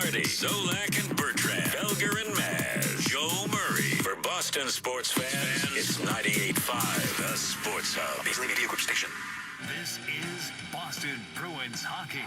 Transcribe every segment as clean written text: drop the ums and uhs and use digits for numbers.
Hardy, Zolak and Bertrand, Felger and Maz, Joe Murray. For Boston sports fans, it's 98.5, the Sports Hub. Beasley Media Group Station. This is Boston Bruins hockey.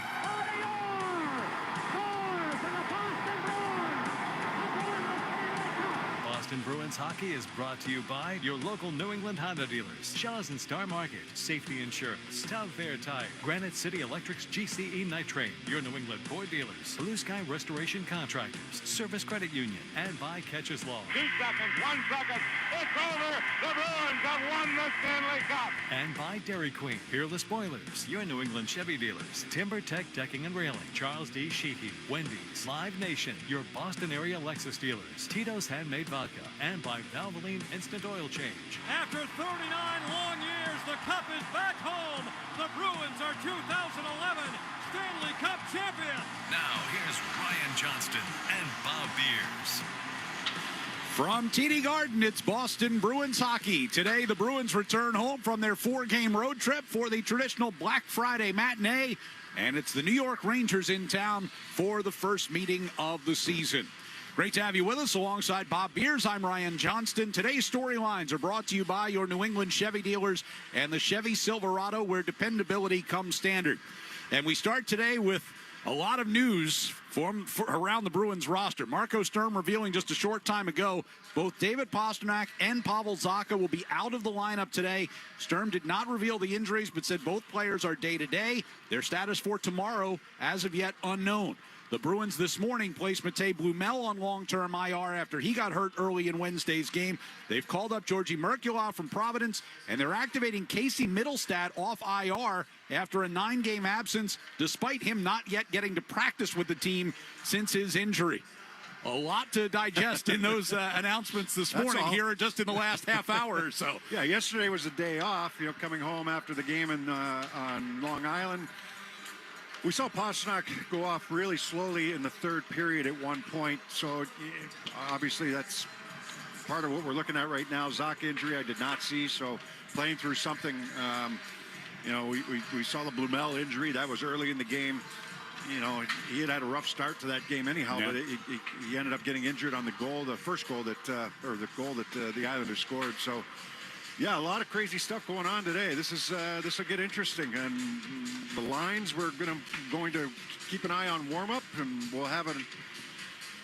Boston Bruins hockey is brought to you by your local New England Honda dealers, Shaw's and Star Market, Safety Insurance, Town Fair Tire, Granite City Electric's GCE Nitrate, your New England Ford dealers, Blue Sky Restoration Contractors, Service Credit Union, and by Catcher's Law. 2 seconds, 1 second, it's over! The Bruins have won the Stanley Cup! And by Dairy Queen, Peerless Boilers, your New England Chevy dealers, Timber Tech Decking and Railing, Charles D. Sheehy, Wendy's, Live Nation, your Boston area Lexus dealers, Tito's Handmade Vodka, and by Valvoline Instant Oil Change. After 39 long years, the Cup is back home. The Bruins are 2011 Stanley Cup champions. Now, here's Ryan Johnston and Bob Beers. From TD Garden, it's Boston Bruins hockey. Today, the Bruins return home from their 4-game road trip for the traditional Black Friday matinee, and it's the New York Rangers in town for the first meeting of the season. Great to have you with us alongside Bob Beers. I'm Ryan Johnston. Today's storylines are brought to you by your New England Chevy dealers and the Chevy Silverado, where dependability comes standard. And we start today with a lot of news around the Bruins roster. Marco Sturm revealing just a short time ago, both David Pastrnak and Pavel Zacha will be out of the lineup today. Sturm did not reveal the injuries, but said both players are day-to-day. Their status for tomorrow, as of yet, unknown. The Bruins this morning placed Matej Blumel on long-term IR after he got hurt early in Wednesday's game. They've called up Georgi Merkulov from Providence, and they're activating Casey Mittelstadt off IR after a 9-game absence, despite him not yet getting to practice with the team since his injury. A lot to digest in those announcements this morning here just in the last half hour or so. Yeah, yesterday was a day off, coming home after the game on Long Island. We saw Pastrnak go off really slowly in the third period at one point, so obviously that's part of what we're looking at right now. Zacha injury I did not see, so playing through something. We saw the Blumel injury. That was early in the game. He had a rough start to that game anyhow, but he ended up getting injured on the first goal that the Islanders scored. So, yeah, a lot of crazy stuff going on today. This will get interesting, and the lines we're going to keep an eye on warm-up, and we'll have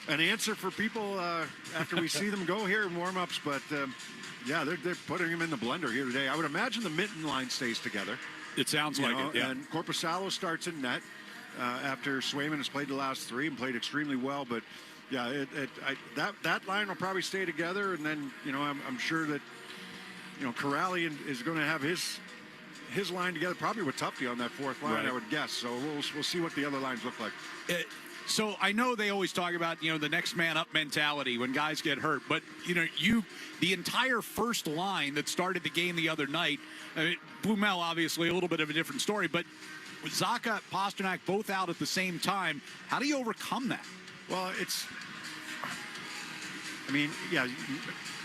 an answer for people after we see them go here in warm-ups. But yeah, they're putting him in the blender here today. I would imagine the mitten line stays together. It sounds like it. Yeah. And Korpisalo starts in net after Swayman has played the last 3 and played extremely well. But yeah, that line will probably stay together, and then I'm sure that. Corrali is going to have his line together, probably with Tufte on that fourth line, right. I would guess. So we'll see what the other lines look like. So I know they always talk about, the next man up mentality when guys get hurt. But, the entire first line that started the game the other night, Blumel, obviously, a little bit of a different story. But with Zacha, Pastrnak both out at the same time, how do you overcome that? Well,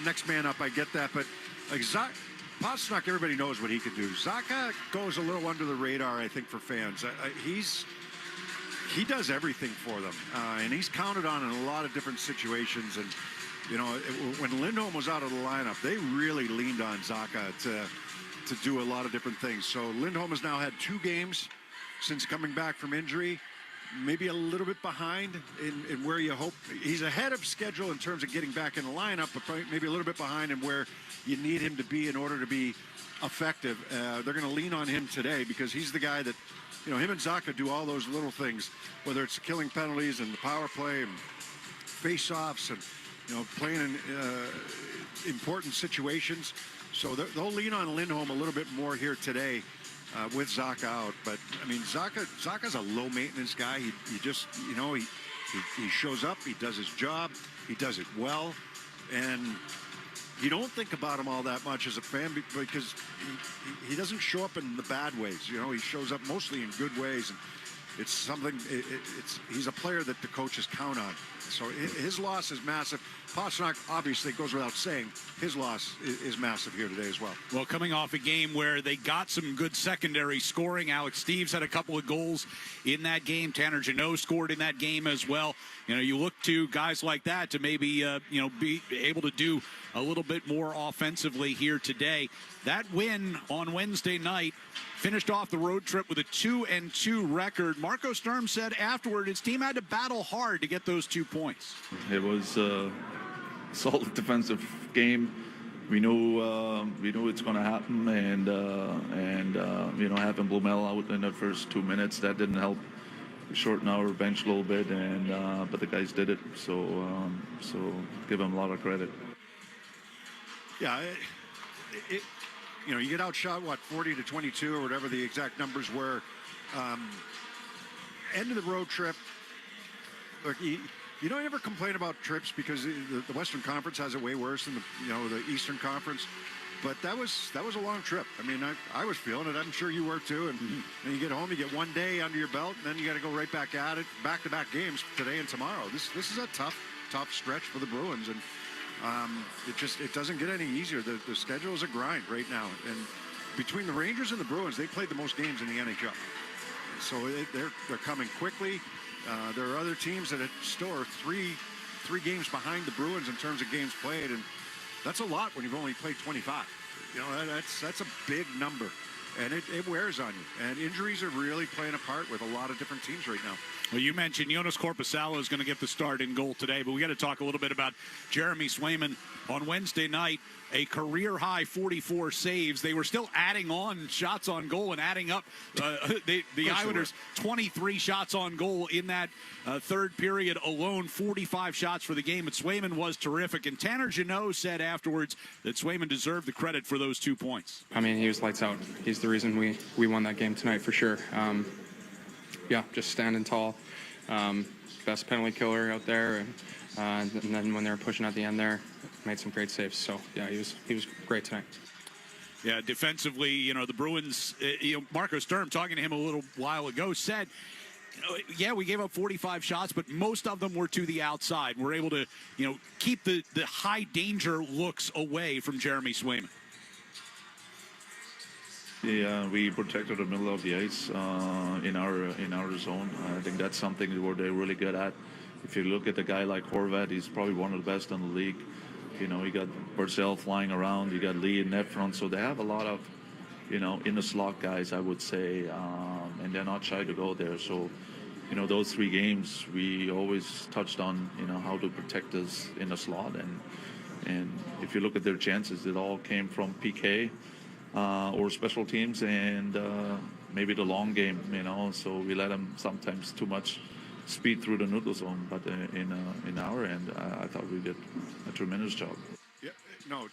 next man up, I get that. But like Pastrnak, everybody knows what he can do. Zacha goes a little under the radar, I think, for fans. He does everything for them, and he's counted on in a lot of different situations. And when Lindholm was out of the lineup, they really leaned on Zacha to do a lot of different things. So Lindholm has now had 2 games since coming back from injury. Maybe a little bit behind in where you hope. He's ahead of schedule in terms of getting back in the lineup, but maybe a little bit behind in where you need him to be in order to be effective. They're going to lean on him today because he's the guy that, him and Zacha do all those little things, whether it's killing penalties and the power play and face-offs and, playing in important situations. So they'll lean on Lindholm a little bit more here today. With Zacha out, but Zacha's a low maintenance guy. He just he shows up, he does his job, he does it well, and you don't think about him all that much as a fan because he doesn't show up in the bad ways. He shows up mostly in good ways, and it's something. He's a player that the coaches count on. So his loss is massive. Pastrnak, obviously, goes without saying, his loss is massive here today as well. Well, coming off a game where they got some good secondary scoring, Alex Steves had a couple of goals in that game. Tanner Jeannot scored in that game as well. You know, you look to guys like that to maybe, be able to do a little bit more offensively here today. That win on Wednesday night finished off the road trip with a 2-2 record. Marco Sturm said afterward his team had to battle hard to get those 2 points. It was a solid defensive game. We knew it's going to happen, and having Blumel out in the first 2 minutes, that didn't help shorten our bench a little bit, but the guys did it. So give them a lot of credit. Yeah, you get outshot 40-22 or whatever the exact numbers were. End of the road trip. Look, you don't ever complain about trips because the Western Conference has it way worse than the Eastern Conference. But that was a long trip. I mean, I was feeling it. I'm sure you were too. And then you get home, you get 1 day under your belt, and then you got to go right back at it. Back-to-back games today and tomorrow. This is a tough stretch for the Bruins, and it doesn't get any easier. The schedule is a grind right now. And between the Rangers and the Bruins, they played the most games in the NHL. So they're coming quickly. There are other teams that still are three games behind the Bruins in terms of games played, and that's a lot when you've only played 25. That's a big number, and it wears on you. And injuries are really playing a part with a lot of different teams right now. Well, you mentioned Jonas Korpisalo is going to get the start in goal today, but we got to talk a little bit about Jeremy Swayman. On Wednesday night, a career-high 44 saves. They were still adding on shots on goal and adding up. The Islanders, 23 shots on goal in that third period alone, 45 shots for the game. But Swayman was terrific. And Tanner Jeannot said afterwards that Swayman deserved the credit for those 2 points. I mean, he was lights out. He's the reason we won that game tonight for sure. Just standing tall. Best penalty killer out there. And then when they were pushing at the end there, made some great saves. So, yeah, he was great tonight. Yeah, defensively, the Bruins, Marco Sturm, talking to him a little while ago, said, we gave up 45 shots, but most of them were to the outside. We're able to, keep the high danger looks away from Jeremy Swayman. Yeah, we protected the middle of the ice in our zone. I think that's something that they're really good at. If you look at a guy like Horvat, he's probably one of the best in the league. You got Barzal flying around. You got Lee in net front. So they have a lot of, in the slot guys, I would say, and they're not shy to go there. So, those 3 games, we always touched on, how to protect us in the slot. And if you look at their chances, it all came from PK or special teams and maybe the long game, So we let them sometimes too much speed through the neutral zone, but in our end, I thought we did a tremendous job. Yeah, no,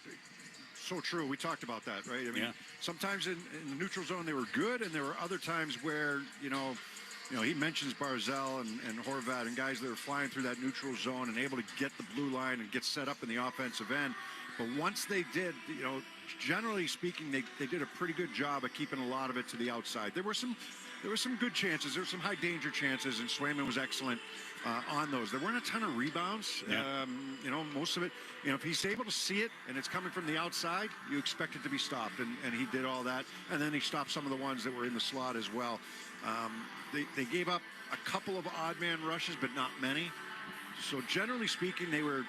so true. We talked about that, right? I mean, sometimes in the neutral zone they were good, and there were other times where he mentions Barzal and Horvat and guys that are flying through that neutral zone and able to get the blue line and get set up in the offensive end. But once they did, generally speaking, they did a pretty good job of keeping a lot of it to the outside. There were some good chances. There were some high danger chances, and Swayman was excellent on those. There weren't a ton of rebounds. Yeah. Most of it, if he's able to see it and it's coming from the outside, you expect it to be stopped, and he did all that. And then he stopped some of the ones that were in the slot as well. They gave up a couple of odd man rushes, but not many. So generally speaking, they were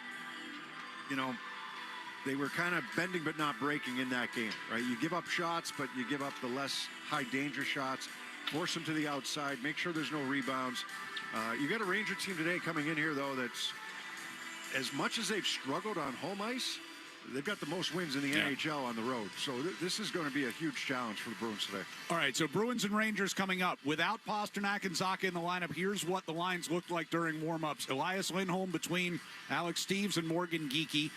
kind of bending but not breaking in that game, right? You give up shots, but you give up the less high danger shots. Force them to the outside. Make sure there's no rebounds. You got a Ranger team today coming in here, though, that's as much as they've struggled on home ice, they've got the most wins in the NHL on the road. So this is going to be a huge challenge for the Bruins today. All right, so Bruins and Rangers coming up. Without Pastrnak and Zacha in the lineup, here's what the lines looked like during warm-ups. Elias Lindholm between Alex Steves and Morgan Geekie.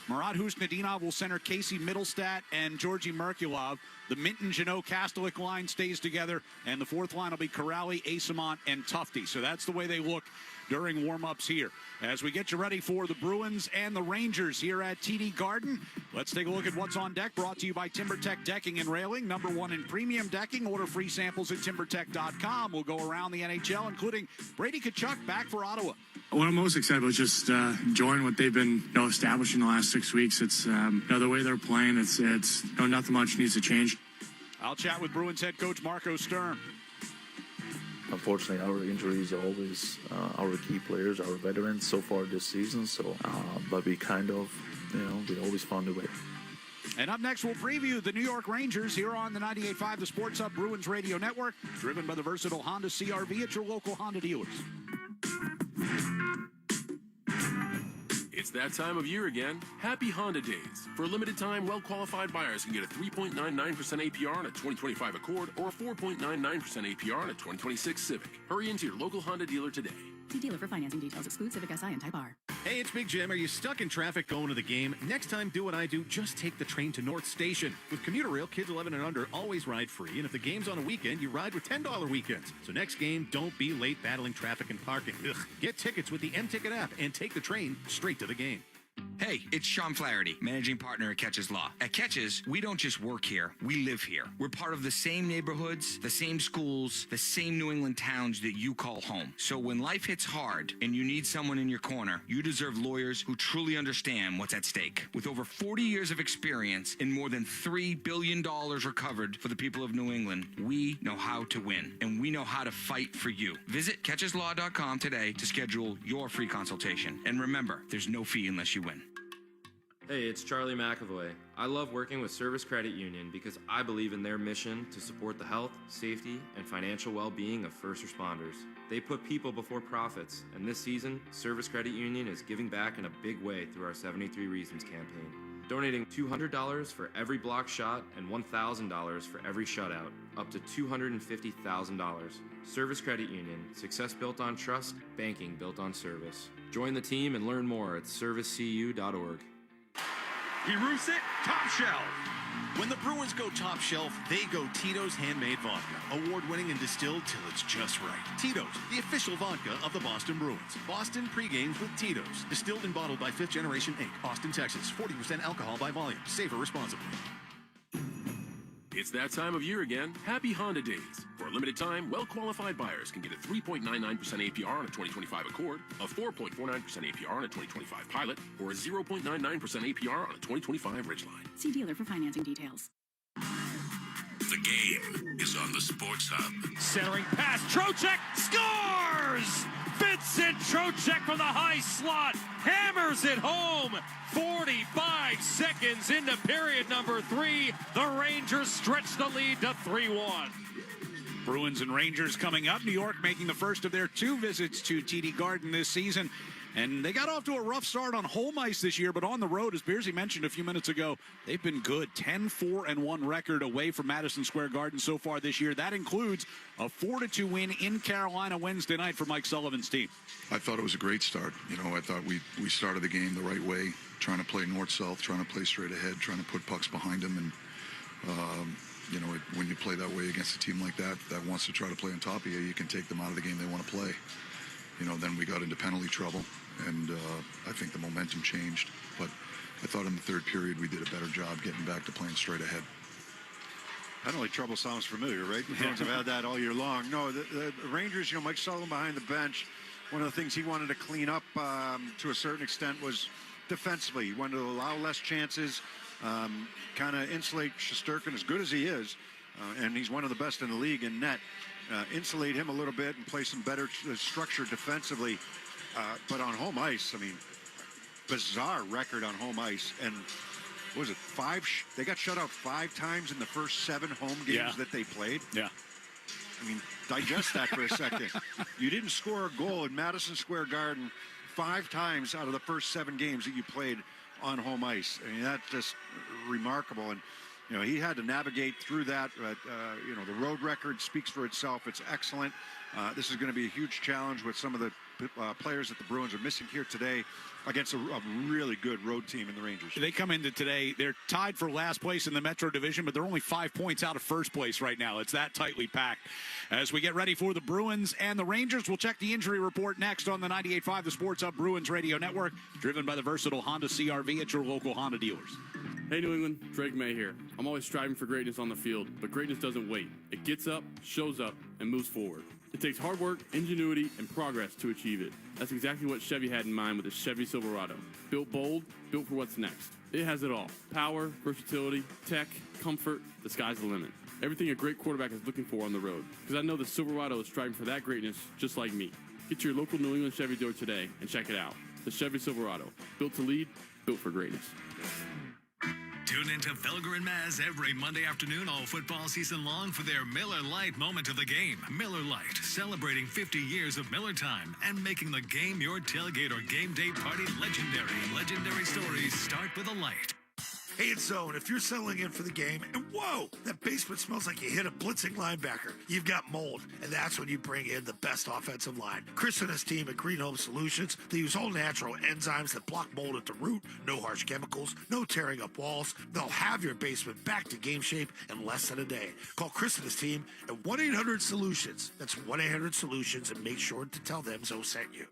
Murat Husnudinov will center Casey Middlestat and Georgi Merkulov. The Minton, Janot, Kastelik line stays together, and the fourth line will be Corrali, Asamont, and Tufte. So that's the way they look during warm-ups here. As we get you ready for the Bruins and the Rangers here at TD Garden, let's take a look at what's on deck. Brought to you by TimberTech Decking and Railing, #1 in premium decking. Order free samples at timbertech.com. We'll go around the NHL, including Brady Tkachuk back for Ottawa. What I'm most excited about is just enjoying what they've been establishing the last 6 weeks. It's the way they're playing. It's nothing much needs to change. I'll chat with Bruins head coach Marco Sturm. Unfortunately, our injuries are always our key players, our veterans so far this season. So, but we kind of, we always found a way. And up next, we'll preview the New York Rangers here on the 98.5 The Sports Hub Bruins Radio Network, driven by the versatile Honda CR-V at your local Honda dealers. It's that time of year again. Happy Honda Days. For a limited time, well-qualified buyers can get a 3.99% APR on a 2025 Accord or a 4.99% APR on a 2026 Civic. Hurry into your local Honda dealer today. See dealer for financing details. Exclude Civic Si and Type R. Hey, it's Big Jim. Are you stuck in traffic going to the game? Next time, do what I do. Just take the train to North Station. With Commuter Rail, kids 11 and under always ride free. And if the game's on a weekend, you ride with $10 weekends. So next game, don't be late battling traffic and parking. Ugh. Get tickets with the M-Ticket app and take the train straight to the game. Hey, it's Sean Flaherty, managing partner at Catches Law. At Catches, we don't just work here, we live here. We're part of the same neighborhoods, the same schools, the same New England towns that you call home. So when life hits hard and you need someone in your corner, you deserve lawyers who truly understand what's at stake. With over 40 years of experience and more than $3 billion recovered for the people of New England, we know how to win, and we know how to fight for you. Visit catcheslaw.com today to schedule your free consultation. And remember, there's no fee unless you win. Hey, it's Charlie McAvoy. I love working with Service Credit Union because I believe in their mission to support the health, safety, and financial well-being of first responders. They put people before profits, and this season, Service Credit Union is giving back in a big way through our 73 Reasons campaign, donating $200 for every block shot and $1,000 for every shutout, up to $250,000. Service Credit Union, success built on trust, banking built on service. Join the team and learn more at servicecu.org. He roofs it top shelf. When the Bruins go top shelf, they go Tito's Handmade Vodka. Award-winning and distilled till it's just right. Tito's, the official vodka of the Boston Bruins. Boston pre-games with Tito's. Distilled and bottled by 5th Generation Inc. Austin, Texas. 40% alcohol by volume. Savor responsibly. It's that time of year again. Happy Honda Days. For a limited time, well-qualified buyers can get a 3.99% APR on a 2025 Accord, a 4.49% APR on a 2025 Pilot, or a 0.99% APR on a 2025 Ridgeline. See dealer for financing details. The game is on the Sports Hub. Centering pass, Trocheck scores! Vincent Trocheck from the high slot hammers it home. 45 seconds into period number 3. The Rangers stretch the lead to 3-1. Bruins and Rangers coming up. New York making the first of their 2 visits to TD Garden this season. And they got off to a rough start on home ice this year, but on the road, as Beersy mentioned a few minutes ago, they've been good. 10-4-1 record away from Madison Square Garden so far this year. That includes a 4-2 win in Carolina Wednesday night for Mike Sullivan's team. I thought it was a great start. I thought we started the game the right way, trying to play north-south, trying to play straight ahead, trying to put pucks behind them. And, when you play that way against a team like that wants to try to play on top of you, you can take them out of the game they want to play. Then we got into penalty trouble, and I think the momentum changed. But I thought in the third period we did a better job getting back to playing straight ahead. Penalty trouble sounds familiar, right? The Bruins have had that all year long. No, the Rangers, Mike Sullivan behind the bench, one of the things he wanted to clean up to a certain extent was defensively. He wanted to allow less chances, kind of insulate Shesterkin as good as he is, and he's one of the best in the league in net. Insulate him a little bit and play some better structure defensively. But on home ice, bizarre record on home ice. And what was it, 5? They got shut out 5 times in the first 7 home games that they played. Yeah. Digest that for a second. You didn't score a goal in Madison Square Garden 5 times out of the first 7 games that you played on home ice. That's just remarkable. And he had to navigate through that. But, the road record speaks for itself. It's excellent. This is going to be a huge challenge with some of the players that the Bruins are missing here today against a really good road team in the Rangers. They come into today, they're tied for last place in the Metro Division, but they're only 5 points out of first place right now. It's that tightly packed. As we get ready for the Bruins and the Rangers, we'll check the injury report next on the 98.5 The Sports Hub Bruins Radio Network, driven by the versatile Honda CR-V at your local Honda dealers. Hey, New England, Drake May here. I'm always striving for greatness on the field, but greatness doesn't wait. It gets up, shows up, and moves forward. It takes hard work, ingenuity, and progress to achieve it. That's exactly what Chevy had in mind with the Chevy Silverado. Built bold, built for what's next. It has it all. Power, versatility, tech, comfort, the sky's the limit. Everything a great quarterback is looking for on the road. Because I know the Silverado is striving for that greatness just like me. Get to your local New England Chevy dealer today and check it out. The Chevy Silverado. Built to lead, built for greatness. Tune into Felger and Maz every Monday afternoon all football season long for their Miller Lite moment of the game. Miller Lite, celebrating 50 years of Miller time and making the game your tailgate or game day party legendary. Legendary stories start with a light. Hey, it's Zone. If you're settling in for the game, and whoa, that basement smells like you hit a blitzing linebacker, you've got mold, and that's when you bring in the best offensive line. Chris and his team at Green Home Solutions, they use all natural enzymes that block mold at the root, no harsh chemicals, no tearing up walls. They'll have your basement back to game shape in less than a day. Call Chris and his team at 1-800-SOLUTIONS. That's 1-800-SOLUTIONS, and make sure to tell them Zoe sent you.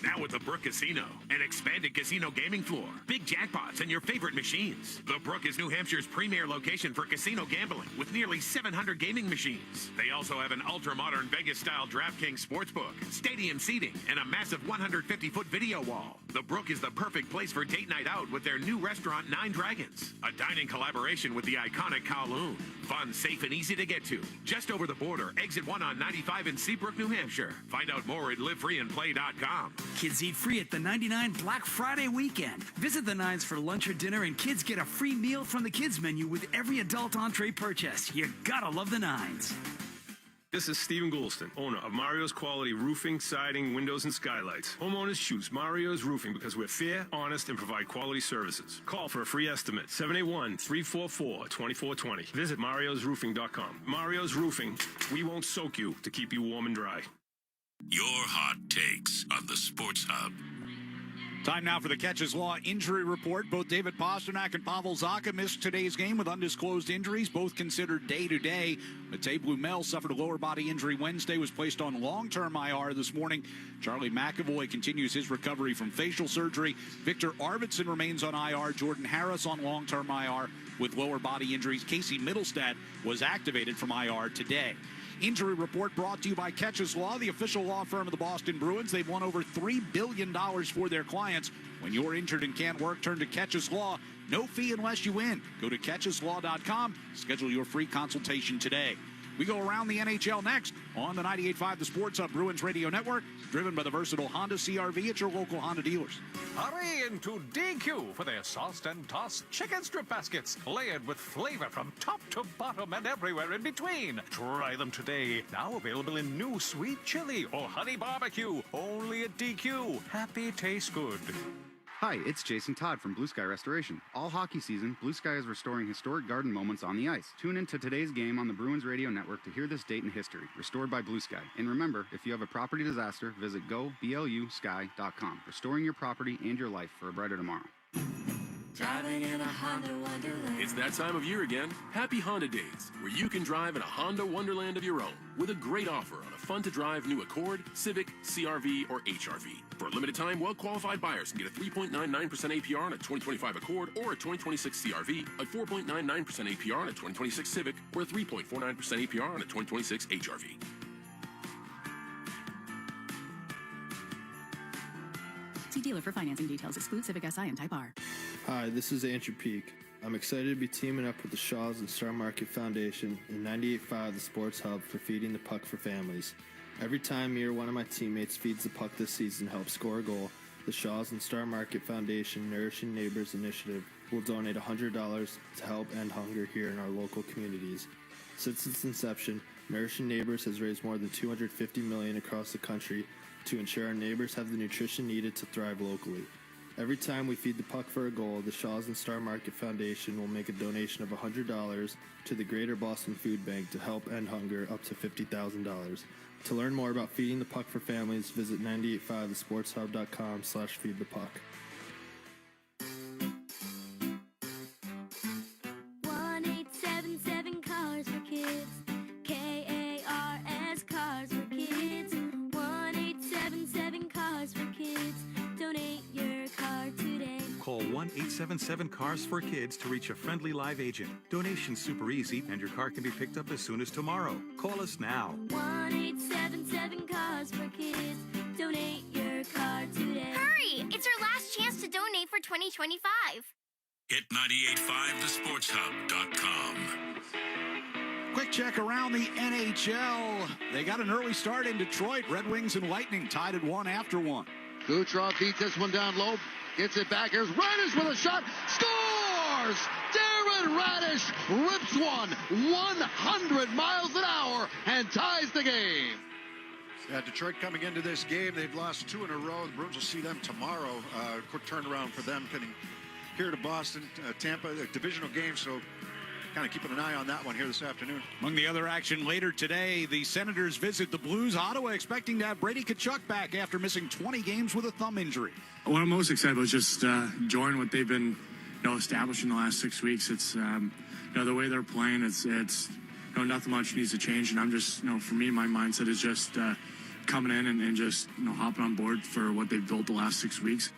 Now with the Brook Casino, an expanded casino gaming floor, big jackpots, and your favorite machines. The Brook is New Hampshire's premier location for casino gambling with nearly 700 gaming machines. They also have an ultra-modern Vegas-style DraftKings sportsbook, stadium seating, and a massive 150-foot video wall. The Brook is the perfect place for date night out with their new restaurant, Nine Dragons, a dining collaboration with the iconic Kowloon. Fun, safe, and easy to get to. Just over the border, exit 1 on 95 in Seabrook, New Hampshire. Find out more at livefreeandplay.com. Kids eat free at the 99 Black Friday weekend. Visit the Nines for lunch or dinner, and kids get a free meal from the kids menu with every adult entree purchase. You gotta love the Nines. This is Stephen Goulston, owner of Mario's Quality Roofing, Siding, Windows, and Skylights. Homeowners choose Mario's Roofing because we're fair, honest, and provide quality services. Call for a free estimate, 781-344-2420. Visit mariosroofing.com. Mario's Roofing, we won't soak you to keep you warm and dry. Your hot takes on the Sports Hub. Time now for the Catches Law injury report. Both David Pasternak and Pavel Zacha missed today's game with undisclosed injuries, both considered day-to-day. Matej Blumel suffered a lower body injury Wednesday, was placed on long-term IR this morning. Charlie McAvoy continues his recovery from facial surgery. Victor Arvidsson remains on IR. Jordan Harris on long-term IR with lower body injuries. Casey Middlestad was activated from IR today. Injury report brought to you by Catches Law, the official law firm of the Boston Bruins. They've won over $3 billion for their clients. When you're injured and can't work, turn to Catches Law. No fee unless you win. Go to catcheslaw.com. Schedule your free consultation today. We go around the NHL next on the 98.5 The Sports Hub Bruins Radio Network, driven by the versatile Honda CR-V at your local Honda dealers. Hurry into DQ for their sauced and tossed chicken strip baskets, layered with flavor from top to bottom and everywhere in between. Try them today. Now available in new sweet chili or honey barbecue. Only at DQ. Happy tastes good. Hi, it's Jason Todd from Blue Sky Restoration. All hockey season, Blue Sky is restoring historic garden moments on the ice. Tune in to today's game on the Bruins Radio Network to hear this date in history, restored by Blue Sky. And remember, if you have a property disaster, visit goblusky.com. Restoring your property and your life for a brighter tomorrow. Driving in a Honda Wonderland. It's that time of year again. Happy Honda Days, where you can drive in a Honda Wonderland of your own with a great offer on a fun-to-drive new Accord, Civic, CR-V, or HR-V. For a limited time, well-qualified buyers can get a 3.99% APR on a 2025 Accord or a 2026 CR-V, a 4.99% APR on a 2026 Civic, or a 3.49% APR on a 2026 HR-V. See dealer for financing details. Exclude Civic SI and Type R. Hi, this is Andrew Peak. I'm excited to be teaming up with the Shaws and Star Market Foundation and 98.5 The Sports Hub for Feeding the Puck for Families. Every time me or one of my teammates feeds the puck this season helps score a goal, the Shaws and Star Market Foundation Nourishing Neighbors Initiative will donate $100 to help end hunger here in our local communities. Since its inception, Nourishing Neighbors has raised more than $250 million across the country to ensure our neighbors have the nutrition needed to thrive locally. Every time we feed the puck for a goal, the Shaws and Star Market Foundation will make a donation of $100 to the Greater Boston Food Bank to help end hunger up to $50,000. To learn more about feeding the puck for families, visit 985thesportshub.com/feedthepuck. 1877 Cars for Kids. KARS Cars for Kids. 1877 Cars for Kids. Donate your car today. Call 1-877-CARS-FOR-KIDS to reach a friendly live agent. Donation's super easy, and your car can be picked up as soon as tomorrow. Call us now. 1877 Cars for Kids. Donate your car today. Hurry! It's our last chance to donate for 2025. Hit 985thesportshub.com. Quick check around the NHL. They got an early start in Detroit. Red Wings and Lightning tied at 1 after 1. Kucherov beats this one down low. Gets it back. Here's Radish with a shot. Scores! Darren Radish rips one 100 miles an hour and ties the game. Yeah, Detroit coming into this game, they've lost 2 in a row. The Bruins will see them tomorrow. Quick turnaround for them getting here to Boston. Tampa, a divisional game, so kind of keeping an eye on that one here this afternoon. Among the other action later today, the Senators visit the Blues. Ottawa expecting to have Brady Tkachuk back after missing 20 games with a thumb injury. What I'm most excited about is just enjoying what they've been, establishing the last 6 weeks. It's, the way they're playing. It's nothing much needs to change. And I'm just, for me, my mindset is just coming in and just, hopping on board for what they've built the last 6 weeks.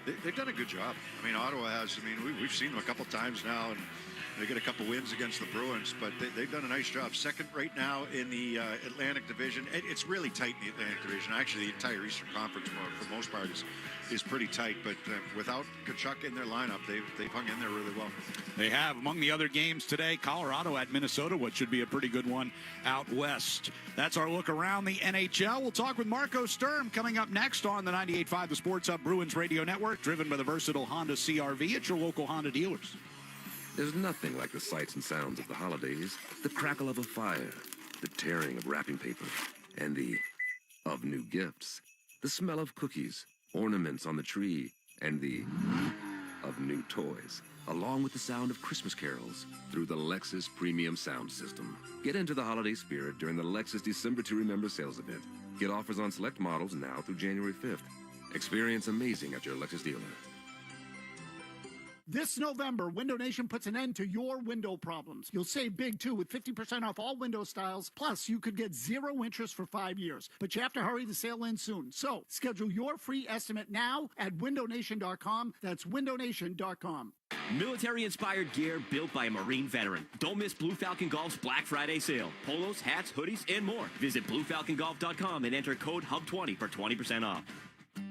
They've done a good job. Ottawa has. We've seen them a couple times now, and they get a couple wins against the Bruins, but they've done a nice job. Second right now in the Atlantic Division. It's really tight in the Atlantic Division. Actually, the entire Eastern Conference, for the most part, is pretty tight. But without Tkachuk in their lineup, they've hung in there really well. They have. Among the other games today, Colorado at Minnesota, what should be a pretty good one out west. That's our look around the NHL. We'll talk with Marco Sturm coming up next on the 98.5 The Sports Hub Bruins Radio Network, driven by the versatile Honda CR-V at your local Honda dealers. There's nothing like the sights and sounds of the holidays. The crackle of a fire, the tearing of wrapping paper, and of new gifts. The smell of cookies, ornaments on the tree, and of new toys. Along with the sound of Christmas carols through the Lexus Premium Sound System. Get into the holiday spirit during the Lexus December to Remember sales event. Get offers on select models now through January 5th. Experience amazing at your Lexus dealer. This November, Window Nation puts an end to your window problems. You'll save big, too, with 50% off all window styles. Plus, you could get 0 interest for 5 years. But you have to hurry, the sale ends soon. So, schedule your free estimate now at windownation.com. That's windownation.com. Military-inspired gear built by a Marine veteran. Don't miss Blue Falcon Golf's Black Friday sale. Polos, hats, hoodies, and more. Visit bluefalcongolf.com and enter code HUB20 for 20% off.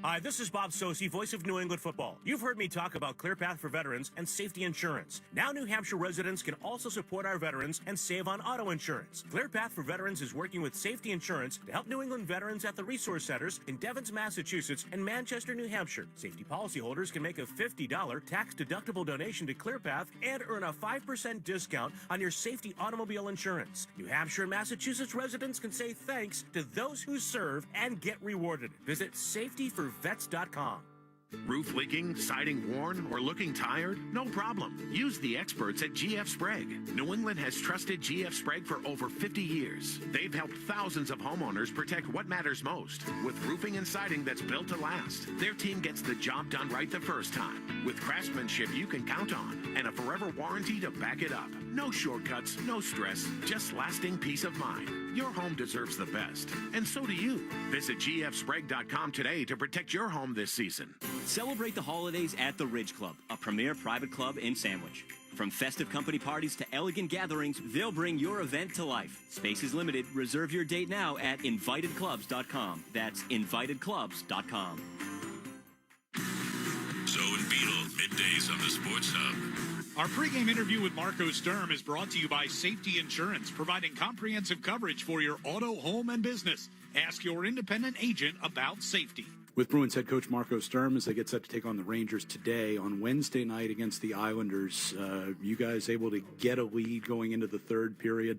Hi, this is Bob Sosi, voice of New England football. You've heard me talk about ClearPath for Veterans and safety insurance. Now New Hampshire residents can also support our veterans and save on auto insurance. ClearPath for Veterans is working with Safety Insurance to help New England veterans at the resource centers in Devens, Massachusetts and Manchester, New Hampshire. Safety policyholders can make a $50 tax-deductible donation to ClearPath and earn a 5% discount on your safety automobile insurance. New Hampshire and Massachusetts residents can say thanks to those who serve and get rewarded. Visit safetyforvets.com. Roof leaking, siding worn, or looking tired? No problem. Use the experts at GF Sprague. New England has trusted GF Sprague for over 50 years. They've helped thousands of homeowners protect what matters most with roofing and siding that's built to last. Their team gets the job done right the first time with craftsmanship you can count on and a forever warranty to back it up. No shortcuts, no stress, just lasting peace of mind. Your home deserves the best, and so do you. Visit gfsprague.com today to protect your home this season. Celebrate the holidays at the Ridge Club, a premier private club in Sandwich. From festive company parties to elegant gatherings, they'll bring your event to life. Space is limited. Reserve your date now at invitedclubs.com. That's invitedclubs.com. Zoe and Beetle, middays on the Sports Hub. Our pregame interview with Marco Sturm is brought to you by Safety Insurance, providing comprehensive coverage for your auto, home, and business. Ask your independent agent about safety. With Bruins head coach Marco Sturm as they get set to take on the Rangers today on Wednesday night against the Islanders, you guys able to get a lead going into the third period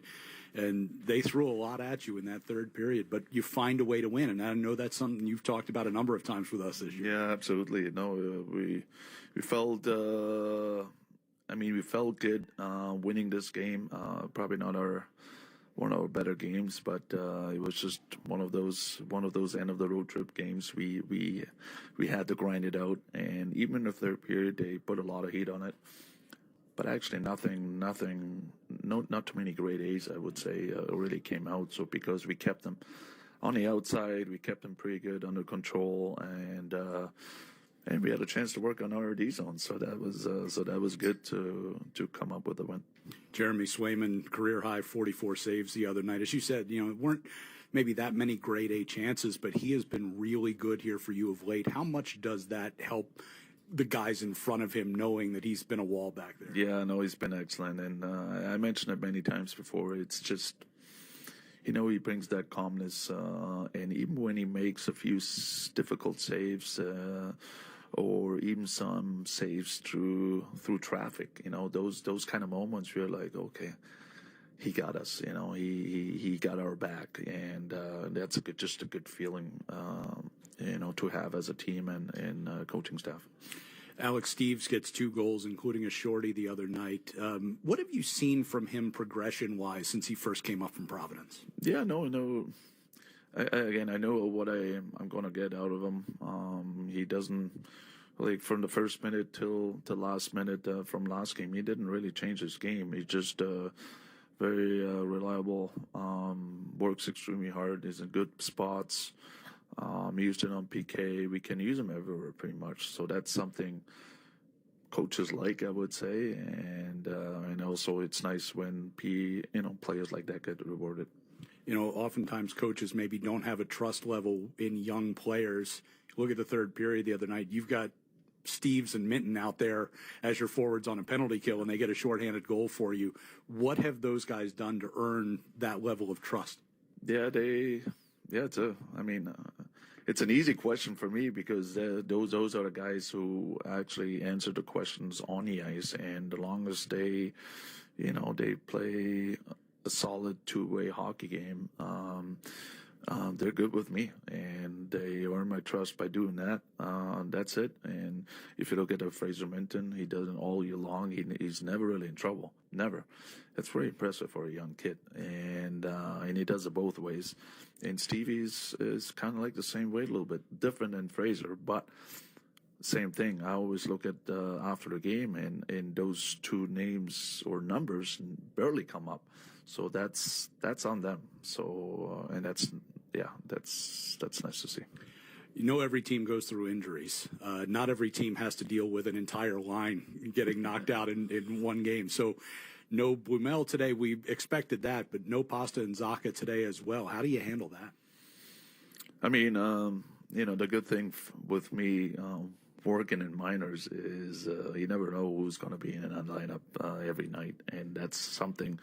And they threw a lot at you in that third period, but you find a way to win. And I know that's something you've talked about a number of times with us this year. Yeah, absolutely. No, we felt. We felt good winning this game. Probably not one of our better games, but it was just one of those end of the road trip games. We had to grind it out, and even in the third period, they put a lot of heat on it. But actually, not too many grade A's, I would say, really came out. So because we kept them on the outside, we kept them pretty good under control, and we had a chance to work on our D zone. So that was good to come up with a win. Jeremy Swayman, career high 44 saves the other night. As you said, it weren't maybe that many grade A chances, but he has been really good here for you of late. How much does that help the guys in front of him, knowing that he's been a wall back there? Yeah, no, he's been excellent, and I mentioned it many times before. It's just, he brings that calmness, and even when he makes a few difficult saves, or even some saves through traffic, those kind of moments where you're like, okay, he got us, he got our back, and that's just a good feeling, to have as a team and coaching staff. Alex Steves gets 2 goals, including a shorty the other night. What have you seen from him progression-wise since he first came up from Providence? Yeah, no. Again, I know what I'm going to get out of him. He doesn't, from the first minute till the last minute from last game, he didn't really change his game. He just very reliable, works extremely hard, is in good spots. Used it on PK. We can use him everywhere pretty much. So that's something coaches like, I would say, and also it's nice when players like that get rewarded. Oftentimes coaches maybe don't have a trust level in young players. Look at the third period the other night. You've got Steves and Minton out there as your forwards on a penalty kill, and they get a shorthanded goal for you. What have those guys done to earn that level of trust? It's an easy question for me because those are the guys who actually answer the questions on the ice, and the longest they play a solid two-way hockey game, they're good with me, and they earn my trust by doing that. That's it. And if you look at Fraser Minton, he does it all year long. He's never really in trouble. Never. That's very impressive for a young kid, and he does it both ways. And Stevie's is kind of like the same way, a little bit different than Fraser, but same thing. I always look at after the game, and those two names or numbers barely come up. So that's on them. So and that's nice to see. Every team goes through injuries. Not every team has to deal with an entire line getting knocked out in one game. So no Blumel today. We expected that, but no Pasta and Zaka today as well. How do you handle that? The good thing with me working in minors is you never know who's going to be in that lineup every night, and that's something.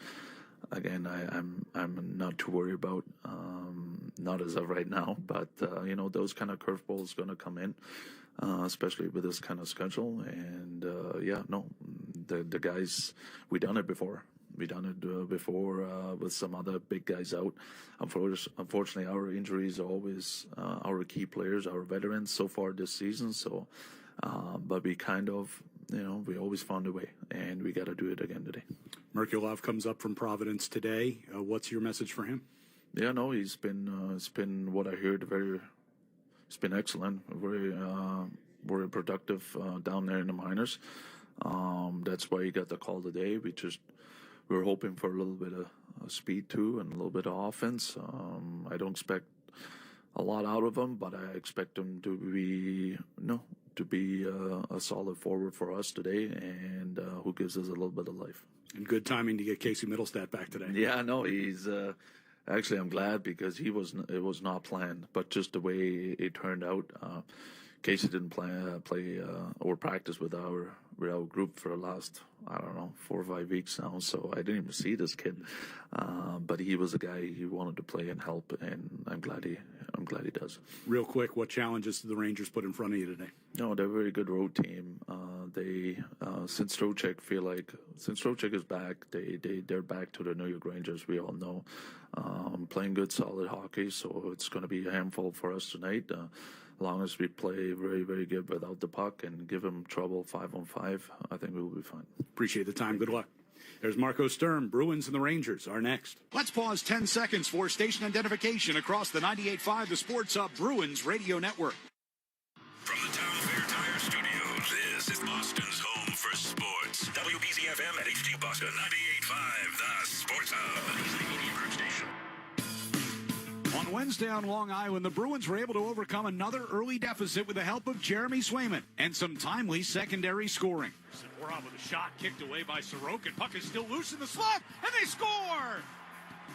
Again, I'm not too worried about, not as of right now, but those kind of curveballs going to come in, especially with this kind of schedule. And the guys, we done it before. We done it before with some other big guys out. Unfortunately, our injuries are always our key players, our veterans so far this season. So, but we kind of. We always found a way, and we got to do it again today. Merkulov comes up from Providence today. What's your message for him? Yeah, no, he's been what I heard. He's been excellent, very productive down there in the minors. That's why he got the call today. We're hoping for a little bit of speed too, and a little bit of offense. I don't expect a lot out of him, but I expect him to be a solid forward for us today, and who gives us a little bit of life. And good timing to get Casey Middlestat back today. Yeah, no, he's actually I'm glad because it was not planned, but just the way it turned out. Casey didn't play or practice with our group for the last 4 or 5 weeks now, so I didn't even see this kid. But he was a guy he wanted to play and help, and I'm glad he does. Real quick, what challenges did the Rangers put in front of you today? No, they're a very good road team. since Trocheck is back, they're back to the New York Rangers. We all know, playing good, solid hockey. So it's going to be a handful for us tonight. As long as we play very, very good without the puck and give them trouble 5-on-5, I think we will be fine. Appreciate the time. Good luck. There's Marco Sturm. Bruins and the Rangers are next. Let's pause 10 seconds for station identification across the 98.5 The Sports Hub Bruins Radio Network. From the Town Fair Tire Studios, this is Boston's home for sports. WBZ-FM at HD Boston, 98.5 The Sports Hub. The Media Group station. On Wednesday on Long Island, the Bruins were able to overcome another early deficit with the help of Jeremy Swayman and some timely secondary scoring. We're with a shot kicked away by Sorokin. Puck is still loose in the slot, and they score!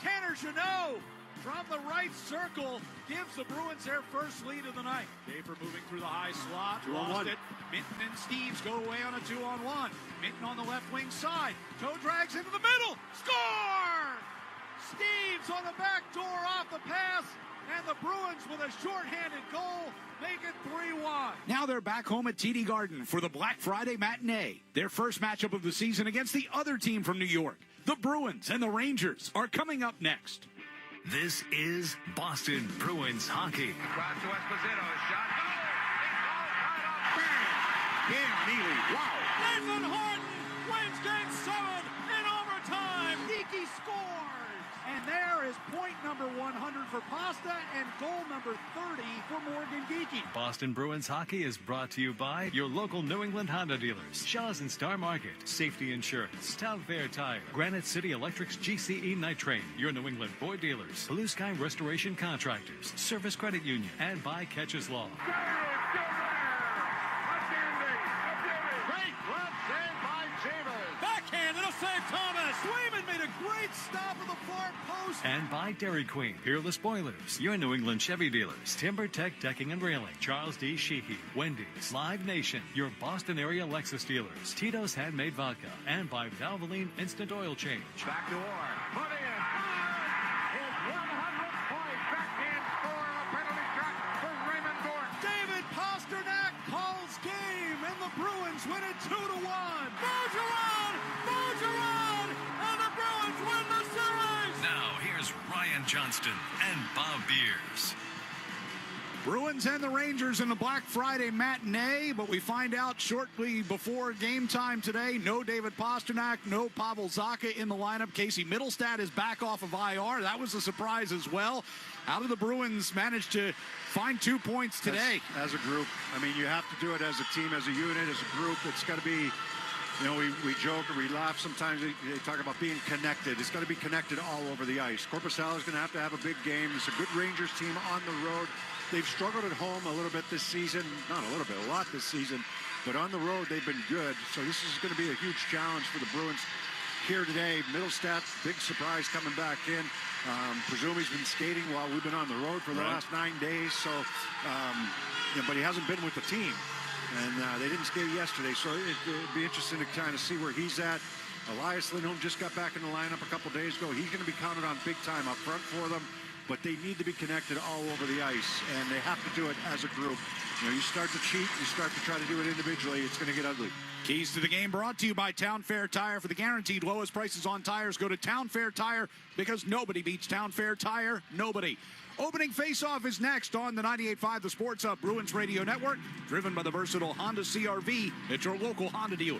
Tanner Jeannot from the right circle gives the Bruins their first lead of the night. Schaefer moving through the high slot, lost it. Minton and Steeves go away on a 2-on-1. Minton on the left wing side. Toe drags into the middle. Score! Steeves on the back door off the pass, and the Bruins with a shorthanded goal make it 3-1. Now they're back home at TD Garden for the Black Friday matinee. Their first matchup of the season against the other team from New York. The Bruins and the Rangers are coming up next. This is Boston Bruins hockey. Across to Esposito, shot. Cam Neely, wow. Nathan Horton wins Game 7 in overtime. Geeky scores. And there is point number 100 for Pasta and goal number 30 for Morgan Geeky. Boston Bruins hockey is brought to you by your local New England Honda dealers, Shaw's and Star Market, Safety Insurance, Town Fair Tire, Granite City Electric's GCE Night Train, your New England Boy dealers, Blue Sky Restoration Contractors, Service Credit Union, and by Catches Law. Backhand, it'll save Thomas. Swayman made a great stop at the far post. And by Dairy Queen, Peerless Boilers, your New England Chevy dealers, Timber Tech Decking and Railing, Charles D. Sheehy, Wendy's, Live Nation, your Boston area Lexus dealers, Tito's Handmade Vodka, and by Valvoline Instant Oil Change. Back door. Put in. His 100th point. Backhand score on a penalty shot for Raymond Gordon. David Pasternak calls game, and the Bruins win it 2-1. Bergeron! And the Bruins win the series! Now, here's Ryan Johnston and Bob Beers. Bruins and the Rangers in the Black Friday matinee, but we find out shortly before game time today, no David Pasternak, no Pavel Zacha in the lineup. Casey Middlestad is back off of IR. That was a surprise as well. How did the Bruins manage to find 2 points today? As a group. I mean, you have to do it as a team, as a unit, as a group. It's got to be, you know, we joke or we laugh sometimes. They talk about being connected. It's got to be connected all over the ice. Korpisalo is going to have a big game. It's a good Rangers team on the road. They've struggled at home a little bit this season. Not a little bit, a lot this season. But on the road, they've been good. So this is going to be a huge challenge for the Bruins here today. Middlestat, big surprise coming back in. Presume he's been skating while we've been on the road for the last 9 days. So, but he hasn't been with the team. And they didn't skate yesterday. So it'd be interesting to kind of see where he's at. Elias Lindholm just got back in the lineup a couple days ago. He's going to be counted on big time up front for them. But they need to be connected all over the ice, and they have to do it as a group. You know, you start to cheat, you start to try to do it individually, it's going to get ugly. Keys to the game brought to you by Town Fair Tire. For the guaranteed lowest prices on tires, go to Town Fair Tire, because nobody beats Town Fair Tire. Nobody. Opening face-off is next on the 98.5 The Sports Hub Bruins Radio Network, driven by the versatile Honda CR-V at your local Honda dealer.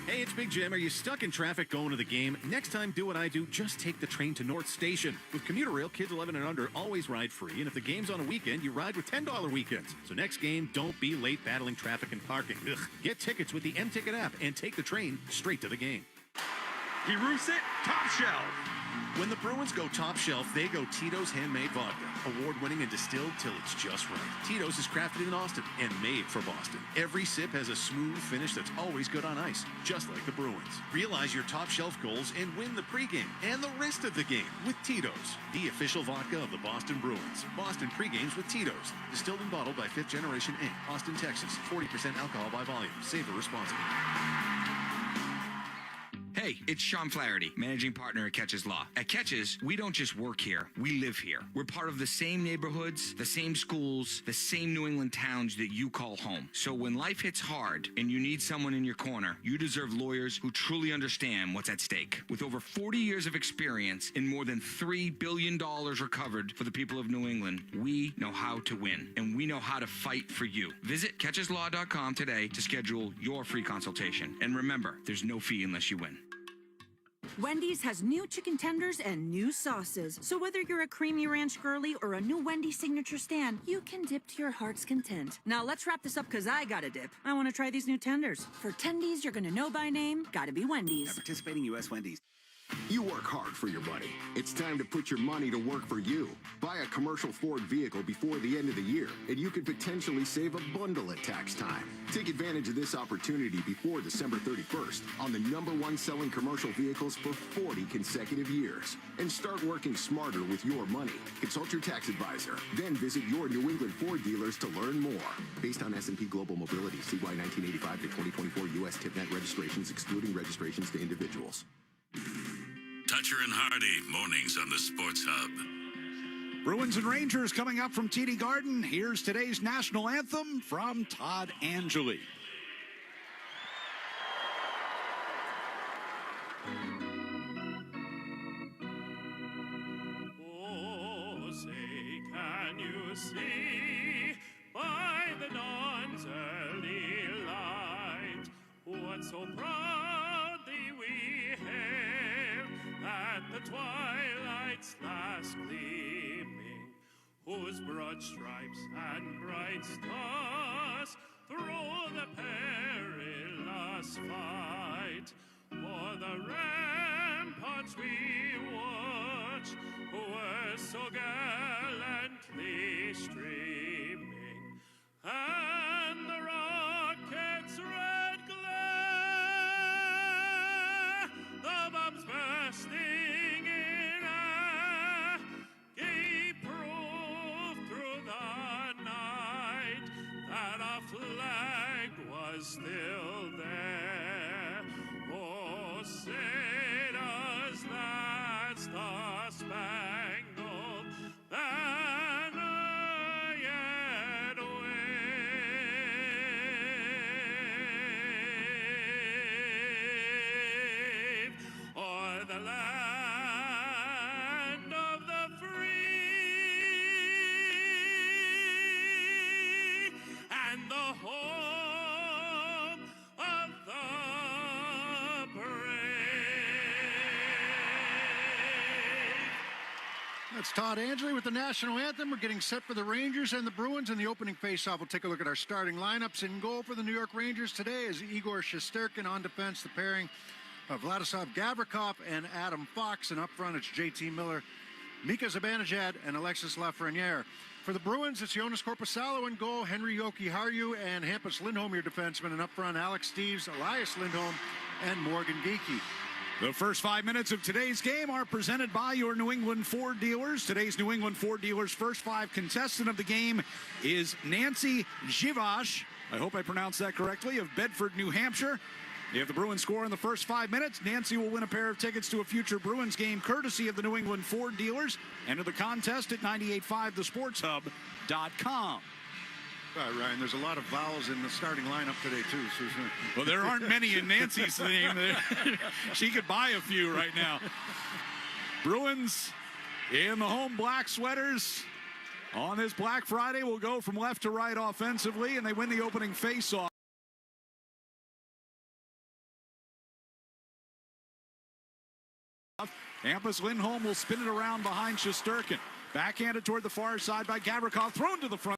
Hey, it's Big Jim. Are you stuck in traffic going to the game? Next time, do what I do. Just take the train to North Station. With Commuter Rail, kids 11 and under always ride free. And if the game's on a weekend, you ride with $10 weekends. So next game, don't be late battling traffic and parking. Ugh. Get tickets with the M-Ticket app and take the train straight to the game. He roofs it top shelf. When the Bruins go top shelf, they go Tito's Handmade Vodka. Award-winning and distilled till it's just right. Tito's is crafted in Austin and made for Boston. Every sip has a smooth finish that's always good on ice, just like the Bruins. Realize your top shelf goals and win the pregame and the rest of the game with Tito's, the official vodka of the Boston Bruins. Boston pregames with Tito's. Distilled and bottled by 5th Generation Inc. Austin, Texas. 40% alcohol by volume. Savor responsibly. Hey, Hey, it's Sean Flaherty, managing partner at Catches Law. At Catches, we don't just work here, we live here. We're part of the same neighborhoods, the same schools, the same New England towns that you call home. So when life hits hard and you need someone in your corner, you deserve lawyers who truly understand what's at stake. With over 40 years of experience and more than $3 billion recovered for the people of New England, we know how to win, and we know how to fight for you. Visit catcheslaw.com today to schedule your free consultation. And remember, there's no fee unless you win. Wendy's has new chicken tenders and new sauces. So whether you're a creamy ranch girly or a new Wendy's signature stand, you can dip to your heart's content. Now let's wrap this up because I gotta dip. I want to try these new tenders. For tendies you're gonna know by name, gotta be Wendy's. At participating U.S. Wendy's. You work hard for your money. It's time to put your money to work for you. Buy a commercial Ford vehicle before the end of the year, and you could potentially save a bundle at tax time. Take advantage of this opportunity before December 31st on the #1 selling commercial vehicles for 40 consecutive years. And start working smarter with your money. Consult your tax advisor. Then visit your New England Ford dealers to learn more. Based on S&P Global Mobility, CY 1985 to 2024 U.S. TIPNet registrations, excluding registrations to individuals. Toucher and Hardy, mornings on the Sports Hub. Bruins and Rangers coming up from TD Garden. Here's today's national anthem from Todd Angeli. Oh, say, can you see by the dawn's early light what so proudly we hailed at the twilight's last gleaming, whose broad stripes and bright stars through the perilous fight o'er the ramparts we watch were so gallantly streaming, and the rocket's red glare, the bombs bursting in air, gave proof through the night that our flag was still there. Oh, say does that star-spangled banner yet wave o'er the land of the free and the home of the brave? That's Todd Angeli with the national anthem. We're getting set for the Rangers and the Bruins in the opening faceoff. We'll take a look at our starting lineups. In goal for the New York Rangers today is Igor Shesterkin. On defense, the pairing of Vladislav Gavrikov and Adam Fox. And up front, it's JT Miller, Mika Zibanejad, and Alexis Lafreniere. For the Bruins, it's Jonas Korpisalo in goal, Henry Jokiharju, and Hampus Lindholm, your defenseman. And up front, Alex Steeves, Elias Lindholm, and Morgan Geekie. The first 5 minutes of today's game are presented by your New England Ford dealers. Today's New England Ford dealers' first 5 contestant of the game is Nancy Givash. I hope I pronounced that correctly, of Bedford, New Hampshire. If the Bruins score in the first 5 minutes, Nancy will win a pair of tickets to a future Bruins game courtesy of the New England Ford dealers. Enter the contest at 985thesportshub.com. Ryan, there's a lot of vowels in the starting lineup today, too. Susan. Well, there aren't many in Nancy's name. She could buy a few right now. Bruins in the home black sweaters on this Black Friday will go from left to right offensively, and they win the opening faceoff. Hampus Lindholm will spin it around behind Shesterkin. Backhanded toward the far side by Gavrikov, thrown to the front.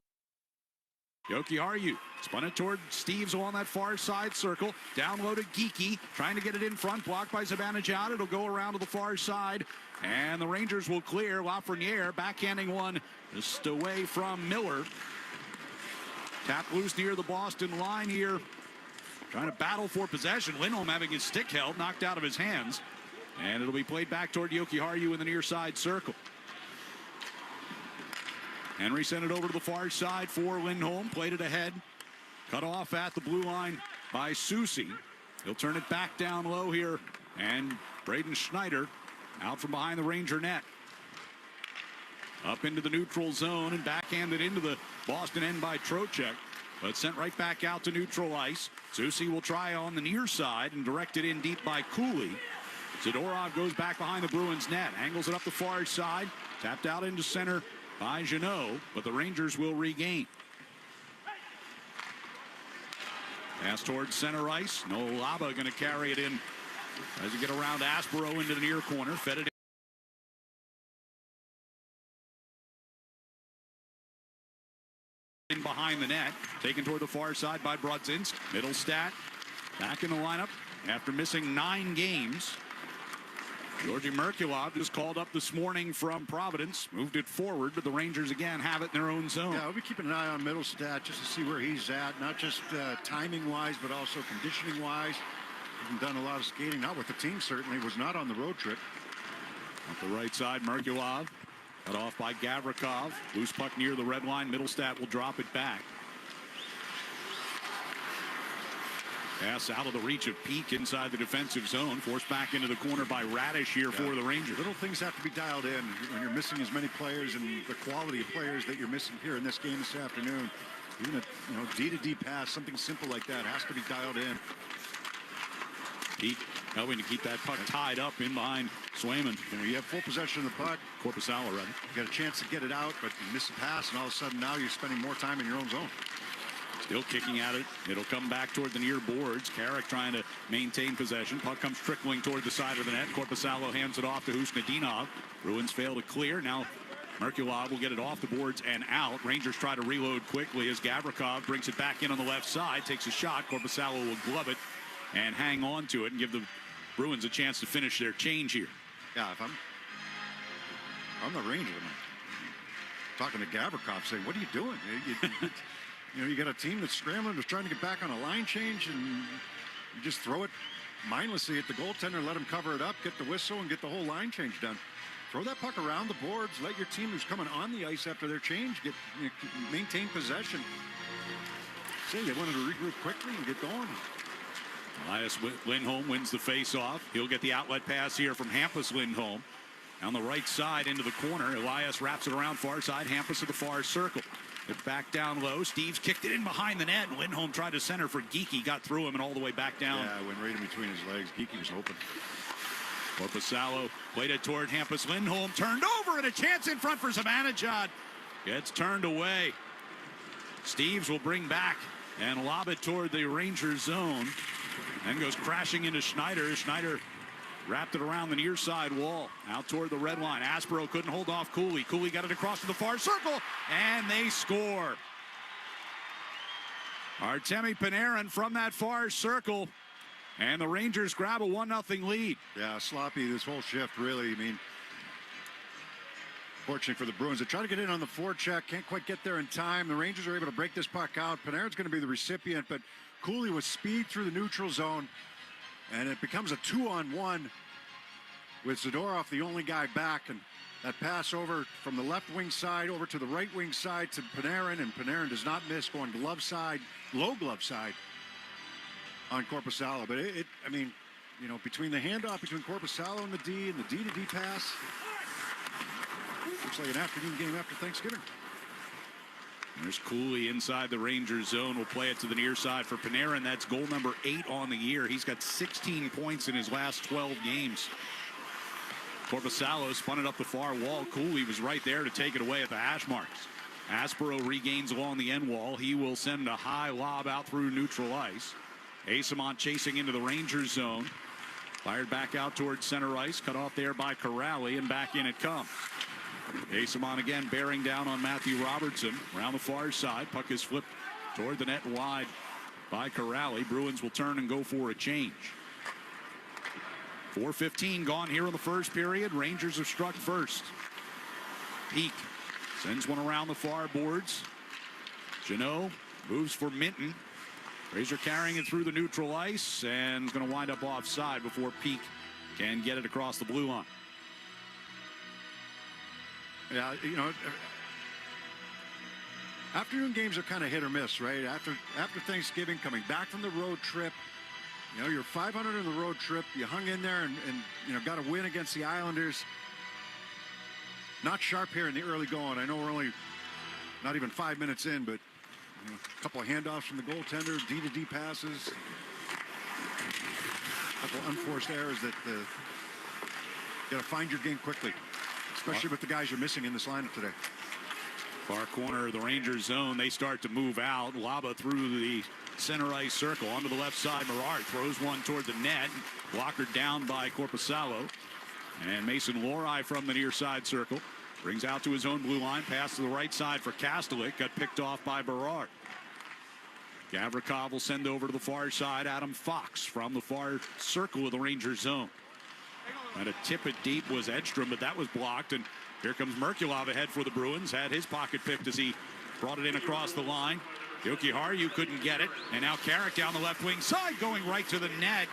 Jokiharju spun it toward Steeves along that far side circle. Down low to Geekie, trying to get it in front, blocked by Zibanejad. It'll go around to the far side, and the Rangers will clear. Lafreniere backhanding one just away from Miller. Tapped loose near the Boston line here. Trying to battle for possession. Lindholm having his stick held, knocked out of his hands. And it'll be played back toward Jokiharju in the near side circle. Henry sent it over to the far side for Lindholm. Played it ahead. Cut off at the blue line by Soucy. He'll turn it back down low here And Braden Schneider out from behind the Ranger net. Up into the neutral zone and backhanded into the Boston end by Trocheck, but sent right back out to neutral ice. Susi will try on the near side and direct it in deep by Cooley. Zadorov goes back behind the Bruins net, angles it up the far side, tapped out into center by Jeannot, but the Rangers will regain. Pass towards center ice. No Laba going to carry it in as you get around Aspero into the near corner. Fed it in behind the net. Taken toward the far side by Brodzinski. Middlestat back in the lineup after missing 9 games. Georgi Merkulov just called up this morning from Providence. Moved it forward, but the Rangers again have it in their own zone. Yeah, we'll be keeping an eye on Middlestat just to see where he's at. Not just timing-wise, but also conditioning-wise. Hasn't done a lot of skating. Not with the team, certainly. Was not on the road trip. Up the right side, Merkulov. Cut off by Gavrikov. Loose puck near the red line. Middlestat will drop it back. Pass out of the reach of Peak inside the defensive zone. Forced back into the corner by Radish here for the Rangers. Little things have to be dialed in when you're missing as many players and the quality of players that you're missing here in this game this afternoon. Even a D-to-D pass, something simple like that, has to be dialed in. Peak helping to keep that puck tied up in behind Swayman. You have full possession of the puck. Korpisalo, rather. You got a chance to get it out, but you miss a pass, and all of a sudden now you're spending more time in your own zone. Still kicking at it. It'll come back toward the near boards. Carrick trying to maintain possession. Puck comes trickling toward the side of the net. Korpisalo hands it off to Husnudinov. Bruins fail to clear. Now Merkulov will get it off the boards and out. Rangers try to reload quickly as Gavrikov brings it back in on the left side. Takes a shot. Korpisalo will glove it and hang on to it and give the Bruins a chance to finish their change here. Yeah, if I'm the Rangers, I'm talking to Gavrikov, saying, what are you doing? You got a team that's scrambling, that's trying to get back on a line change, and you just throw it mindlessly at the goaltender, let him cover it up, get the whistle, and get the whole line change done. Throw that puck around the boards. Let your team who's coming on the ice after their change maintain possession. Say they wanted to regroup quickly and get going. Elias Lindholm wins the face-off. He'll get the outlet pass here from Hampus Lindholm. On the right side into the corner. Elias wraps it around far side. Hampus to the far circle. It's back down low. Steves kicked it in behind the net. Lindholm tried to center for Geekie. Got through him and all the way back down. Yeah, went right in between his legs. Geekie was open. Korpisalo played it toward Hampus Lindholm. Turned over and a chance in front for Zibanejad. Gets turned away. Steves will bring back and lob it toward the Rangers zone. Then goes crashing into Schneider. Schneider wrapped it around the near side wall. Out toward the red line. Aspero couldn't hold off Cooley. Cooley got it across to the far circle. And they score. Artemi Panarin from that far circle. And the Rangers grab a 1-0 lead. Yeah, sloppy this whole shift, really. I mean, fortunate for the Bruins. They try to get in on the forecheck. Can't quite get there in time. The Rangers are able to break this puck out. Panarin's going to be the recipient, but Cooley with speed through the neutral zone. And it becomes a 2-on-1 with Zadorov the only guy back. And that pass over from the left wing side over to the right wing side to Panarin. And Panarin does not miss, going glove side, low glove side on Korpisalo. But I mean, between the handoff between Korpisalo and the D-to-D pass, looks like an afternoon game after Thanksgiving. There's Cooley inside the Rangers zone. We'll play it to the near side for Panarin. That's goal number 8 on the year. He's got 16 points in his last 12 games. Korpisalo spun it up the far wall. Cooley was right there to take it away at the hash marks. Aspero regains along the end wall. He will send a high lob out through neutral ice. Asamont chasing into the Rangers zone. Fired back out towards center ice. Cut off there by Corrali, and back in it comes. Asamont again bearing down on Matthew Robertson. Around the far side. Puck is flipped toward the net wide by Corrali. Bruins will turn and go for a change. 4:15 gone here in the first period. Rangers have struck first. Peak sends one around the far boards. Jeannot moves for Minton. Fraser carrying it through the neutral ice and is going to wind up offside before Peak can get it across the blue line. Yeah, afternoon games are kind of hit or miss, right? After Thanksgiving, coming back from the road trip, You know, you're 500 in the road trip. You hung in there and you know, got a win against the Islanders. Not sharp here in the early going. I know we're only not even 5 minutes in, but you know, a couple of handoffs from the goaltender, D-to-D passes, a couple of unforced errors that you got to find your game quickly, especially with the guys you're missing in this lineup today. Far corner of the Rangers zone. They start to move out. Laba through the center ice circle onto the left side. Merard throws one toward the net. Blockered down by Korpisalo. And Mason Lohrei from the near side circle brings out to his own blue line. Pass to the right side for Kastelik. Got picked off by Berard. Gavrikov will send over to the far side. Adam Fox from the far circle of the Rangers zone. And a tip it deep was Edstrom, but that was blocked. And here comes Merkulov ahead for the Bruins. Had his pocket picked as he brought it in across the line. Jokiharju couldn't get it. And now Carrick down the left wing side going right to the net.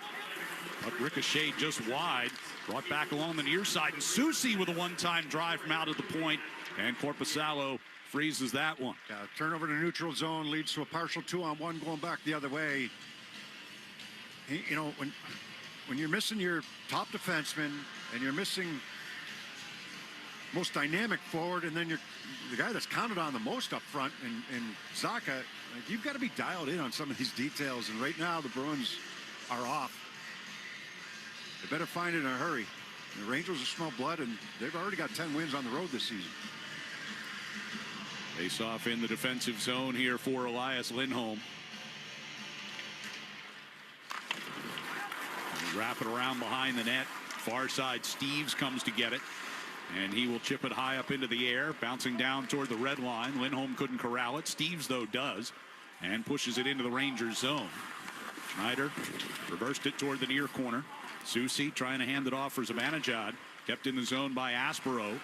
But ricocheted just wide. Brought back along the near side. And Soucy with a one-time drive from out of the point. And Korpisalo freezes that one. Yeah, turnover to neutral zone leads to a partial 2-on-1 going back the other way. You know, when you're missing your top defenseman and you're missing most dynamic forward, and then you're the guy that's counted on the most up front in Zacha, like, you've got to be dialed in on some of these details. And right now the Bruins are off. They better find it in a hurry. The Rangers are small blood, and they've already got 10 wins on the road this season. Face off in the defensive zone here for Elias Lindholm. Wrap it around behind the net. Far side, Steves comes to get it. And he will chip it high up into the air, bouncing down toward the red line. Lindholm couldn't corral it. Steves, though, does. And pushes it into the Rangers zone. Schneider reversed it toward the near corner. Soucy trying to hand it off for Zibanejad. Kept in the zone by Aspero.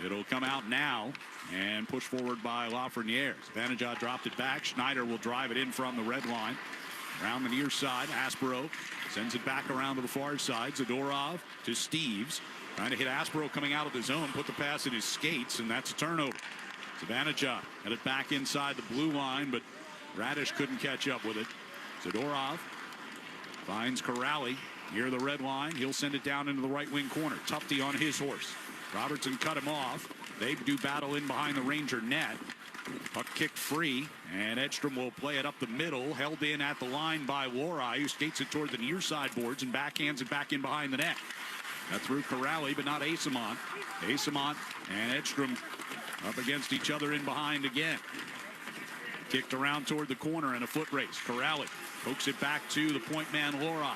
It'll come out now and push forward by Lafreniere. Zibanejad dropped it back. Schneider will drive it in from the red line. Around the near side, Aspero sends it back around to the far side. Zadorov to Steves. Trying to hit Aspero coming out of the zone. Put the pass in his skates, and that's a turnover. Zibanejad had it back inside the blue line, but Radish couldn't catch up with it. Zadorov finds Corrali near the red line. He'll send it down into the right wing corner. Tufte on his horse. Robertson cut him off. They do battle in behind the Ranger net. Puck kicked free, and Edstrom will play it up the middle. Held in at the line by Lohrei, who skates it toward the near side boards and backhands it back in behind the net. That through Corrali, but not Asamont. Asamont and Edstrom up against each other in behind again. Kicked around toward the corner and a foot race. Corrali pokes it back to the point man Lohrei.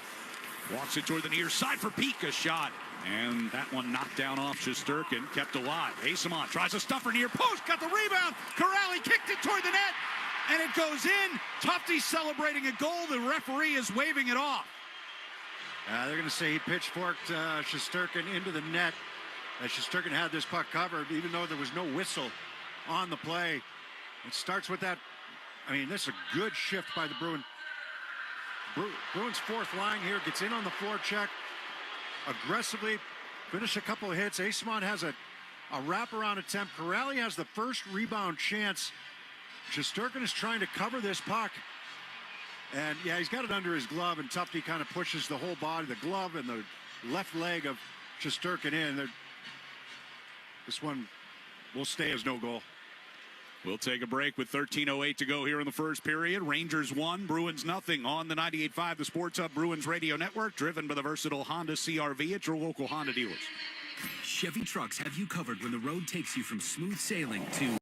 Walks it toward the near side for Peak, a shot. And that one knocked down off Shesterkin, kept alive. Asamont tries a stuffer near post, got the rebound. Corrali kicked it toward the net, and it goes in. Tufte celebrating a goal. The referee is waving it off. They're going to say he pitchforked Shesterkin into the net. Shesterkin had this puck covered, even though there was no whistle on the play. It starts with that. I mean, this is a good shift by the Bruins. Bruins fourth line here, gets in on the forecheck. Aggressively finish a couple of hits. Asamont has a wraparound attempt. Corrali has the first rebound chance. Shesterkin is trying to cover this puck. And yeah, he's got it under his glove, and Tufte kind of pushes the whole body, the glove and the left leg of Shesterkin in. This one will stay as no goal. We'll take a break with 13:08 to go here in the first period. Rangers 1, Bruins nothing on the 98.5 The Sports Hub Bruins Radio Network, driven by the versatile Honda CR-V at your local Honda dealers. Chevy trucks have you covered when the road takes you from smooth sailing to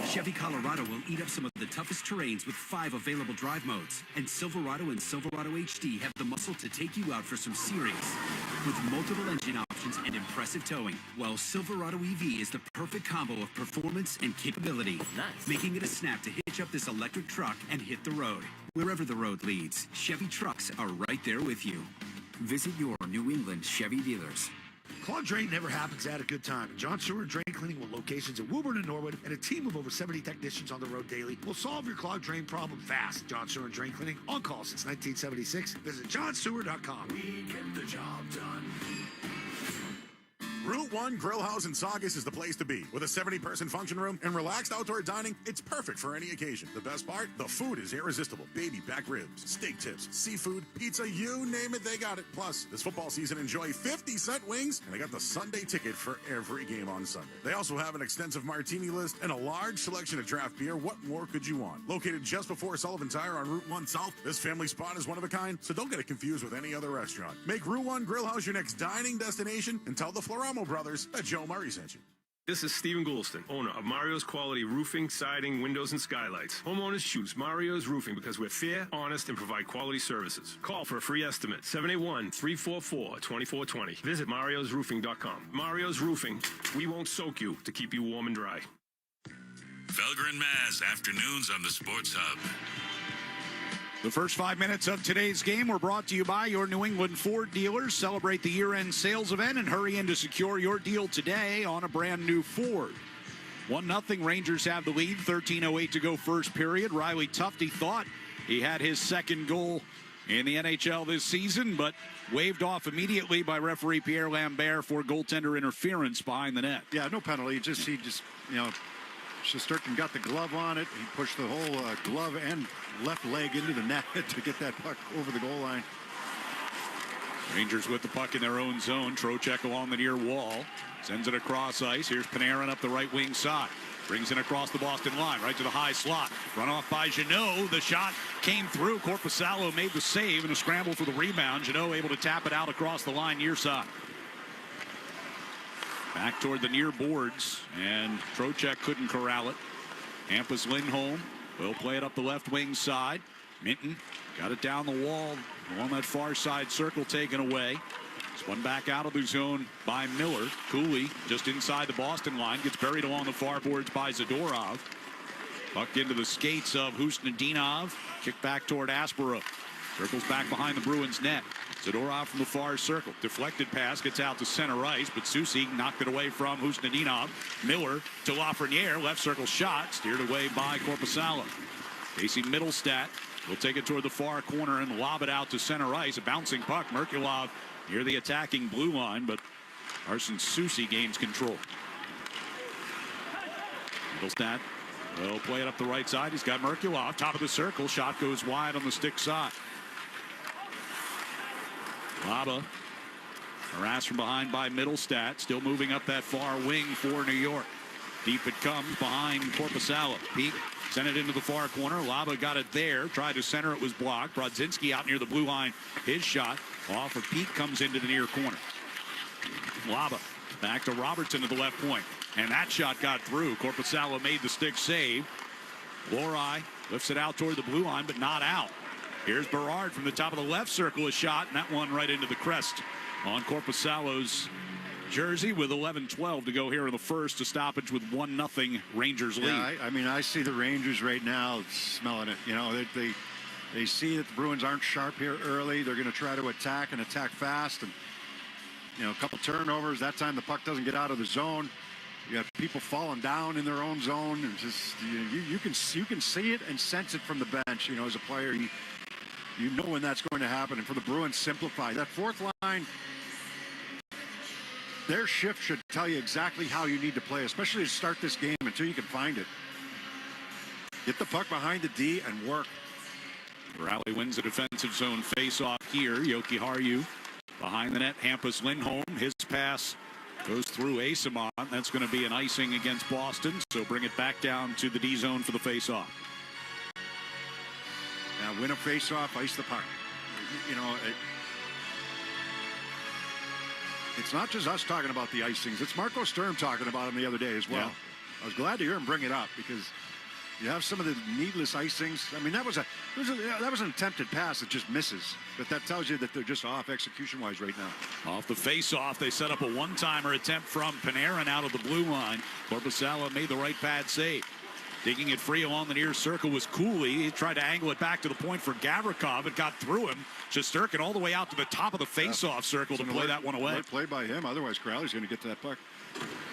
Chevy Colorado will eat up some of the toughest terrains with 5 available drive modes. And Silverado and Silverado HD have the muscle to take you out for some serious with multiple engine options and impressive towing. While Silverado EV is the perfect combo of performance and capability, making it a snap to hitch up this electric truck and hit the road. Wherever the road leads, Chevy trucks are right there with you. Visit your New England Chevy dealers. Clogged drain never happens at a good time. John Stewart Drain Cleaning, with locations in Woburn and Norwood, and a team of over 70 technicians on the road daily, will solve your clogged drain problem fast. John Stewart Drain Cleaning, on call since 1976. Visit johnstewart.com. We get the job done. Route 1 Grill House in Saugus is the place to be. With a 70-person function room and relaxed outdoor dining, it's perfect for any occasion. The best part? The food is irresistible. Baby back ribs, steak tips, seafood, pizza, you name it, they got it. Plus, this football season, enjoy 50-cent wings, and they got the Sunday ticket for every game on Sunday. They also have an extensive martini list and a large selection of draft beer. What more could you want? Located just before Sullivan Tire on Route 1 South, this family spot is one of a kind, so don't get it confused with any other restaurant. Make Route 1 Grill House your next dining destination and tell the Floramo brothers that Joe Murray sent you. This is Stephen Goulston, owner of Mario's Quality Roofing, Siding, Windows, and Skylights. Homeowners choose Mario's Roofing because we're fair, honest, and provide quality services. Call for a free estimate, 781-344-2420. Visit mariosroofing.com. Mario's Roofing, we won't soak you to keep you warm and dry. Felger and Maz, afternoons on the Sports Hub. The first 5 minutes of today's game were brought to you by your New England Ford dealers. Celebrate the year-end sales event and hurry in to secure your deal today on a brand new Ford. 1-0, Rangers have the lead, 13:08 to go first period. Riley Tufte thought he had his second goal in the NHL this season, but waved off immediately by referee Pierre Lambert for goaltender interference behind the net. Yeah, no penalty. Shesterkin got the glove on it. He pushed the whole glove and left leg into the net to get that puck over the goal line. Rangers with the puck in their own zone. Trocheck along the near wall. Sends it across ice. Here's Panarin up the right wing side. Brings it across the Boston line, right to the high slot. Run off by Jeannot. The shot came through. Korpisalo made the save and a scramble for the rebound. Jeannot able to tap it out across the line near side. Back toward the near boards, and Trocheck couldn't corral it. Hampus Lindholm will play it up the left wing side. Minton got it down the wall along that far side circle, taken away. Spun back out of the zone by Miller. Cooley just inside the Boston line, gets buried along the far boards by Zadorov. Puck into the skates of Husnudinov. Kick back toward Aspera. Circles back behind the Bruins net. Zadorov from the far circle. Deflected pass gets out to center ice, but Soucy knocked it away from Husnudinov. Miller to Lafreniere. Left circle shot. Steered away by Korpisalo. Casey Middlestat will take it toward the far corner and lob it out to center ice. A bouncing puck. Merkulov near the attacking blue line, but Arsen Soucy gains control. Middlestat will play it up the right side. He's got Merkulov. Top of the circle. Shot goes wide on the stick side. Laba harassed from behind by Middlestat. Still moving up that far wing for New York. Deep it comes behind Korpisalo. Peak sent it into the far corner. Laba got it there. Tried to center. It was blocked. Brodzinski out near the blue line. His shot off of Peak comes into the near corner. Laba back to Robertson to the left point. And that shot got through. Korpisalo made the stick save. Lohrei lifts it out toward the blue line, but not out. Here's Berard from the top of the left circle, a shot, and that one right into the crest on Korpisalo's jersey with 11:12 to go here in the first. A stoppage with 1-0 Rangers lead. Yeah, I see the Rangers right now smelling it. You know, they see that the Bruins aren't sharp here early. They're going to try to attack and attack fast. And, you know, a couple turnovers. That time the puck doesn't get out of the zone. You have people falling down in their own zone. And just you can see it and sense it from the bench. You know, as a player, you know when that's going to happen. And for the Bruins, simplify. That fourth line, their shift should tell you exactly how you need to play, especially to start this game until you can find it. Get the puck behind the D and work. Rally wins the defensive zone face-off here. Yoki Haru behind the net. Hampus Lindholm. His pass goes through Asimon. That's going to be an icing against Boston. So bring it back down to the D zone for the face-off. Now win a face-off, ice the puck. You know, it's not just us talking about the icings. It's Marco Sturm talking about them the other day as well. Yeah. I was glad to hear him bring it up because you have some of the needless icings. I mean, that was an attempted pass that just misses. But that tells you that they're just off execution-wise right now. Off the face-off, they set up a one-timer attempt from Panarin out of the blue line. Korpisalo made the right pad save. Digging it free along the near circle was Cooley. He tried to angle it back to the point for Gavrikov. It got through him. Shesterkin all the way out to the top of the face-off circle to play that one away. Play by him. Otherwise, Crowley's going to get to that puck.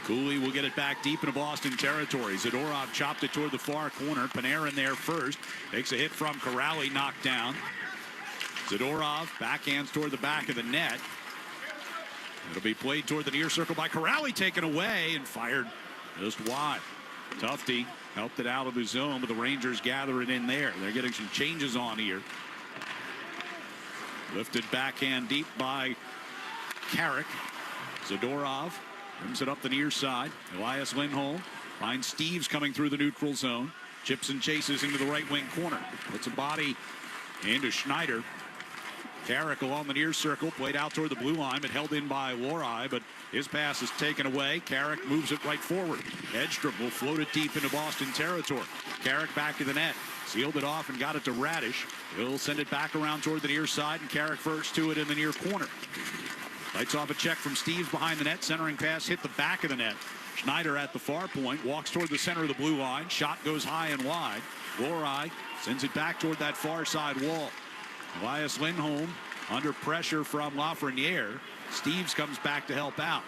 Cooley will get it back deep into Boston territory. Zadorov chopped it toward the far corner. Panarin there first. Takes a hit from Corrali, knocked down. Zadorov backhands toward the back of the net. It'll be played toward the near circle by Corrali, taken away and fired just wide. Tufte helped it out of the zone, but the Rangers gather it in there. They're getting some changes on here. Lifted backhand deep by Carrick. Zadorov brings it up the near side. Elias Lindholm finds Steves coming through the neutral zone. Chips and chases into the right wing corner. Puts a body into Schneider. Carrick along the near circle, played out toward the blue line, but held in by Lohrei, but his pass is taken away. Carrick moves it right forward. Edstrom will float it deep into Boston territory. Carrick back to the net. Sealed it off and got it to Radish. He'll send it back around toward the near side, and Carrick first to it in the near corner. Lights off a check from Steves behind the net. Centering pass hit the back of the net. Schneider at the far point, walks toward the center of the blue line. Shot goes high and wide. Lohrei sends it back toward that far side wall. Elias Lindholm under pressure from Lafreniere. Steves comes back to help out.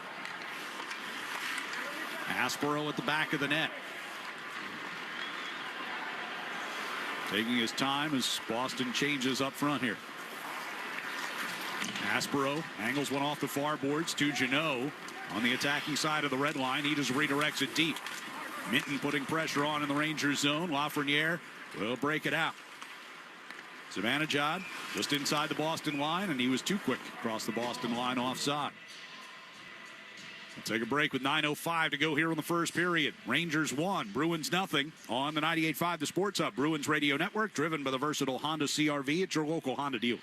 Aspero at the back of the net. Taking his time as Boston changes up front here. Aspero angles one off the far boards to Jeannot on the attacking side of the red line. He just redirects it deep. Minton putting pressure on in the Rangers zone. Lafreniere will break it out. Zibanejad just inside the Boston line, and he was too quick across the Boston line offside. We'll take a break with 9:05 to go here in the first period. Rangers 1, Bruins nothing on the 98.5 The Sports Hub Bruins Radio Network, driven by the versatile Honda CR-V at your local Honda dealers.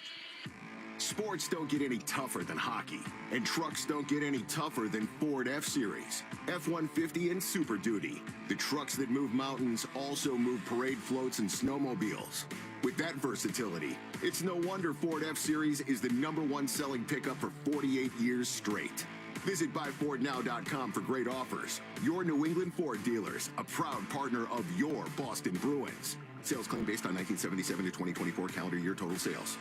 Sports don't get any tougher than hockey, and trucks don't get any tougher than Ford F-Series, F-150, and Super Duty. The trucks that move mountains also move parade floats and snowmobiles. With that versatility, it's no wonder Ford F-Series is the #1 selling pickup for 48 years straight. Visit buyfordnow.com for great offers. Your New England Ford dealers, a proud partner of your Boston Bruins. Sales claim based on 1977 to 2024 calendar year total sales.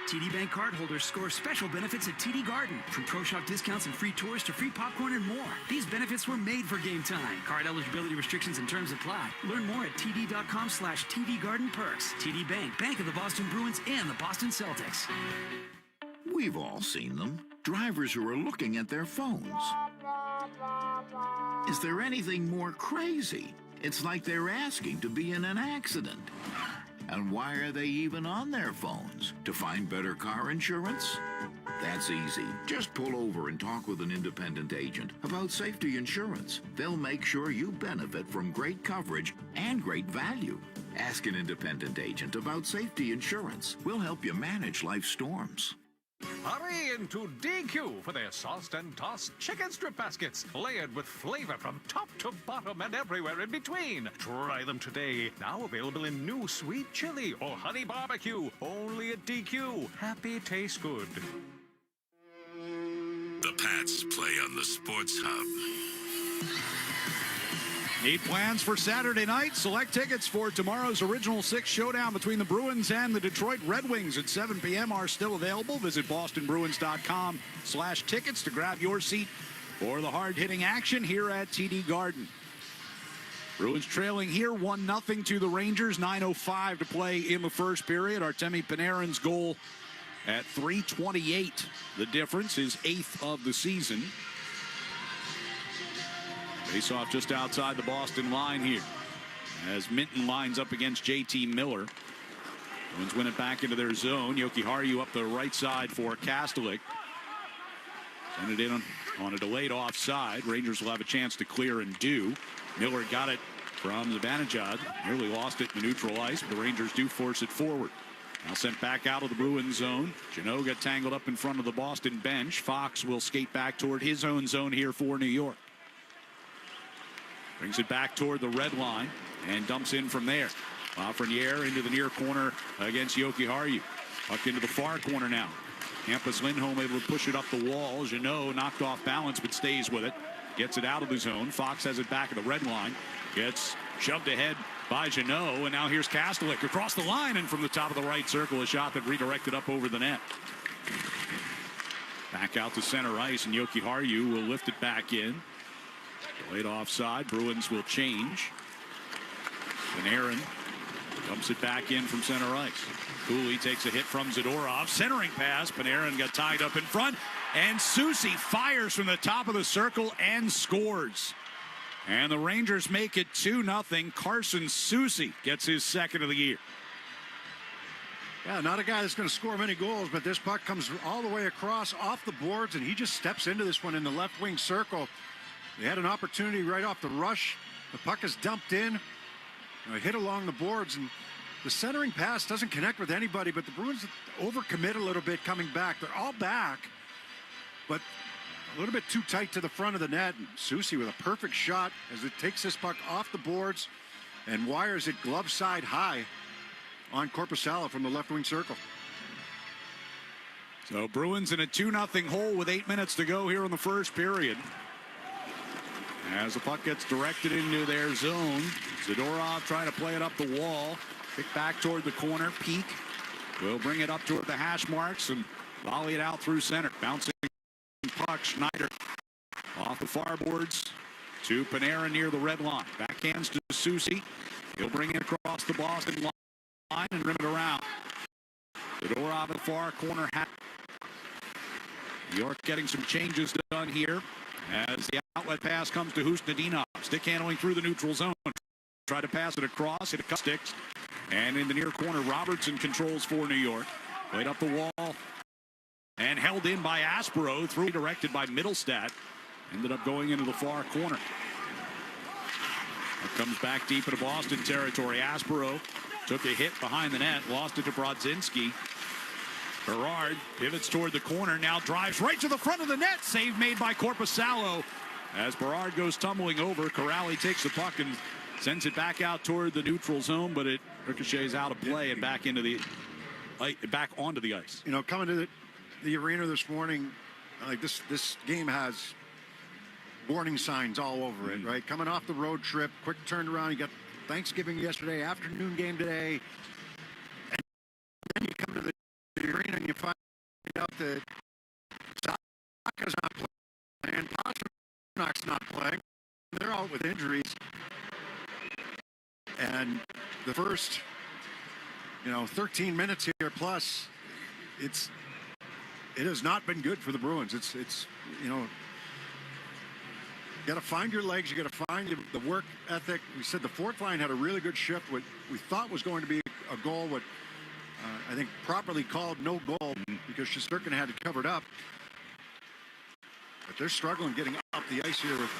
TD Bank cardholders score special benefits at TD Garden. From Pro Shop discounts and free tours to free popcorn and more. These benefits were made for game time. Card eligibility restrictions and terms apply. Learn more at td.com/TD Garden Perks. TD Bank, Bank of the Boston Bruins and the Boston Celtics. We've all seen them. Drivers who are looking at their phones. Is there anything more crazy? It's like they're asking to be in an accident. And why are they even on their phones? To find better car insurance? That's easy. Just pull over and talk with an independent agent about safety insurance. They'll make sure you benefit from great coverage and great value. Ask an independent agent about safety insurance. We'll help you manage life's storms. Hurry into DQ for their sauced and tossed chicken strip baskets, layered with flavor from top to bottom and everywhere in between. Try them today. Now available in new sweet chili or honey barbecue. Only at DQ. Happy tastes good. The Pats play on the Sports Hub. Need plans for Saturday night? Select tickets for tomorrow's Original Six showdown between the Bruins and the Detroit Red Wings at 7 p.m. are still available. Visit bostonbruins.com/tickets to grab your seat for the hard-hitting action here at TD Garden. Bruins trailing here 1-0 to the Rangers. 9:05 to play in the first period. Artemi Panarin's goal at 3:28. The difference is 8th of the season. Face off just outside the Boston line here as Minton lines up against JT Miller. Bruins win it back into their zone. Jokiharju up the right side for Kastelik. Send it in on a delayed offside. Rangers will have a chance to clear and do. Miller got it from Zibanejad. Nearly lost it in the neutral ice, but the Rangers do force it forward. Now sent back out of the Bruins zone. Jeannot got tangled up in front of the Boston bench. Fox will skate back toward his own zone here for New York. Brings it back toward the red line and dumps in from there. Lafreniere into the near corner against Jokiharju. Puck into the far corner now. Hampus Lindholm able to push it up the wall. Jeannot knocked off balance but stays with it. Gets it out of the zone. Fox has it back at the red line. Gets shoved ahead by Jeannot. And now here's Kastelik across the line. And from the top of the right circle, a shot that redirected up over the net. Back out to center ice, and Jokiharju will lift it back in. Delayed offside. Bruins will change. Panarin dumps it back in from center ice. Cooley takes a hit from Zadorov. Centering pass. Panarin got tied up in front. And Soucy fires from the top of the circle and scores. And the Rangers make it 2-0. Carson Soucy gets his second of the year. Yeah, not a guy that's going to score many goals, but this puck comes all the way across off the boards, and he just steps into this one in the left wing circle. They had an opportunity right off the rush. The puck is dumped in, hit along the boards, and the centering pass doesn't connect with anybody, but the Bruins overcommit a little bit coming back. They're all back, but a little bit too tight to the front of the net. And Soucy with a perfect shot as it takes this puck off the boards and wires it glove side high on Korpisalo from the left wing circle. So Bruins in a 2-0 hole with 8 minutes to go here in the first period. As the puck gets directed into their zone, Zadorov trying to play it up the wall. Kick back toward the corner. Peak will bring it up toward the hash marks and volley it out through center. Bouncing puck, Schneider off the far boards to Panarin near the red line. Backhands to Soucy. He'll bring it across the Boston line and rim it around. Zadorov the far corner. New York getting some changes done here as the outlet pass comes to Husnadinov. Stick handling through the neutral zone. Try to pass it across. Hit a couple sticks. And in the near corner, Robertson controls for New York. Played up the wall. And held in by Aspero. Through directed by Middlestat. Ended up going into the far corner. It comes back deep into Boston territory. Aspero took a hit behind the net. Lost it to Brodzinski. Berard pivots toward the corner. Now drives right to the front of the net. Save made by Korpisalo. As Berard goes tumbling over, Corrali takes the puck and sends it back out toward the neutral zone, but it ricochets out of play and back into the back onto the ice. You know, coming to the arena this morning, like this game has warning signs all over it, right? Coming off the road trip, quick turnaround. You got Thanksgiving yesterday, afternoon game today, and then you come to the arena and you find out that Zacha's not playing, Pasternak's not playing. They're out with injuries. And the first, 13 minutes here plus, it has not been good for the Bruins. It's you got to find your legs. You got to find the work ethic. We said the fourth line had a really good shift. What we thought was going to be a goal, what I think properly called no goal because Shesterkin had it covered up. But they're struggling getting up the ice here with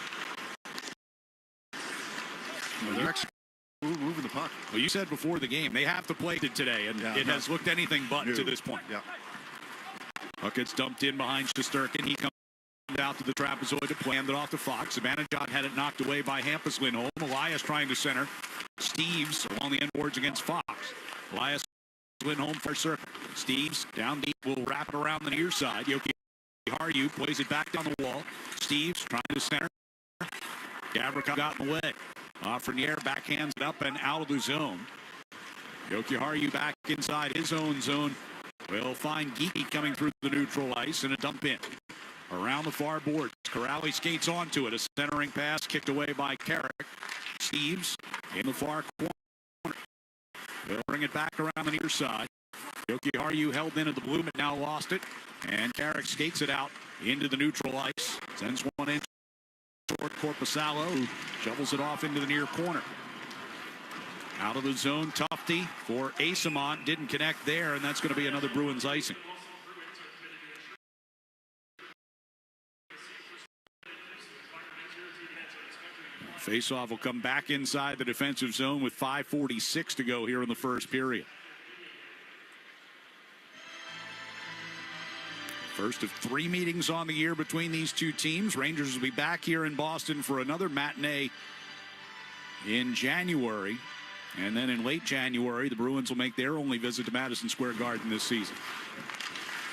they're moving the puck. Well, you said before the game they have to play it today, and it has looked anything but to this point. Yeah. Puck gets dumped in behind Shesterkin. He comes out to the trapezoid to play, handed off to Fox. Zibanejad had it knocked away by Hampus Lindholm. Elias trying to center. Steves along the end boards against Fox. Elias Lindholm for circle. Steves down deep will wrap it around the near side. Yoki Harju plays it back down the wall. Steves trying to center. Gavrikov got in the way. Frenier backhands it up and out of the zone. Yoki Harju back inside his own zone. Will find Geeky coming through the neutral ice and a dump in. Around the far boards, Corrali skates onto it. A centering pass kicked away by Carrick. Steves in the far corner. They'll bring it back around the near side. Yoki Harju held in at the blue, but now lost it. And Carrick skates it out into the neutral ice. Sends one in toward Korpisalo, who shovels it off into the near corner. Out of the zone, Tufte for Asamont. Didn't connect there, and that's going to be another Bruins icing. Faceoff will come back inside the defensive zone with 5:46 to go here in the first period. First of 3 meetings on the year between these two teams. Rangers will be back here in Boston for another matinee in January. And then in late January, the Bruins will make their only visit to Madison Square Garden this season.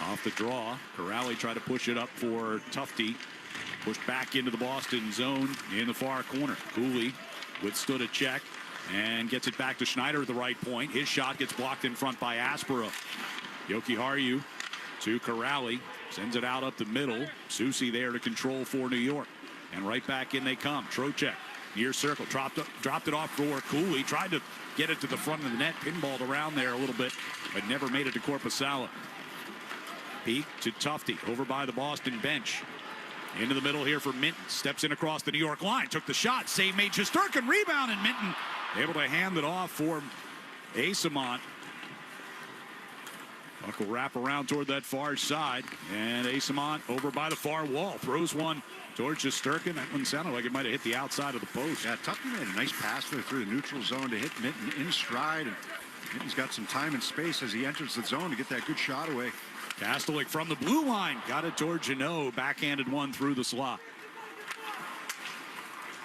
Off the draw, Corrali tried to push it up for Tufte. Pushed back into the Boston zone in the far corner. Cooley withstood a check and gets it back to Schneider at the right point. His shot gets blocked in front by Aspero. Yoki Harju to Corrali. Sends it out up the middle. Soucy there to control for New York. And right back in they come. Trocheck near circle. Dropped it off for Cooley. Tried to get it to the front of the net. Pinballed around there a little bit, but never made it to Korpisalo. Peak to Tufte, over by the Boston bench. Into the middle here for Minton. Steps in across the New York line. Took the shot. Save made Shesterkin. Rebound, and Minton able to hand it off for Asamont. Puck will wrap around toward that far side. And Asamont over by the far wall. Throws one towards Shesterkin. That one sounded like it might have hit the outside of the post. Yeah, Tufte made a nice pass there through the neutral zone to hit Minton in stride. And Minton's got some time and space as he enters the zone to get that good shot away. Kastelik from the blue line. Got it toward Janot. Backhanded one through the slot.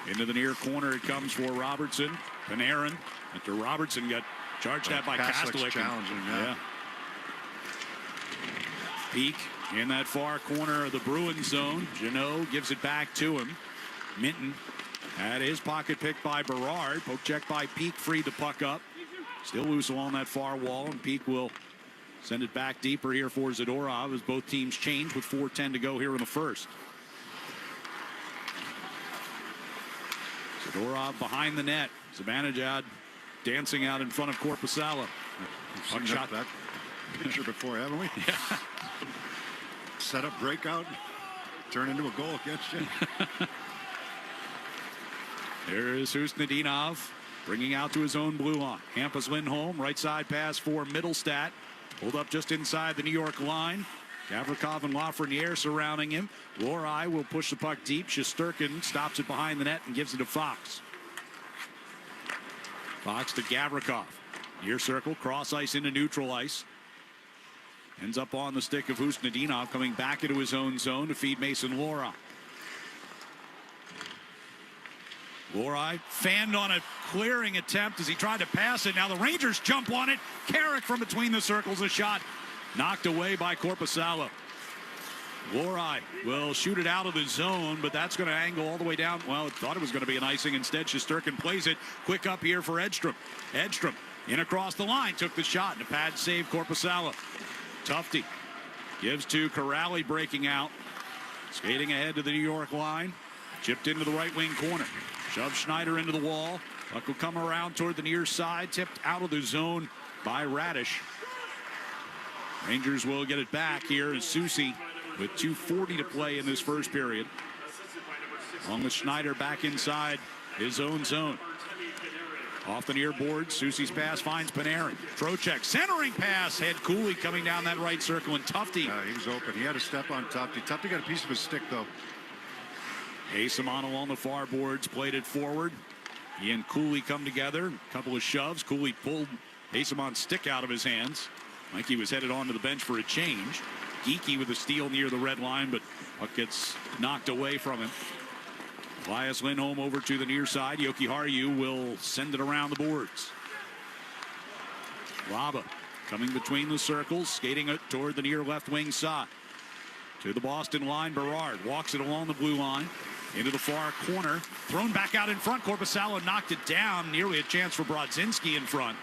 Into the near corner it comes for Robertson. Panarin. After Robertson got charged at by Kastelik. Challenging, yeah. Peak in that far corner of the Bruins zone. Janot gives it back to him. Minton had his pocket picked by Berard. Poke check by Peak. Freed the puck up. Still loose along that far wall, and Peak will send it back deeper here for Zadorov as both teams change with 4:10 to go here in the first. Zadorov behind the net. Zibanejad dancing out in front of Korpisalo. We've seen that picture before, haven't we? Yeah. Set up, breakout, turn into a goal against you. There is Husnudinov bringing out to his own blue line. Hampus Lindholm, right side pass for Middlestat. Pulled up just inside the New York line. Gavrikov and Lafreniere surrounding him. Lohrei will push the puck deep. Shesterkin stops it behind the net and gives it to Fox. Fox to Gavrikov. Near circle, cross ice into neutral ice. Ends up on the stick of Husnudinov, coming back into his own zone to feed Mason Lohrei. Lohrei fanned on a clearing attempt as he tried to pass it. Now the Rangers jump on it. Carrick from between the circles, a shot knocked away by Korpisalo. Lohrei will shoot it out of the zone, but that's going to angle all the way down. Well, it thought it was going to be an icing. Instead, Shesterkin plays it. Quick up here for Edstrom. Edstrom in across the line. Took the shot and a pad save, Korpisalo. Tufte gives to Corrali breaking out. Skating ahead to the New York line. Chipped into the right wing corner. Shove Schneider into the wall. Puck will come around toward the near side. Tipped out of the zone by Radish. Rangers will get it back here as Soucy with 2:40 to play in this first period. Along with Schneider back inside his own zone. Off the near board, Soucy's pass finds Panarin. Trocheck centering pass. Had Cooley coming down that right circle, and Tufte. He was open. He had a step on Tufte. Tufte got a piece of his stick, though. Asamon along the far boards, played it forward. He and Cooley come together. A couple of shoves. Cooley pulled Asamon's stick out of his hands. Like he was headed onto the bench for a change. Geeky with a steal near the red line, but puck gets knocked away from him. Elias Lindholm over to the near side. Jokiharju will send it around the boards. Laba coming between the circles, skating it toward the near left wing side. To the Boston line, Berard walks it along the blue line. Into the far corner. Thrown back out in front. Korpisalo knocked it down. Nearly a chance for Brodzinski in front.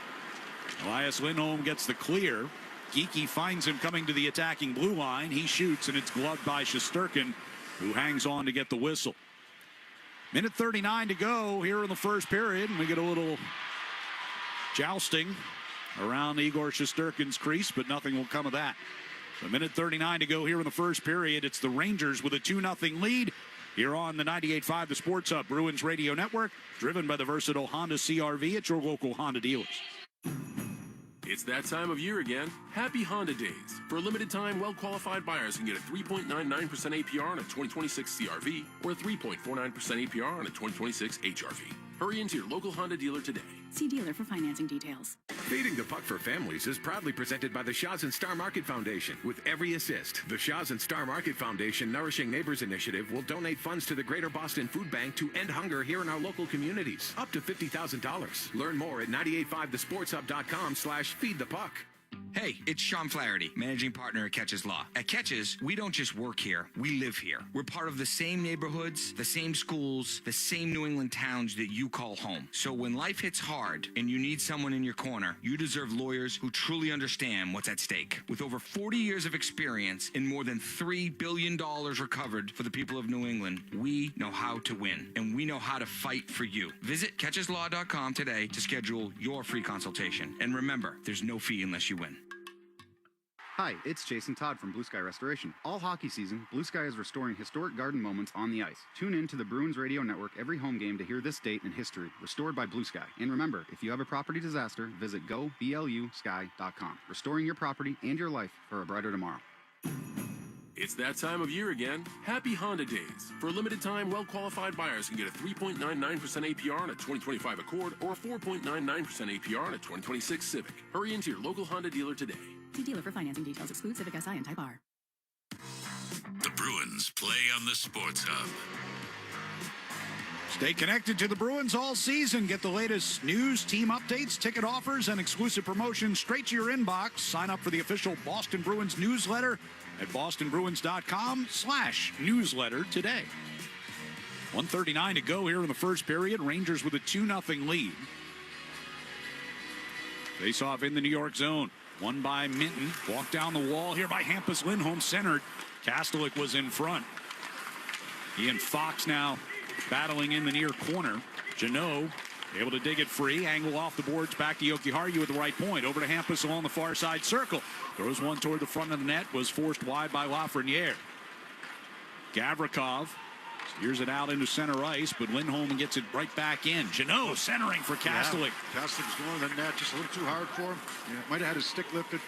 Elias Lindholm gets the clear. Geeky finds him coming to the attacking blue line. He shoots, and it's gloved by Shesterkin, who hangs on to get the whistle. Minute 39 to go here in the first period, and we get a little jousting around Igor Shesterkin's crease, but nothing will come of that. A minute 39 to go here in the first period. It's the Rangers with a 2-0 lead here on the 98.5 The Sports Hub Bruins Radio Network, driven by the versatile Honda CR-V at your local Honda dealers. It's that time of year again. Happy Honda Days. For a limited time, well-qualified buyers can get a 3.99% APR on a 2026 CR-V or a 3.49% APR on a 2026 HR-V. Hurry into your local Honda dealer today. See dealer for financing details. Feeding the Puck for Families is proudly presented by the Shaw's and Star Market Foundation. With every assist, the Shaw's and Star Market Foundation Nourishing Neighbors Initiative will donate funds to the Greater Boston Food Bank to end hunger here in our local communities. Up to $50,000. Learn more at 985thesportshub.com/feedthepuck. Hey, it's Sean Flaherty, managing partner at Catches Law. At Catches, we don't just work here, we live here. We're part of the same neighborhoods, the same schools, the same New England towns that you call home. So when life hits hard and you need someone in your corner, you deserve lawyers who truly understand what's at stake. With over 40 years of experience and more than $3 billion recovered for the people of New England, we know how to win, and we know how to fight for you. Visit catcheslaw.com today to schedule your free consultation. And remember, there's no fee unless you win. Hi, it's Jason Todd from Blue Sky Restoration. All hockey season, Blue Sky is restoring historic garden moments on the ice. Tune in to the Bruins Radio Network every home game to hear this date in history, restored by Blue Sky. And remember, if you have a property disaster, visit goblusky.com. Restoring your property and your life for a brighter tomorrow. It's that time of year again. Happy Honda Days. For a limited time, well-qualified buyers can get a 3.99% APR on a 2025 Accord or a 4.99% APR on a 2026 Civic. Hurry into your local Honda dealer today. See dealer for financing details. Exclude Civic SI and Type R. The Bruins play on the Sports Hub. Stay connected to the Bruins all season. Get the latest news, team updates, ticket offers, and exclusive promotions straight to your inbox. Sign up for the official Boston Bruins newsletter at bostonbruins.com/newsletter today. 1:39 to go here in the first period. Rangers with a 2-0 lead. Face off in the New York zone. Won by Minton. Walked down the wall here by Hampus Lindholm, centered. Kastelik was in front. He and Fox now battling in the near corner. Jeannot able to dig it free. Angle off the boards back to Jokiharju at the right point. Over to Hampus along the far side circle. Throws one toward the front of the net. Was forced wide by Lafreniere. Gavrikov steers it out into center ice, but Lindholm gets it right back in. Jeannot centering for Kastelik. Yeah, Kastelik's going to the net just a little too hard for him. Yeah, might have had his stick lifted.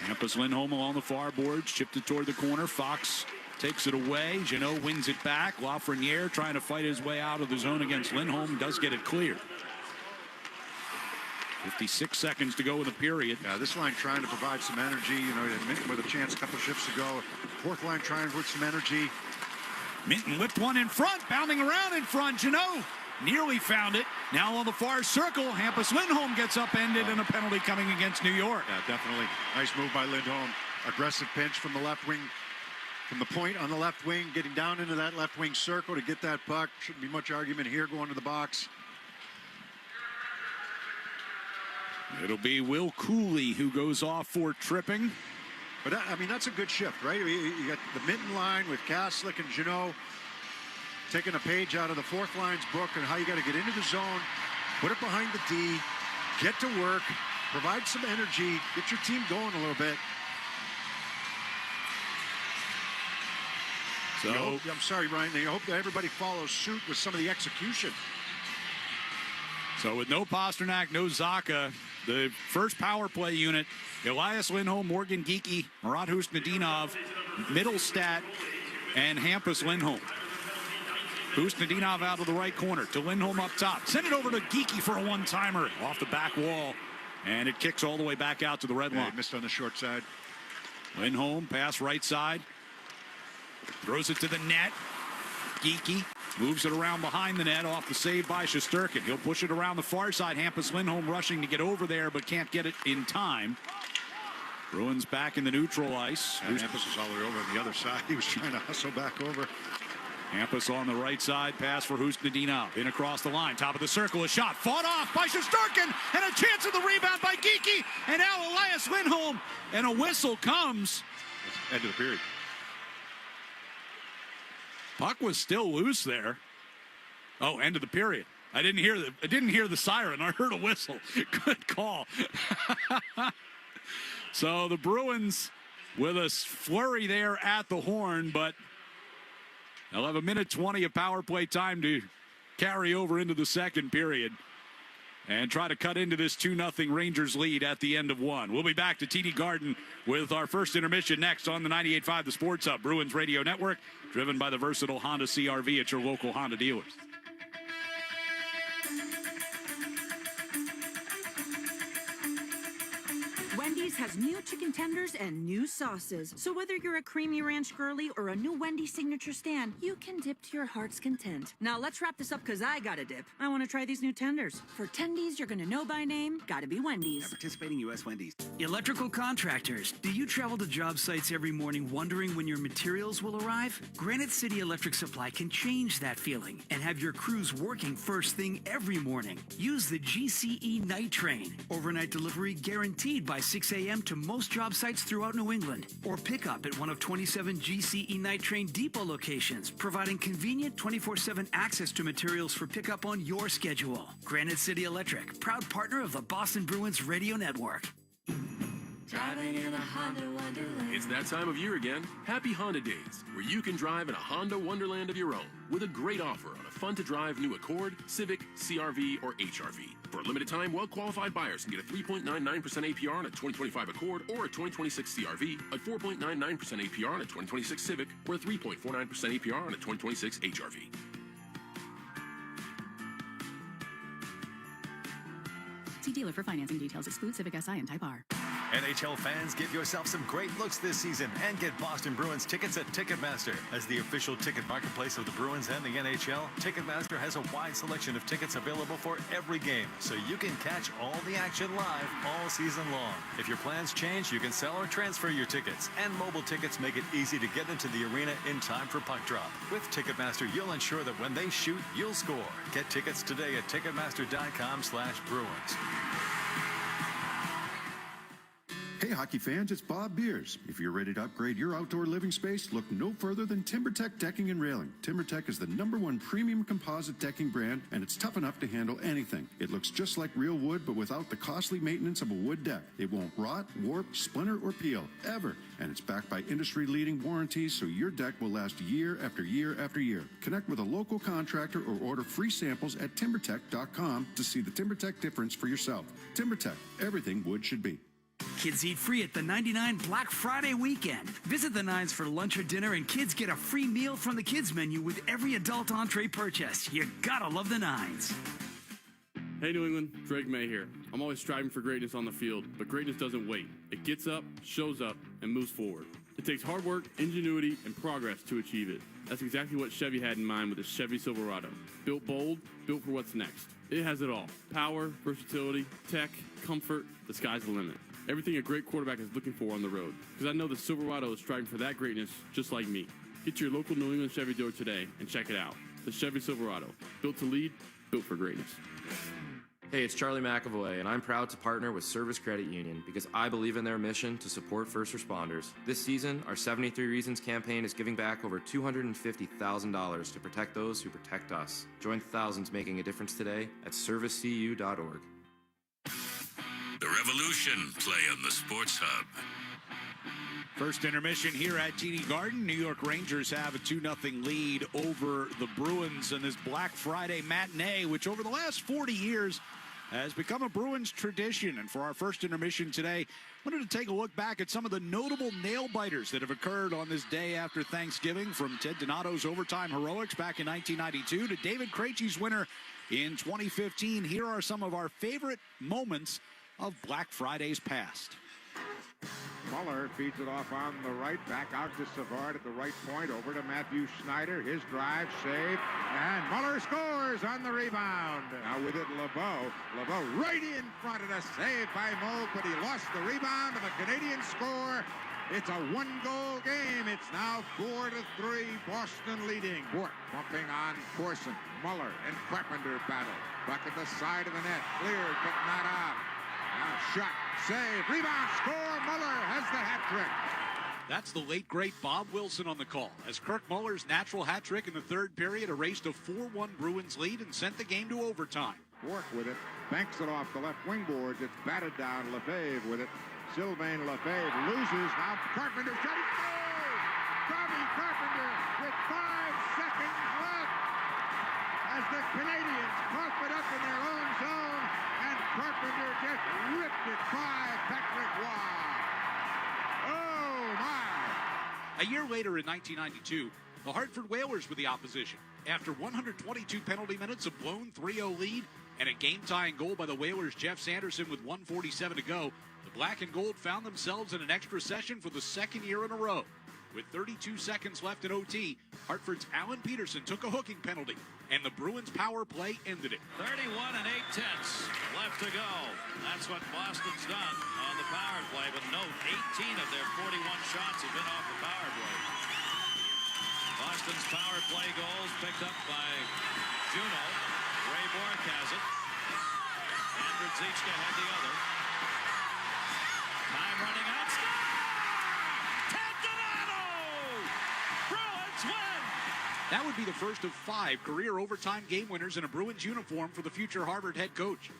Hampus Lindholm along the far boards, chipped it toward the corner. Fox takes it away. Jeannot wins it back. Lafreniere trying to fight his way out of the zone against Lindholm. Does get it clear. 56 seconds to go in the period. Yeah, this line trying to provide some energy. You know, Minton with a chance a couple shifts ago. Fourth line trying with some energy. Minton whipped one in front, bounding around in front. Jeannot nearly found it. Now on the far circle, Hampus Lindholm gets upended and a penalty coming against New York. Yeah, definitely. Nice move by Lindholm. Aggressive pinch from the left wing. From the point on the left wing, getting down into that left wing circle to get that puck. Shouldn't be much argument here going to the box. It'll be Will Cooley who goes off for tripping. But, I mean, that's a good shift, right? You got the Minton line with Kastelik and Jeannot taking a page out of the fourth line's book and how you got to get into the zone, put it behind the D, get to work, provide some energy, get your team going a little bit. So I'm sorry, Ryan. I hope that everybody follows suit with some of the execution. So with no Pasternak, no Zacha, the first power play unit, Elias Lindholm, Morgan Geekie, Marat Husnudinov, Middlestat, and Hampus Lindholm. Husnudinov out of the right corner to Lindholm up top. Send it over to Geekie for a one-timer off the back wall. And it kicks all the way back out to the red line. Missed on the short side. Lindholm, pass right side. Throws it to the net. Geekie moves it around behind the net off the save by Shesterkin. He'll push it around the far side. Hampus Lindholm rushing to get over there, but can't get it in time. Bruins back in the neutral ice. Hampus was all the way over on the other side. He was trying to hustle back over. Hampus on the right side. Pass for Husnudinov. In across the line. Top of the circle. A shot fought off by Shesterkin. And a chance of the rebound by Geekie. And now Elias Lindholm. And a whistle comes. End of the period. Puck was still loose there. Oh, end of the period. I didn't hear the siren. I heard a whistle. Good call. So the Bruins with a flurry there at the horn, but they'll have a minute 20 of power play time to carry over into the second period and try to cut into this 2-0 Rangers lead at the end of one. We'll be back to TD Garden with our first intermission next on the 98.5 The Sports Hub, Bruins Radio Network, driven by the versatile Honda CR-V at your local Honda dealers. Wendy's has new chicken tenders and new sauces. So whether you're a creamy ranch girly or a new Wendy's signature stand, you can dip to your heart's content. Now let's wrap this up because I gotta dip. I want to try these new tenders. For tendies you're gonna know by name, gotta be Wendy's. Participating U.S. Wendy's. Electrical contractors. Do you travel to job sites every morning wondering when your materials will arrive? Granite City Electric Supply can change that feeling and have your crews working first thing every morning. Use the GCE Night Train. Overnight delivery guaranteed by 6 a.m. to most job sites throughout New England. Or pick up at one of 27 GCE Night Train depot locations, providing convenient 24/7 access to materials for pickup on your schedule. Granite City Electric, proud partner of the Boston Bruins Radio Network. Driving in a Honda Wonderland. It's that time of year again. Happy Honda Days, where you can drive in a Honda Wonderland of your own with a great offer on a fun-to-drive new Accord, Civic, CR-V, or HR-V. For a limited time, well-qualified buyers can get a 3.99% APR on a 2025 Accord or a 2026 CR-V, a 4.99% APR on a 2026 Civic, or a 3.49% APR on a 2026 HR-V. See dealer for financing details. Exclude Civic Si and Type R. NHL fans, give yourself some great looks this season and get Boston Bruins tickets at Ticketmaster. As the official ticket marketplace of the Bruins and the NHL, Ticketmaster has a wide selection of tickets available for every game, so you can catch all the action live all season long. If your plans change, you can sell or transfer your tickets, and mobile tickets make it easy to get into the arena in time for puck drop. With Ticketmaster, you'll ensure that when they shoot, you'll score. Get tickets today at Ticketmaster.com/Bruins. Hey, hockey fans, it's Bob Beers. If you're ready to upgrade your outdoor living space, look no further than TimberTech Decking and Railing. TimberTech is the #1 premium composite decking brand, and it's tough enough to handle anything. It looks just like real wood, but without the costly maintenance of a wood deck. It won't rot, warp, splinter, or peel, ever. And it's backed by industry-leading warranties, so your deck will last year after year after year. Connect with a local contractor or order free samples at TimberTech.com to see the TimberTech difference for yourself. TimberTech, everything wood should be. Kids eat free at the 99 Black Friday weekend. Visit the Nines for lunch or dinner, and kids get a free meal from the kids menu with every adult entree purchase. You gotta love the Nines. Hey New England, Drake May here. I'm always striving for greatness on the field, but greatness doesn't wait. It gets up, shows up, and moves forward. It takes hard work, ingenuity, and progress to achieve it. That's exactly what Chevy had in mind with the Chevy Silverado. Built bold, built for what's next. It has it all. Power, versatility, tech, comfort, the sky's the limit. Everything a great quarterback is looking for on the road. Because I know the Silverado is striving for that greatness just like me. Get to your local New England Chevy dealer today and check it out. The Chevy Silverado. Built to lead, built for greatness. Hey, it's Charlie McAvoy, and I'm proud to partner with Service Credit Union because I believe in their mission to support first responders. This season, our 73 Reasons campaign is giving back over $250,000 to protect those who protect us. Join thousands making a difference today at servicecu.org. The Revolution play on the Sports Hub. First intermission here at TD Garden. New York Rangers have a 2-0 lead over the Bruins in this Black Friday matinee, which over the last 40 years has become a Bruins tradition. And for our first intermission today, I wanted to take a look back at some of the notable nail-biters that have occurred on this day after Thanksgiving, from Ted Donato's overtime heroics back in 1992 to David Krejci's winner in 2015. Here are some of our favorite moments of Black Friday's past. Muller feeds it off on the right, back out to Savard at the right point, over to Matthew Schneider, his drive, save, and Muller scores on the rebound. Now with it, LeBeau. LeBeau right in front of the save by Moog, but he lost the rebound, and the Canadians score. It's a one-goal game. It's now 4-3, Boston leading. Bork bumping on Corson. Muller and Carpenter battle. Buck at the side of the net, cleared, but not out. Now shot, save, rebound, score. Muller has the hat trick. That's the late, great Bob Wilson on the call, as Kirk Muller's natural hat trick in the third period erased a 4-1 Bruins lead and sent the game to overtime. Bork with it, banks it off the left wing boards. It's batted down. Lefebvre with it. Sylvain Lefebvre loses. Now Carpenter shot. He scores! Tommy Carpenter with 5 seconds left as the Canadians cough it up in their own zone, and Carpenter just ripped it by Patrick Roy. Oh, my! A year later in 1992, the Hartford Whalers were the opposition. After 122 penalty minutes, a blown 3-0 lead, and a game-tying goal by the Whalers' Jeff Sanderson with 1:47 to go, the Black and Gold found themselves in an extra session for the second year in a row. With 32 seconds left in OT, Hartford's Alan Peterson took a hooking penalty, and the Bruins' power play ended it. 31 8/10 left to go. That's what Boston's done on the power play. But note, 18 of their 41 shots have been off the power play. Boston's power play goals picked up by Juno. Ray Bork has it. And Radzicka had the other. Time running out. Ted Donato! Bruins win! That would be the first of 5 career overtime game winners in a Bruins uniform for the future Harvard head coach.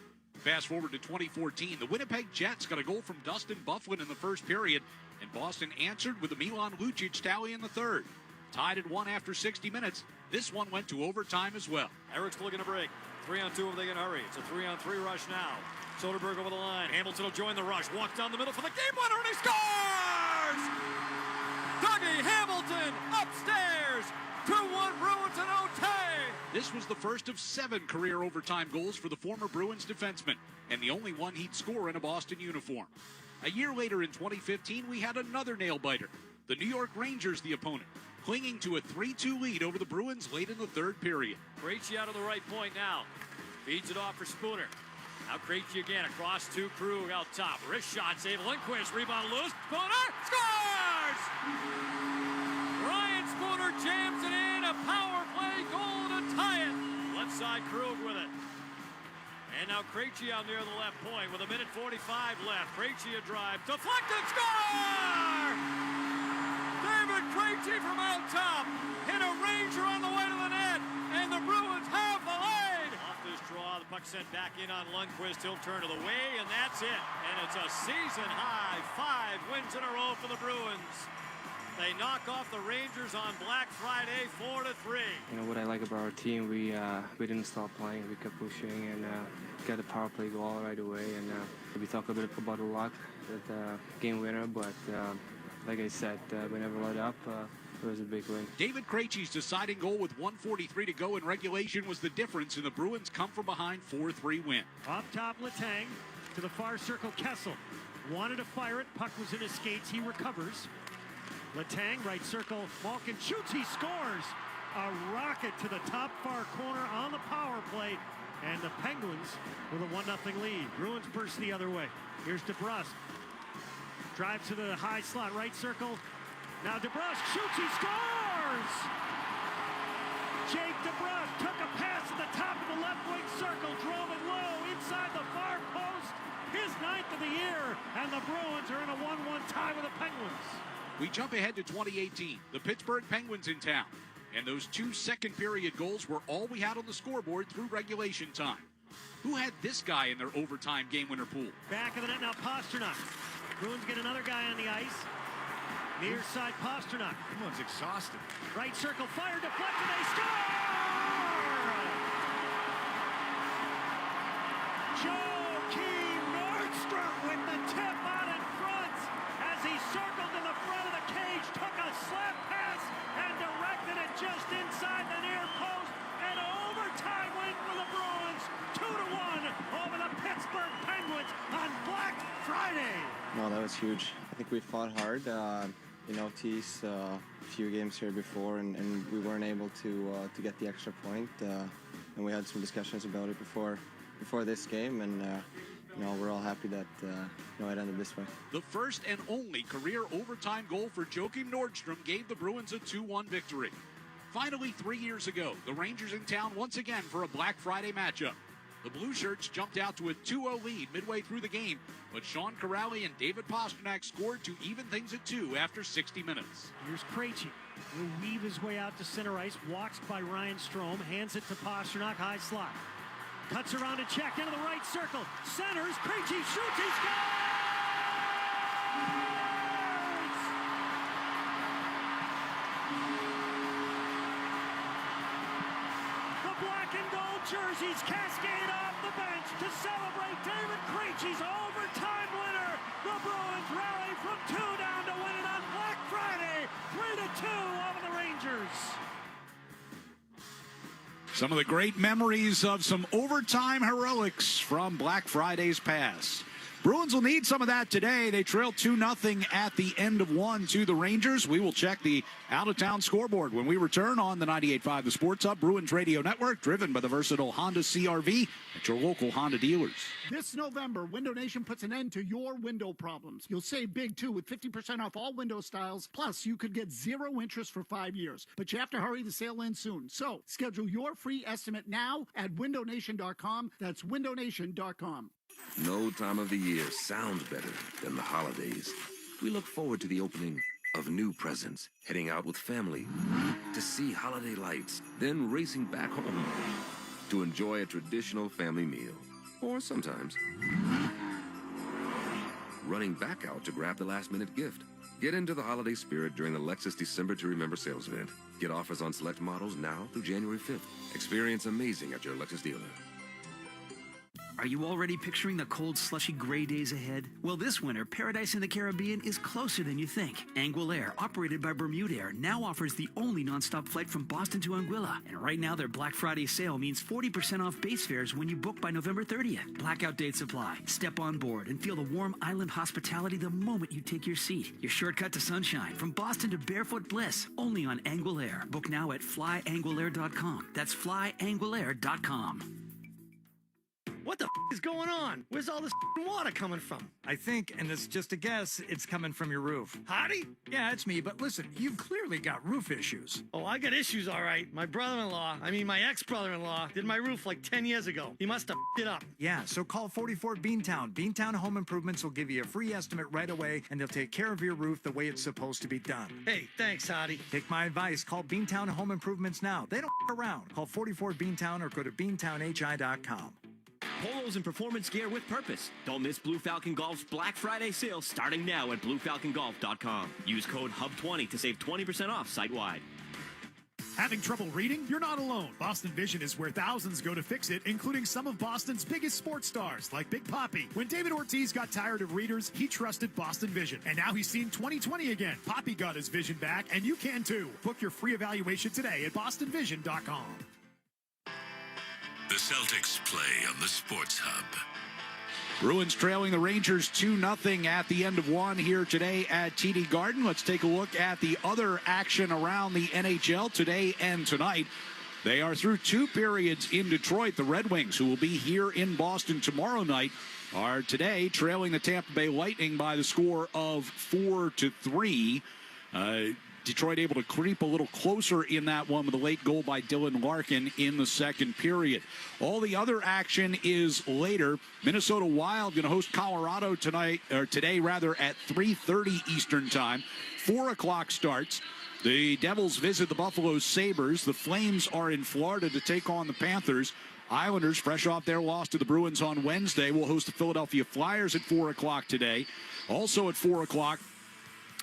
Fast forward to 2014, the Winnipeg Jets got a goal from Dustin Byfuglien in the first period, and Boston answered with a Milan Lucic tally in the third. Tied at 1 after 60 minutes, this one went to overtime as well. Eric's looking to break. 3-on-2 if they can hurry. It's a 3-on-3 rush now. Soderberg over the line. Hamilton will join the rush. Walks down the middle for the game winner, and he scores! Dougie Hamilton upstairs. 2-1 Bruins and Otay. This was the first of 7 career overtime goals for the former Bruins defenseman, and the only one he'd score in a Boston uniform. A year later in 2015, we had another nail-biter. The New York Rangers, the opponent, clinging to a 3-2 lead over the Bruins late in the third period. Krejci out of the right point now. Feeds it off for Spooner. Now Krejci again across to Krug out top. Wrist shot save. Lindquist rebound loose. Spooner scores! Ryan Spooner jams it in. A power play goal to tie it. Left side Krug with it. And now Krejci out near the left point with 1:45 left. Krejci a drive. Deflected. Score! David Krejci from out top. Hit a Ranger on the way to the net. And the Bruins have the lead. Off this draw, the puck sent back in on Lundqvist. He'll turn to the way, and that's it. And it's a season-high 5 wins in a row for the Bruins. They knock off the Rangers on Black Friday 4-3. You know what I like about our team, we didn't stop playing. We kept pushing and got a power play goal right away. And we talk a bit about the luck, the game winner, but like I said, we never let up. It was a big win. David Krejci's deciding goal with 1:43 to go in regulation was the difference in the Bruins' come-from-behind 4-3 win. Off top, Letang to the far circle. Kessel wanted to fire it. Puck was in his skates. He recovers. Letang, right circle. Malkin shoots. He scores. A rocket to the top far corner on the power play. And the Penguins with a 1-0 lead. Bruins burst the other way. Here's DeBrusk. Drives to the high slot, right circle. Now DeBrusk shoots, he scores! Jake DeBrusk took a pass at the top of the left wing circle, drove it low inside the far post. His 9th of the year, and the Bruins are in a 1-1 tie with the Penguins. We jump ahead to 2018, the Pittsburgh Penguins in town. And those 2 second-period goals were all we had on the scoreboard through regulation time. Who had this guy in their overtime game-winner pool? Back of the net now, Pasternak. Bruins get another guy on the ice. Near side, Pasternak. Everyone's exhausted. Right circle, fire deflected, they score! Joakim Nordstrom with the tip out in front as he circled to the front of the cage, took a slap pass and directed it just inside the near post. An overtime win for the Bruins, 2-1 over the Pittsburgh Penguins on Black Friday. No, that was huge. I think we fought hard. You know, teased a few games here before, and we weren't able to get the extra point. And we had some discussions about it before this game, and you know, we're all happy that you know, it ended this way. The first and only career overtime goal for Joakim Nordstrom gave the Bruins a 2-1 victory. Finally, 3 years ago, the Rangers in town once again for a Black Friday matchup. The Blue Shirts jumped out to a 2-0 lead midway through the game, but Sean Corrali and David Pasternak scored to even things at 2 after 60 minutes. Here's Krejci. He'll weave his way out to center ice, walks by Ryan Strome, hands it to Pasternak, high slot. Cuts around to check into the right circle. Centers, Krejci shoots, he scores! The black and gold jerseys cascade off the bench to celebrate David Krejci's overtime winner. The Bruins rally from 2 down to win it on Black Friday, 3-2 over the Rangers. Some of the great memories of some overtime heroics from Black Friday's past. Bruins will need some of that today. They trail 2-0 at the end of 1 to the Rangers. We will check the out-of-town scoreboard when we return on the 98.5 The Sports Hub Bruins Radio Network, driven by the versatile Honda CR-V at your local Honda dealers. This November, Window Nation puts an end to your window problems. You'll save big, too, with 50% off all window styles. Plus, you could get 0 interest for 5 years. But you have to hurry, the sale ends soon. So, schedule your free estimate now at windownation.com. That's windownation.com. No time of the year sounds better than the holidays. We look forward to the opening of new presents, heading out with family to see holiday lights, then racing back home to enjoy a traditional family meal. or sometimes running back out to grab the last-minute gift. Get into the holiday spirit during the Lexus December to Remember sales event. Get offers on select models now through January 5th. Experience amazing at your Lexus dealer. Are you already picturing the cold, slushy gray days ahead? Well, this winter, paradise in the Caribbean is closer than you think. Anguilla, operated by Bermudair, now offers the only nonstop flight from Boston to Anguilla. And right now, their Black Friday sale means 40% off base fares when you book by November 30th. Blackout dates apply. Step on board and feel the warm island hospitality the moment you take your seat. Your shortcut to sunshine from Boston to barefoot bliss, only on Anguilla. Book now at flyanguillair.com. That's flyanguillair.com. What the is going on? Where's all this water coming from? I think, and it's just a guess, it's coming from your roof. Hottie? Yeah, it's me, but listen, you've clearly got roof issues. Oh, I got issues, all right. My my ex-brother-in-law, did my roof like 10 years ago. He must have it up. Yeah, so call 44 Beantown. Beantown Home Improvements will give you a free estimate right away, and they'll take care of your roof the way it's supposed to be done. Hey, thanks, Hottie. Take my advice. Call Beantown Home Improvements now. They don't around. Call 44 Beantown or go to beantownhi.com. Polos and performance gear with purpose. Don't miss Blue Falcon Golf's Black Friday sale starting now at bluefalcongolf.com. Use code HUB20 to save 20% off site-wide. Having trouble reading? You're not alone. Boston Vision is where thousands go to fix it, including some of Boston's biggest sports stars, like Big Papi. When David Ortiz got tired of readers, he trusted Boston Vision. And now he's seeing 20/20 again. Papi got his vision back, and you can too. Book your free evaluation today at bostonvision.com. The Celtics play on the Sports Hub. Bruins trailing the Rangers 2-0 at the end of one here today at TD Garden. Let's take a look at the other action around the NHL today and tonight. They are through two periods in Detroit. The Red Wings, who will be here in Boston tomorrow night, are today trailing the Tampa Bay Lightning by the score of 4-3. Detroit able to creep a little closer in that one with a late goal by Dylan Larkin in the second period. All the other action is later. Minnesota Wild going to host Colorado today at 3:30 Eastern time. 4 o'clock starts. The Devils visit the Buffalo Sabres. The Flames are in Florida to take on the Panthers. Islanders, fresh off their loss to the Bruins on Wednesday, will host the Philadelphia Flyers at 4 o'clock today. Also at 4 o'clock,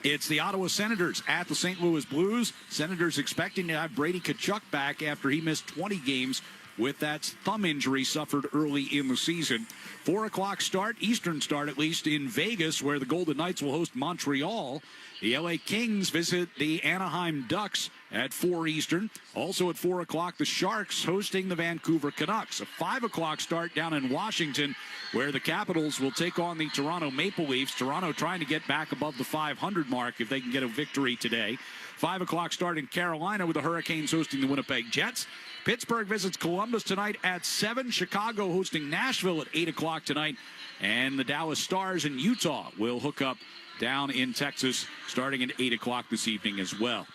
it's the Ottawa Senators at the St. Louis Blues. Senators expecting to have Brady Tkachuk back after he missed 20 games with that thumb injury suffered early in the season. 4 o'clock start, Eastern start at least, in Vegas, where the Golden Knights will host Montreal. The LA Kings visit the Anaheim Ducks at 4 Eastern. Also at 4 o'clock, the Sharks hosting the Vancouver Canucks. A 5 o'clock start down in Washington, where the Capitals will take on the Toronto Maple Leafs. Toronto trying to get back above the 500 mark if they can get a victory today. 5 o'clock start in Carolina with the Hurricanes hosting the Winnipeg Jets. Pittsburgh visits Columbus tonight at 7. Chicago hosting Nashville at 8 o'clock tonight. And the Dallas Stars in Utah will hook up down in Texas starting at 8 o'clock this evening as well.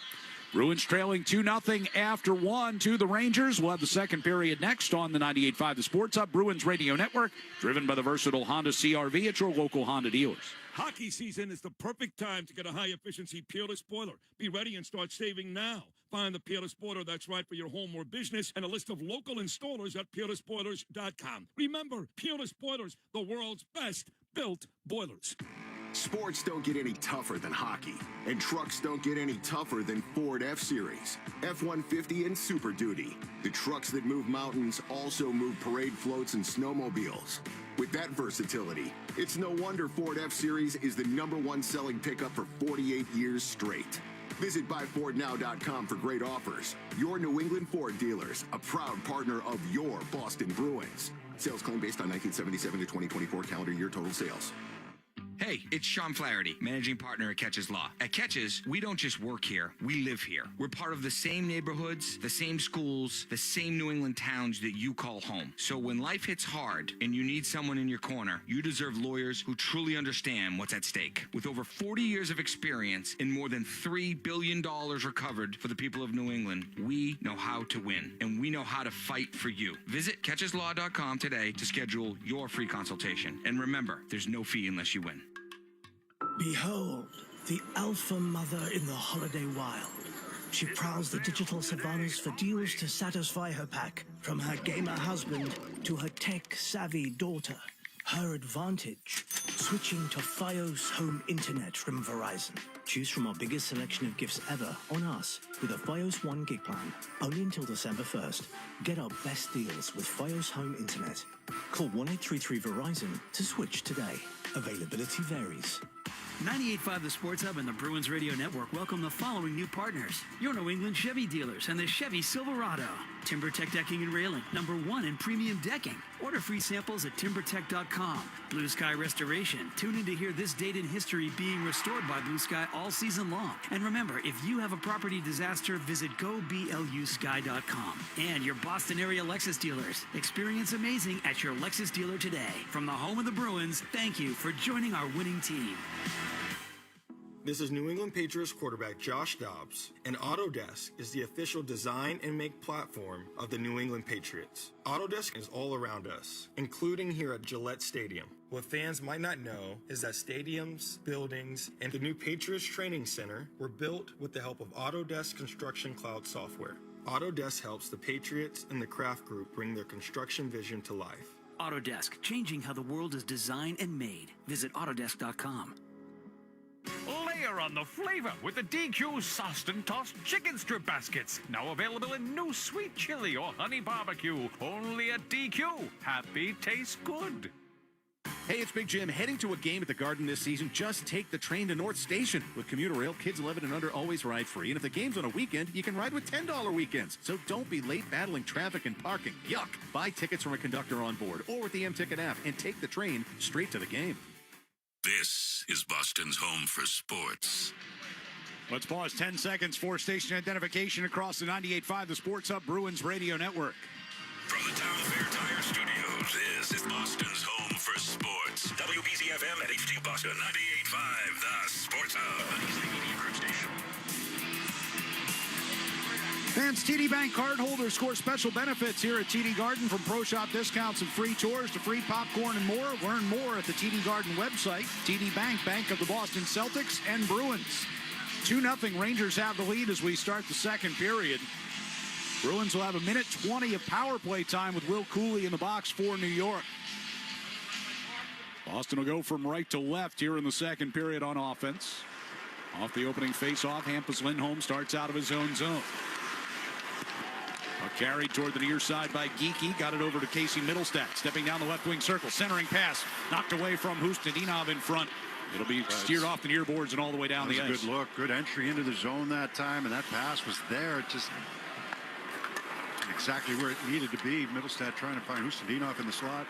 Bruins trailing 2-0 after 1 to the Rangers. We'll have the second period next on the 98.5 The Sports Hub Bruins Radio Network, driven by the versatile Honda CR-V at your local Honda dealers. Hockey season is the perfect time to get a high-efficiency Peerless boiler. Be ready and start saving now. Find the Peerless boiler that's right for your home or business and a list of local installers at peerlessboilers.com. Remember, Peerless Boilers, the world's best built boilers. Sports don't get any tougher than hockey, and trucks don't get any tougher than Ford F-Series, F-150, and Super Duty. The trucks that move mountains also move parade floats and snowmobiles. With that versatility, it's no wonder Ford F-Series is the #1 selling pickup for 48 years straight. Visit buyfordnow.com for great offers. Your New England Ford dealers, a proud partner of your Boston Bruins. Sales claim based on 1977 to 2024 calendar year total sales. Hey, it's Sean Flaherty, managing partner at Catches Law. At Catches, we don't just work here, we live here. We're part of the same neighborhoods, the same schools, the same New England towns that you call home. So when life hits hard and you need someone in your corner, you deserve lawyers who truly understand what's at stake. With over 40 years of experience and more than $3 billion recovered for the people of New England, we know how to win, and we know how to fight for you. Visit catcheslaw.com today to schedule your free consultation. And remember, there's no fee unless you win. Behold, the alpha mother in the holiday wild. She prowls the digital savannas for deals to satisfy her pack. From her gamer husband to her tech-savvy daughter. Her advantage, switching to Fios Home Internet from Verizon. Choose from our biggest selection of gifts ever on us with a Fios 1 gig plan. Only until December 1st. Get our best deals with Fios Home Internet. Call 1-833-VERIZON to switch today. Availability varies. 98.5 The Sports Hub and the Bruins Radio Network welcome the following new partners. Your New England Chevy dealers and the Chevy Silverado. TimberTech Decking and Railing, #1 in premium decking. Order free samples at timbertech.com. Blue Sky Restoration. Tune in to hear this date in history being restored by Blue Sky all season long. And remember, if you have a property disaster, visit goblusky.com. And your Boston area Lexus dealers. Experience amazing at your Lexus dealer today. From the home of the Bruins, thank you for joining our winning team. This is New England Patriots quarterback Josh Dobbs, and Autodesk is the official design and make platform of the New England Patriots. Autodesk is all around us, including here at Gillette Stadium. What fans might not know is that stadiums, buildings, and the new Patriots Training Center were built with the help of Autodesk Construction Cloud software. Autodesk helps the Patriots and the Kraft Group bring their construction vision to life. Autodesk, changing how the world is designed and made. Visit Autodesk.com. Layer on the flavor with the DQ sauced and tossed chicken strip baskets. Now available in new sweet chili or honey barbecue. Only at DQ. Happy tastes good. Hey, it's Big Jim. Heading to a game at the Garden this season, just take the train to North Station. With commuter rail, kids 11 and under always ride free. And if the game's on a weekend, you can ride with $10 weekends. So don't be late battling traffic and parking. Yuck. Buy tickets from a conductor on board or with the M-Ticket app and take the train straight to the game. This is Boston's home for sports. Let's pause 10 seconds for station identification across the 98.5 The Sports Hub Bruins Radio Network. From the Town Fair Tire Studios, this is Boston's home for sports. WBZ-FM at HD Boston, 98.5 The Sports Hub. Easily Media Group Station. Fans, TD Bank cardholders score special benefits here at TD Garden, from pro shop discounts and free tours to free popcorn and more. Learn more at the TD Garden website. TD Bank, bank of the Boston Celtics and Bruins. 2-0 Rangers have the lead as we start the second period. Bruins will have 1:20 of power play time with Will Cooley in the box for New York. Boston will go from right to left here in the second period on offense. Off the opening faceoff, Hampus Lindholm starts out of his own zone. Carried toward the near side by Geekie. Got it over to Casey Middlestat. Stepping down the left wing circle. Centering pass. Knocked away from Hustadinov in front. It'll be steered off the near boards and all the way down the ice. Good look. Good entry into the zone that time. And that pass was there. Just exactly where it needed to be. Middlestat trying to find Hustadinov in the slot.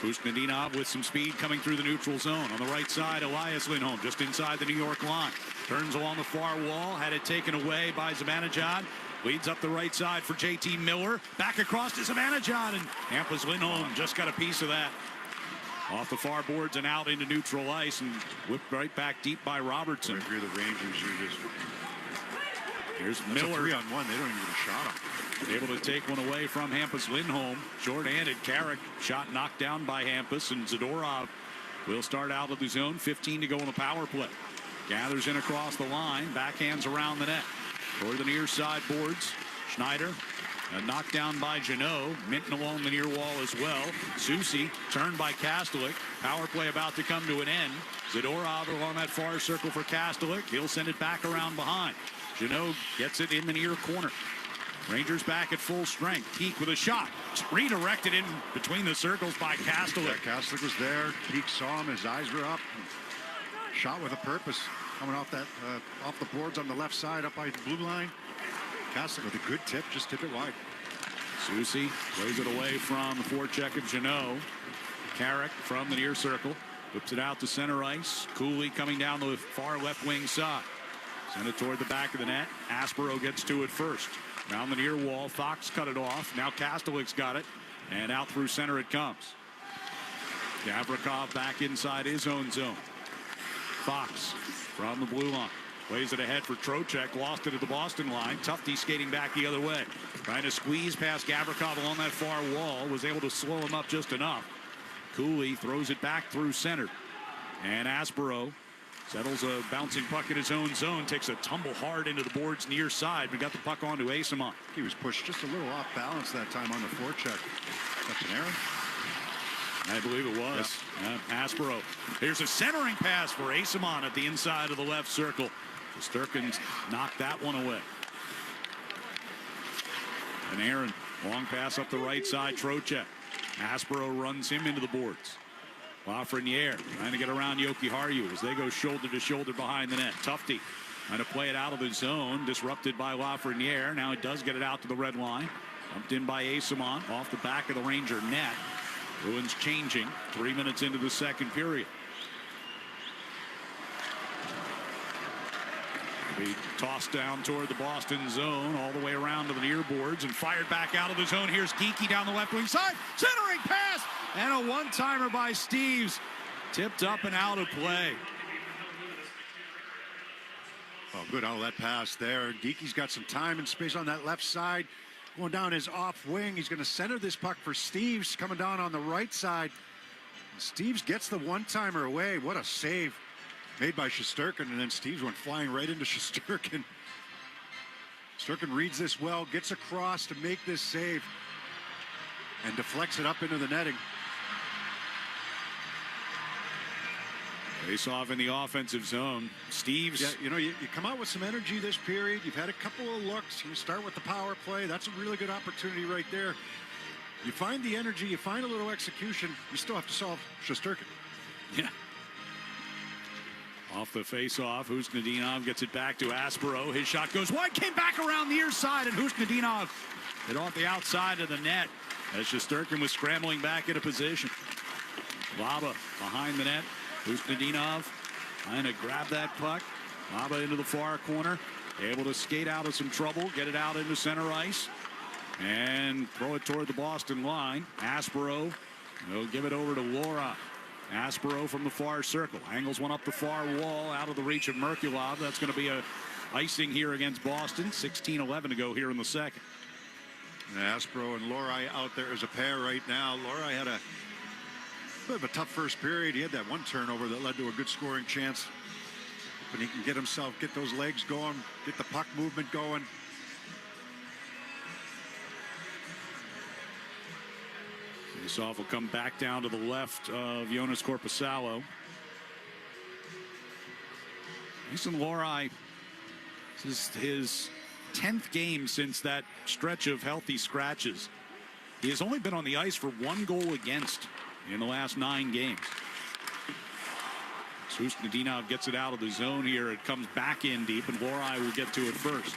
Hustadinov with some speed coming through the neutral zone. On the right side, Elias Lindholm just inside the New York line. Turns along the far wall. Had it taken away by Zibanejad. Leads up the right side for JT Miller. Back across to Zibanejad. And Hampus Lindholm just got a piece of that. Off the far boards and out into neutral ice. And whipped right back deep by Robertson. Right through the Rangers. Here's That's Miller. A 3-on-1. They don't even get a shot on. Able to take one away from Hampus Lindholm. Short-handed Carrick. Shot knocked down by Hampus, and Zadorov will start out of the zone. 15 to go on the power play. Gathers in across the line. Backhands around the net. Toward the near side boards. Schneider. A knockdown by Janot. Minton along the near wall as well. Susi turned by Kastelik. Power play about to come to an end. Zadorov along that far circle for Kastelik. He'll send it back around behind. Janot gets it in the near corner. Rangers back at full strength. Peak with a shot. Redirected in between the circles by Kastelik. Yeah, Kastelik was there. Peak saw him. His eyes were up. Shot with a purpose. Coming off that, off the boards on the left side, up by the blue line. Kastelik with a good tip. Just tip it wide. Susi plays it away from the forecheck of Janot. Carrick from the near circle. Whips it out to center ice. Cooley coming down the far left wing side. Send it toward the back of the net. Aspero gets to it first. Down the near wall, Fox cut it off. Now Kastelik's got it, and out through center it comes. Gavrikov back inside his own zone. Fox from the blue line. Plays it ahead for Trocheck. Lost it at the Boston line. Tufte skating back the other way. Trying to squeeze past Gavrikov along that far wall. Was able to slow him up just enough. Cooley throws it back through center. And Aspero Settles a bouncing puck in his own zone, takes a tumble hard into the boards near side, but got the puck onto Asimov. He was pushed just a little off balance that time on the forecheck. That's an error. I believe it was. Yeah. Aspero. Here's a centering pass for Asimov at the inside of the left circle. Shesterkin knocked that one away. And Aaron, long pass up the right side, Trocheck. Aspero runs him into the boards. Lafreniere trying to get around Jokiharju as they go shoulder to shoulder behind the net. Tufte trying to play it out of the zone, disrupted by Lafreniere. Now he does get it out to the red line. Dumped in by Asimov off the back of the Ranger net. Bruins changing 3 minutes into the second period. Be tossed down toward the Boston zone, all the way around to the near boards, and fired back out of the zone. Here's Geekie down the left wing side, centering pass, and a one-timer by Steves, tipped up and out of play. Oh, good out of that pass there. Geekie's got some time and space on that left side. Going down his off wing. He's going to center this puck for Steves, coming down on the right side. Steves gets the one-timer away. What a save made by Shesterkin, and then Steves went flying right into Shesterkin. Shesterkin reads this well, gets across to make this save, and deflects it up into the netting. Face off in the offensive zone. Steves. Yeah, you know, you come out with some energy this period. You've had a couple of looks. You start with the power play. That's a really good opportunity right there. You find the energy, you find a little execution. You still have to solve Shesterkin. Yeah. Off the face-off, Husnudinov gets it back to Aspero. His shot goes wide, came back around the near side, and Husnudinov hit off the outside of the net as Shesterkin was scrambling back into position. Laba behind the net. Husnudinov trying to grab that puck. Laba into the far corner, able to skate out of some trouble, get it out into center ice, and throw it toward the Boston line. Aspero will give it over to Laura. Aspero from the far circle, angles one up the far wall, out of the reach of Merkulov. That's going to be a icing here against Boston. 16-11 to go here in the second. And Aspero and Lorai out there as a pair right now. Lorai had a bit of a tough first period. He had that one turnover that led to a good scoring chance. But he can get those legs going, get the puck movement going. Faceoff will come back down to the left of Jonas Korpisalo. Mason Lorai, this is his 10th game since that stretch of healthy scratches. He has only been on the ice for 1 goal against in the last 9 games. Husnudinov gets it out of the zone here. It comes back in deep, and Lorai will get to it first.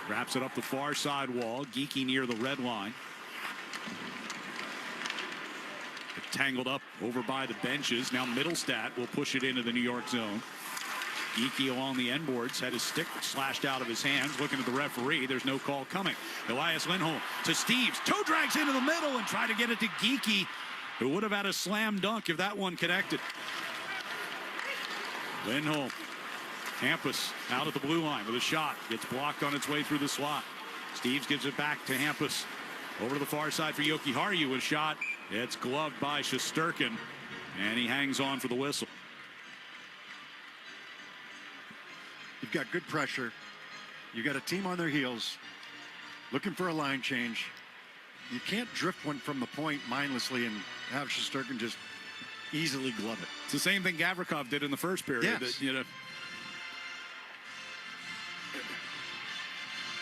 Wraps it up the far side wall. Geekie near the red line. Tangled up over by the benches. Now Middlestat will push it into the New York zone. Geekie along the end boards had his stick slashed out of his hands, looking at the referee. There's no call coming. Elias Lindholm to Steves. Toe drags into the middle and try to get it to Geekie, who would have had a slam dunk if that one connected. Lindholm. Hampus out at the blue line with a shot. Gets blocked on its way through the slot. Steves gives it back to Hampus. Over to the far side for Jokiharju with a shot. It's gloved by Shesterkin, and he hangs on for the whistle. You've got good pressure. You've got a team on their heels looking for a line change. You can't drift one from the point mindlessly and have Shesterkin just easily glove it. It's the same thing Gavrikov did in the first period. Yes. You know,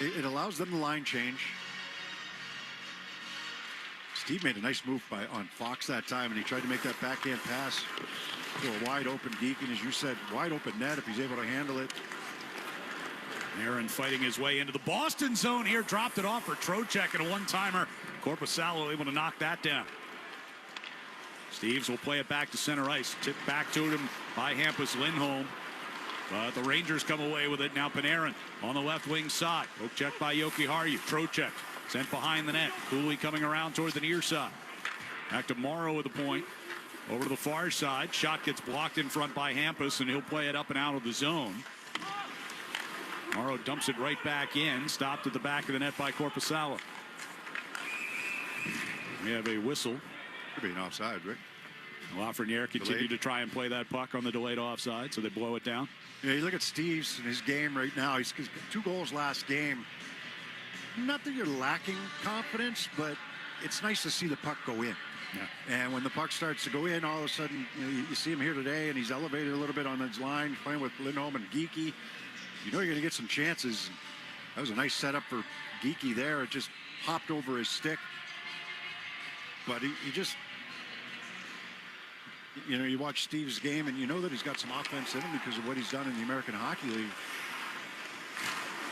it allows them the line change. Steve made a nice move on Fox that time, and he tried to make that backhand pass to a wide open Geek, and as you said, wide open net if he's able to handle it. Aaron fighting his way into the Boston zone here, dropped it off for Trocheck and a one-timer. Korpisalo able to knock that down. Steves will play it back to center ice. Tipped back to him by Hampus Lindholm. But the Rangers come away with it. Now Panarin on the left wing side. Poke check by Jokiharju. Trocheck sent behind the net. Cooley coming around toward the near side. Back to Morrow with the point. Over to the far side. Shot gets blocked in front by Hampus, and he'll play it up and out of the zone. Morrow dumps it right back in. Stopped at the back of the net by Lafreniere continued to try and play that puck on the delayed offside, so they blow it down. Yeah, you look at Steve's in his game right now. He's got 2 goals last game. Not that you're lacking confidence, but it's nice to see the puck go in. Yeah. And when the puck starts to go in, all of a sudden, you see him here today, and he's elevated a little bit on his line, playing with Lindholm and Geekie. You know you're going to get some chances. That was a nice setup for Geekie there. It just hopped over his stick. But he just, you watch Steve's game, and you know that he's got some offense in him because of what he's done in the American Hockey League.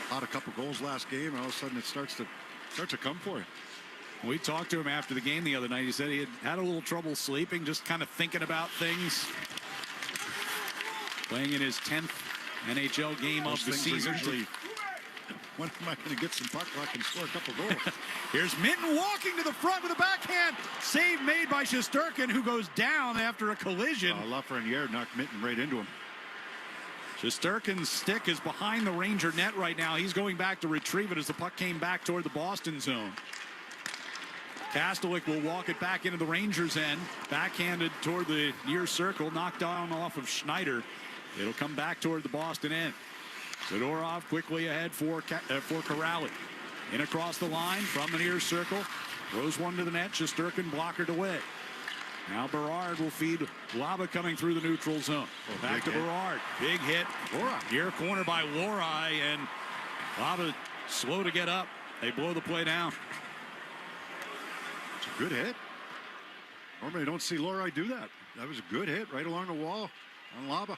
Caught a couple goals last game, and all of a sudden it starts to come for him. We talked to him after the game the other night. He said he had a little trouble sleeping, just kind of thinking about things. Playing in his 10th NHL game of the season. When am I going to get some puck luck and score a couple goals? Here's Minton walking to the front with a backhand. Save made by Shesterkin, who goes down after a collision. Lafreniere knocked Minton right into him. Shesterkin's stick is behind the Ranger net right now. He's going back to retrieve it as the puck came back toward the Boston zone. Kastelik will walk it back into the Rangers' end. Backhanded toward the near circle. Knocked down off of Schneider. It'll come back toward the Boston end. Zadorov quickly ahead for Corrali. In across the line from the near circle. Throws one to the net. Shesterkin blockered away. Now Berard will feed Laba coming through the neutral zone. Back to Berard. Big hit. Near corner by Lohrei, and Laba slow to get up. They blow the play down. It's a good hit. Normally you don't see Lohrei do that. That was a good hit right along the wall on Laba.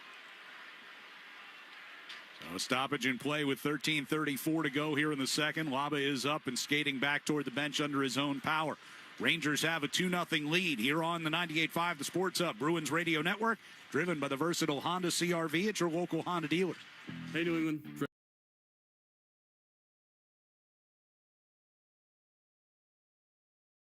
So a stoppage in play with 13:34 to go here in the second. Laba is up and skating back toward the bench under his own power. Rangers have a 2-0 lead here on the 98.5 The Sports Hub Bruins Radio Network, driven by the versatile Honda CR-V at your local Honda dealer. Hey, New England.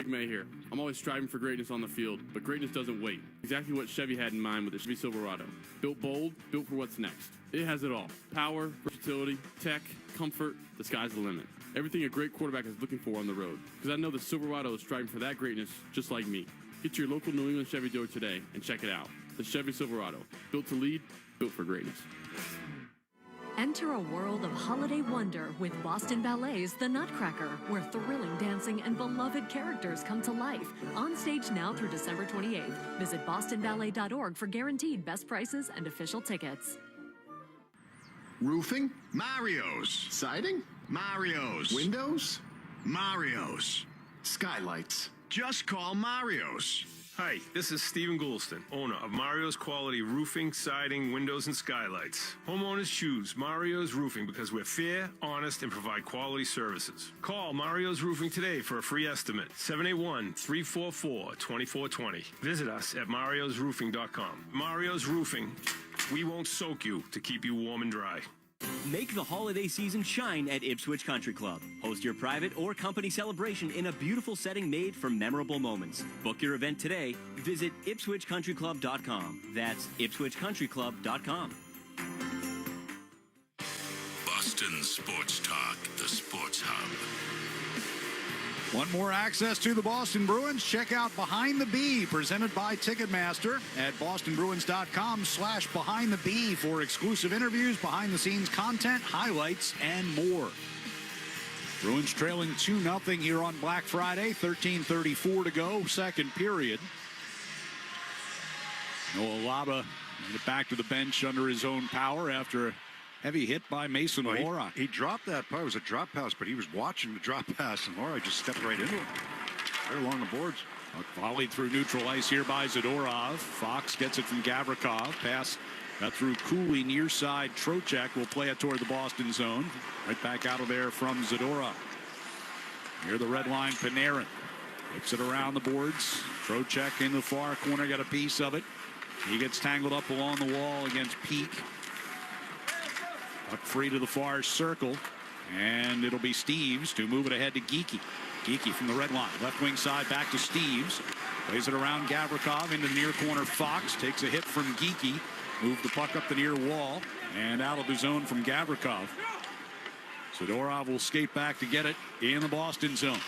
May here. I'm always striving for greatness on the field, but greatness doesn't wait. Exactly what Chevy had in mind with the Chevy Silverado. Built bold, built for what's next. It has it all. Power, versatility, tech, comfort, the sky's the limit. Everything a great quarterback is looking for on the road. Because I know the Silverado is striving for that greatness just like me. Get to your local New England Chevy dealer today and check it out. The Chevy Silverado. Built to lead, built for greatness. Enter a world of holiday wonder with Boston Ballet's The Nutcracker, where thrilling dancing and beloved characters come to life. On stage now through December 28th. Visit bostonballet.org for guaranteed best prices and official tickets. Roofing? Mario's. Siding? Mario's. Windows? Mario's. Skylights? Just call Mario's. Hi, this is Stephen Goulston, owner of Mario's Quality Roofing, Siding, Windows, and Skylights. Homeowners choose Mario's Roofing because we're fair, honest, and provide quality services. Call Mario's Roofing today for a free estimate, 781-344-2420. Visit us at mariosroofing.com. Mario's Roofing, we won't soak you to keep you warm and dry. Make the holiday season shine at Ipswich Country Club. Host your private or company celebration in a beautiful setting made for memorable moments. Book your event today. Visit IpswichCountryClub.com. That's IpswichCountryClub.com. Boston Sports Talk, the Sports Hub. Want more access to the Boston Bruins? Check out Behind the Bee, presented by Ticketmaster at bostonbruins.com/Behind the Bee for exclusive interviews, behind-the-scenes content, highlights, and more. Bruins trailing 2-0 here on Black Friday, 13:34 to go, second period. Noah Laba made it back to the bench under his own power after a heavy hit by Mason Lohrei. He dropped that pass. It was a drop pass, but he was watching the drop pass, and Lohrei just stepped right into it. Right along the boards. Volleyed through neutral ice here by Zadorov. Fox gets it from Gavrikov. Pass through Cooley near side. Trocheck will play it toward the Boston zone. Right back out of there from Zadorov. Near the red line, Panarin whips it around the boards. Trocheck in the far corner, got a piece of it. He gets tangled up along the wall against Peak. Up free to the far circle, and it'll be Steeves to move it ahead to Geekie. Geekie from the red line, left wing side back to Steeves. Plays it around Gavrikov into the near corner. Fox takes a hit from Geekie. Move the puck up the near wall and out of the zone from Gavrikov. Zadorov will skate back to get it in the Boston zone.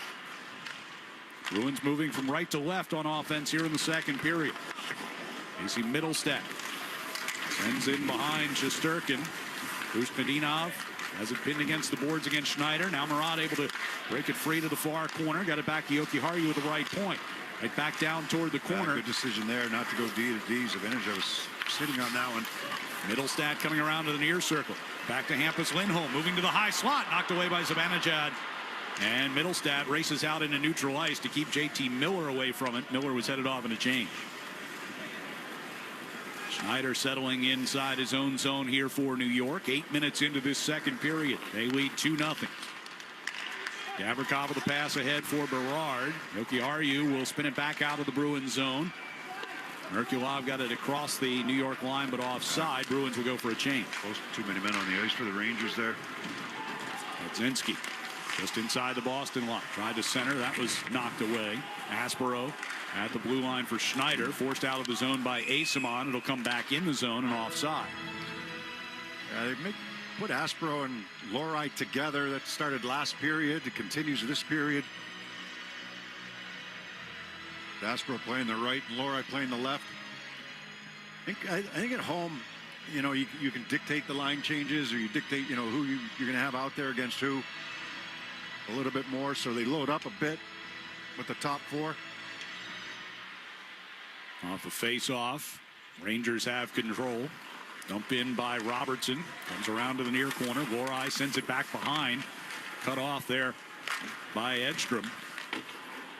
Bruins moving from right to left on offense here in the second period. Casey Middlestat sends in behind Shesterkin. Usmanov has it pinned against the boards against Schneider. Now Murat able to break it free to the far corner. Got it back to Jokiharju with the right point. Right back down toward the corner. Good decision there not to go D to D. Zibanejad was sitting on that one. Middlestat coming around to the near circle. Back to Hampus Lindholm, moving to the high slot. Knocked away by Zibanejad. And Middlestat races out into neutral ice to keep JT Miller away from it. Miller was headed off in a change. Schneider settling inside his own zone here for New York. 8 minutes into this second period. They lead 2-0. Gavrikov with a pass ahead for Berard. Jokiharju will spin it back out of the Bruins zone. Merkulov got it across the New York line, but offside. Bruins will go for a change. Close to too many men on the ice for the Rangers there. Budzinski just inside the Boston line. Tried to center. That was knocked away. Aspero at the blue line for Schneider. Forced out of the zone by Asimon. It'll come back in the zone and offside. They put Aspero and Lori together. That started last period. It continues this period. Aspero playing the right and Lori playing the left. I think at home, you know, you can dictate the line changes, or you dictate, you know, who you're going to have out there against who a little bit more. So they load up a bit with the top four. Off the face-off, Rangers have control. Dump in by Robertson. Comes around to the near corner. Lori sends it back behind. Cut off there by Edstrom.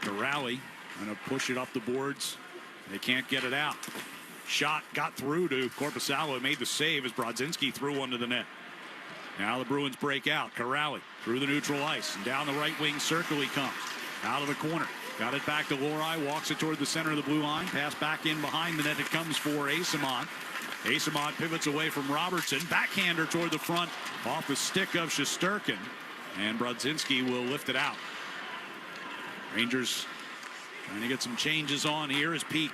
The rally. Going to push it up the boards. They can't get it out. Shot got through to Korpisalo. Made the save as Brodzinski threw one to the net. Now the Bruins break out. Corrali through the neutral ice. And down the right wing circle he comes. Out of the corner. Got it back to Lori. Walks it toward the center of the blue line. Pass back in behind the net. It comes for Asimon. Asimon pivots away from Robertson. Backhander toward the front. Off the stick of Shesterkin. And Brodzinski will lift it out. Rangers trying to get some changes on here as Peak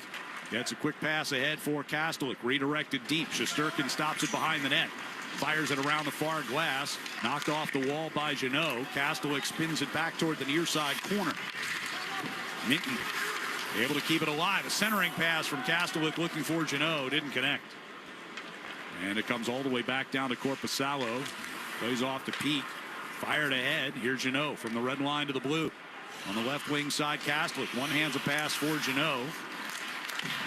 gets a quick pass ahead for Kastelik. Redirected deep. Shesterkin stops it behind the net. Fires it around the far glass. Knocked off the wall by Jeannot. Kastelik spins it back toward the near side corner. Minton able to keep it alive. A centering pass from Kastelik looking for Jeannot. Didn't connect. And it comes all the way back down to Korpisalo. Plays off to Peak. Fired ahead. Here's Jeannot from the red line to the blue. On the left wing side, Kastelik. One hands a pass for Jeannot.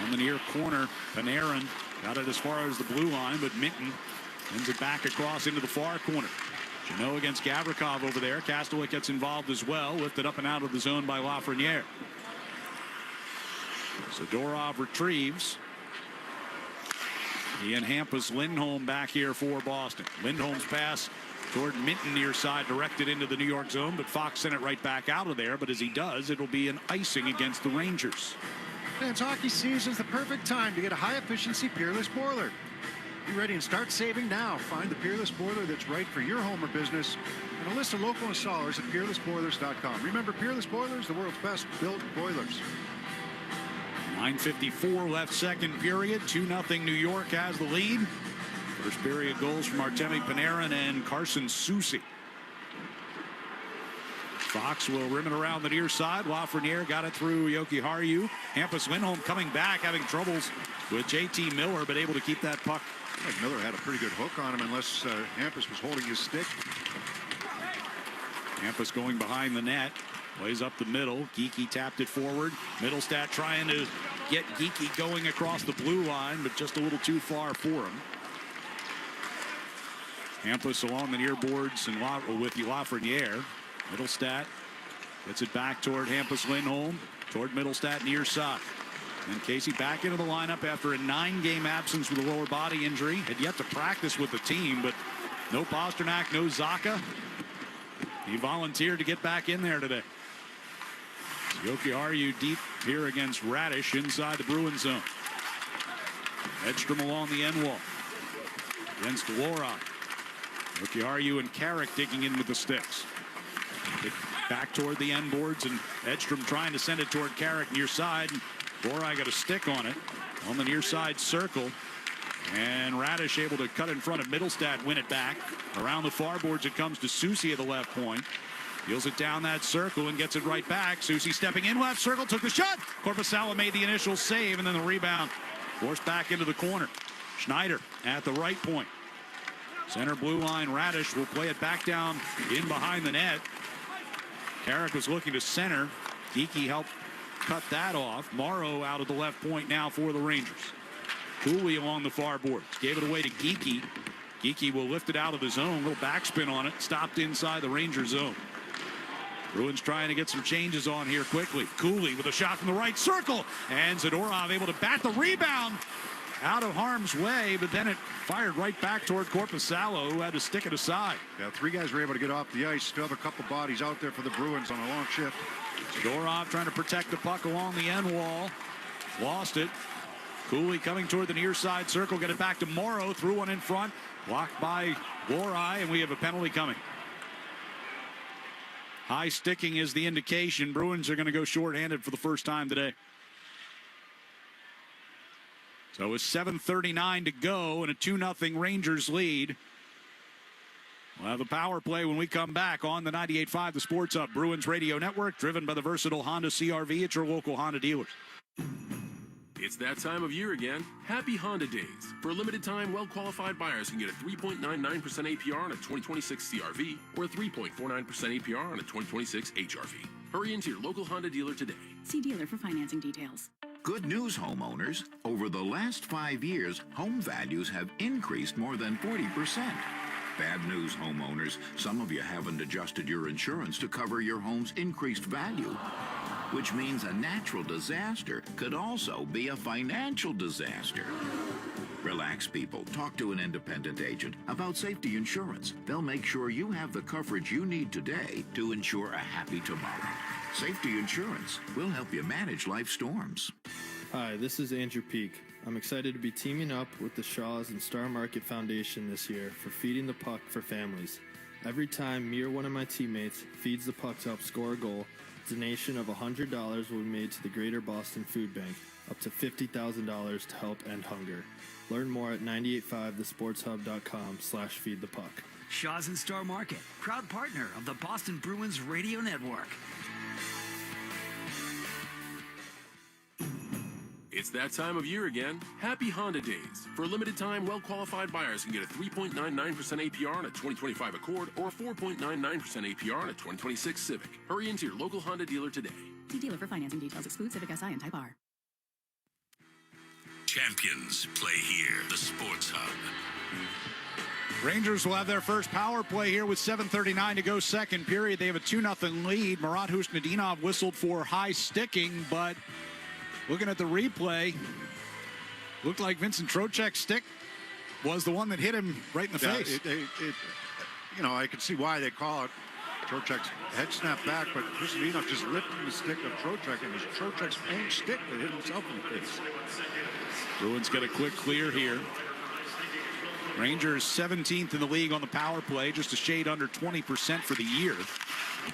On the near corner, Panarin got it as far as the blue line, but Minton sends it back across into the far corner. Jeannot against Gavrikov over there. Kastelik gets involved as well. Lifted up and out of the zone by Lafreniere. Zadorov retrieves. Ian Hampus Lindholm back here for Boston. Lindholm's pass toward Minton near side, directed into the New York zone, but Fox sent it right back out of there. But as he does, it'll be an icing against the Rangers. Fans, hockey season is the perfect time to get a high-efficiency Peerless boiler. Be ready and start saving now. Find the Peerless boiler that's right for your home or business, and a list of local installers at peerlessboilers.com. Remember, Peerless Boilers, the world's best built boilers. 9:54 left second period. 2-0 New York has the lead. First period goals from Artemi Panarin and Carson Soucy. Fox will rim it around the near side. Lafreniere got it through Jokiharju. Hampus Lindholm coming back, having troubles with JT Miller, but able to keep that puck. I think Miller had a pretty good hook on him, unless Hampus was holding his stick. Hampus going behind the net. Plays up the middle. Geekie tapped it forward. Middlestat trying to get Geekie going across the blue line, but just a little too far for him. Hampus along the near boards and with Lafreniere. Middlestat gets it back toward Hampus Lindholm. Toward Middlestat near side. And Casey back into the lineup after a 9-game absence with a lower body injury. Had yet to practice with the team, but no Pasternak, no Zacha. He volunteered to get back in there today. Jokiharju deep here against Radish inside the Bruins zone. Edstrom along the end wall against Lori. Jokiharju and Carrick digging in with the sticks. Back toward the end boards, and Edstrom trying to send it toward Carrick near side. Lori got a stick on it on the near side circle. And Radish able to cut in front of Middlestat, win it back. Around the far boards it comes to Soucy at the left point. Deals it down that circle and gets it right back. Soucy stepping in left circle, took the shot. Korpisalo made the initial save, and then the rebound Forced back into the corner. Schneider at the right point. Center blue line, Radish will play it back down in behind the net. Carrick was looking to center. Geekie helped cut that off. Morrow out of the left point now for the Rangers. Cooley along the far boards. Gave it away to Geekie. Geekie will lift it out of the zone. Little backspin on it. Stopped inside the Ranger zone. Bruins trying to get some changes on here quickly. Cooley with a shot from the right circle. And Zadorov able to bat the rebound out of harm's way, but then it fired right back toward Korpisalo, who had to stick it aside. Yeah, 3 guys were able to get off the ice. Still have a couple bodies out there for the Bruins on a long shift. Zadorov trying to protect the puck along the end wall. Lost it. Cooley coming toward the near side circle. Get it back to Morrow. Threw one in front. Blocked by Lorai, and we have a penalty coming. High sticking is the indication. Bruins are going to go shorthanded for the first time today. So with 7:39 to go and a 2-0 Rangers lead. We'll have a power play when we come back on the 98.5 The Sports Hub Bruins Radio Network, driven by the versatile Honda CR-V at your local Honda dealers. It's that time of year again. Happy Honda Days. For a limited time, well-qualified buyers can get a 3.99% APR on a 2026 CR-V or a 3.49% APR on a 2026 HR-V. Hurry into your local Honda dealer today. See dealer for financing details. Good news, homeowners. Over the last 5 years, home values have increased more than 40%. Bad news, homeowners. Some of you haven't adjusted your insurance to cover your home's increased value, which means a natural disaster could also be a financial disaster. Relax, people. Talk to an independent agent about safety insurance. They'll make sure you have the coverage you need today to ensure a happy tomorrow. Safety insurance will help you manage life storms. Hi, this is Andrew Peak. I'm excited to be teaming up with the Shaws and Star Market Foundation this year for Feeding the Puck for Families. Every time me or one of my teammates feeds the puck to help score a goal, a donation of $100 will be made to the Greater Boston Food Bank, up to $50,000 to help end hunger. Learn more at 985thesportshub.com/feedthepuck. Shaws and Star Market, proud partner of the Boston Bruins Radio Network. It's that time of year again. Happy Honda Days. For a limited time, well-qualified buyers can get a 3.99% APR on a 2025 Accord or a 4.99% APR on a 2026 Civic. Hurry into your local Honda dealer today. See dealer for financing details. Exclude Civic SI and Type R. Champions play here. The Sports Hub. Rangers will have their first power play here with 7:39 to go second period. They have a 2-0 lead. Marat Husnudinov whistled for high sticking, but looking at the replay, looked like Vincent Trocheck's stick was the one that hit him right in the face. I can see why they call it. Trocheck's head snapped back, but Husnudinov just lifted the stick of Trocheck, and it was Trocheck's own stick that hit himself in the face. Bruins get a quick clear here. Rangers 17th in the league on the power play, just a shade under 20% for the year.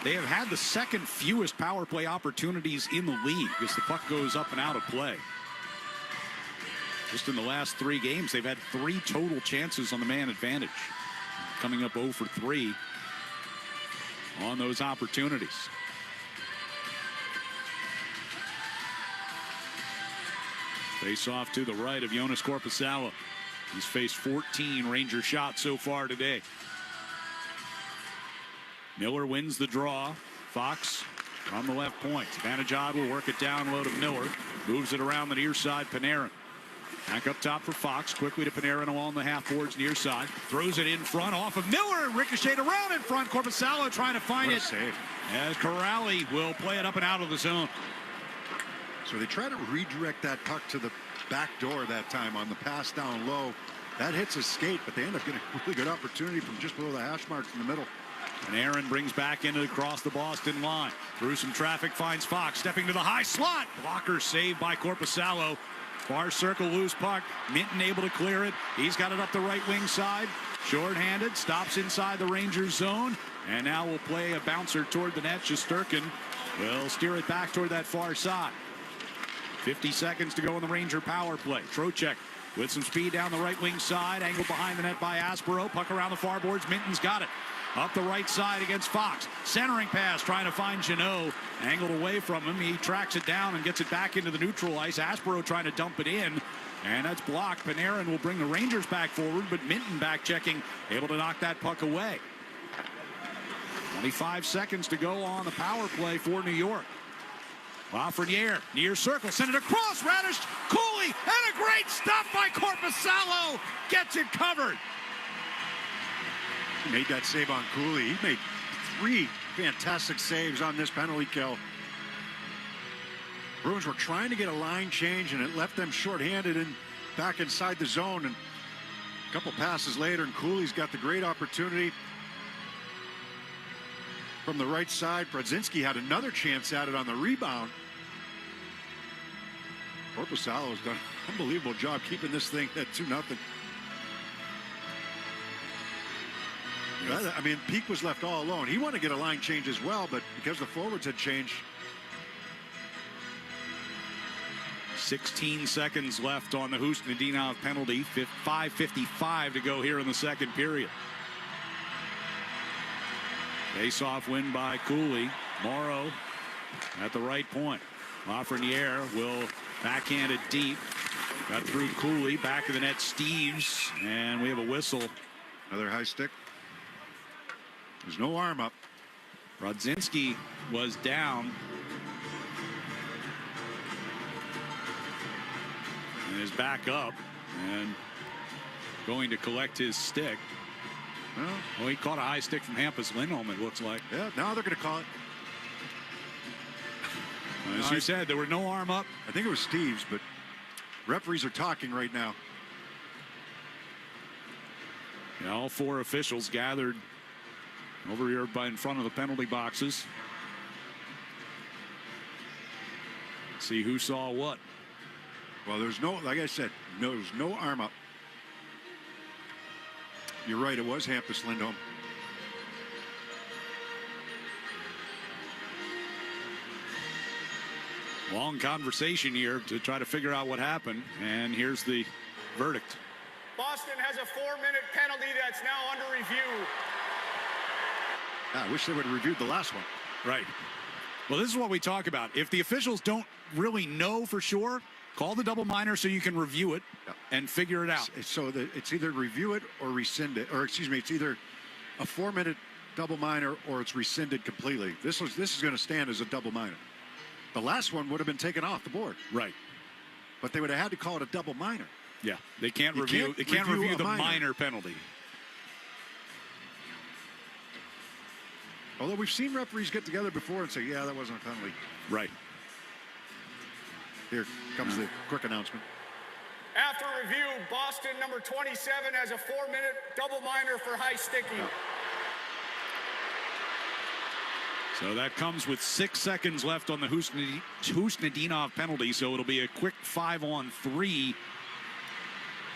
They have had the second fewest power play opportunities in the league as the puck goes up and out of play. Just in the last 3 games, they've had 3 total chances on the man advantage, coming up 0 for 3 on those opportunities. Face off to the right of Jonas Korpisalo. He's faced 14 Ranger shots so far today. Miller wins the draw. Fox from the left point. Vanajad will work it down low to Miller. Moves it around the near side. Panarin. Back up top for Fox. Quickly to Panarin along the half boards near side. Throws it in front off of Miller. Ricocheted around in front. Korpisalo trying to find it. Save. As Corrali will play it up and out of the zone. So they try to redirect that puck to the back door that time on the pass down low. That hits his skate, but they end up getting a really good opportunity from just below the hash marks in the middle. And Aaron brings back into across the Boston line. Through some traffic, finds Fox. Stepping to the high slot. Blocker saved by Korpisalo. Far circle, loose puck. Minton able to clear it. He's got it up the right wing side. Short-handed. Stops inside the Rangers zone. And now we'll play a bouncer toward the net. Shesterkin will steer it back toward that far side. 50 seconds to go in the Ranger power play. Trocheck with some speed down the right wing side. Angled behind the net by Aspero. Puck around the far boards. Minton's got it. Up the right side against Fox. Centering pass trying to find Jeannot. Angled away from him. He tracks it down and gets it back into the neutral ice. Aspero trying to dump it in. And that's blocked. Panarin will bring the Rangers back forward, but Minton back checking, able to knock that puck away. 25 seconds to go on the power play for New York. Lafreniere, near circle, send it across, Radish, Cooley, and a great stop by Korpisalo. Gets it covered. He made that save on Cooley. He made 3 fantastic saves on this penalty kill. Bruins were trying to get a line change, and it left them shorthanded and back inside the zone. And a couple passes later, and Cooley's got the great opportunity from the right side. Brodzinski had another chance at it on the rebound. Korpisalo has done an unbelievable job keeping this thing at 2-0. I mean, Peak was left all alone. He wanted to get a line change as well, but because the forwards had changed. 16 seconds left on the Husnudinov penalty. 5:55 to go here in the second period. Face-off win by Cooley. Morrow at the right point. Lafreniere will backhand it deep. Got through Cooley. Back of the net, Steves. And we have a whistle. Another high stick. There's no arm up. Brodzinski was down. And is back up. And going to collect his stick. Well, he caught a high stick from Hampus Lindholm, it looks like. Yeah, now they're going to call it. As you said, there were no arm up. I think it was Steves, but referees are talking right now. Yeah, all 4 officials gathered over here in front of the penalty boxes. See who saw what. Well, there's no, like I said, there's no arm up. You're right, it was Hampus Lindholm. Long conversation here to try to figure out what happened, and here's the verdict. Boston has a 4-minute penalty that's now under review. I wish they would have reviewed the last one. Right. Well, this is what we talk about. If the officials don't really know for sure, call the double minor so you can review it and figure it out. So it's either review it or rescind it, or excuse me, it's either a 4-minute double minor or it's rescinded completely. This is going to stand as a double minor. The last one would have been taken off the board. Right. But they would have had to call it a double minor. Yeah, they can't review the minor penalty. Although we've seen referees get together before and say, yeah, that wasn't a penalty. Right. Here comes the quick announcement. After review, Boston number 27 has a 4-minute double minor for high sticking. So that comes with 6 seconds left on the Husnudinov penalty. So it'll be a quick 5-on-3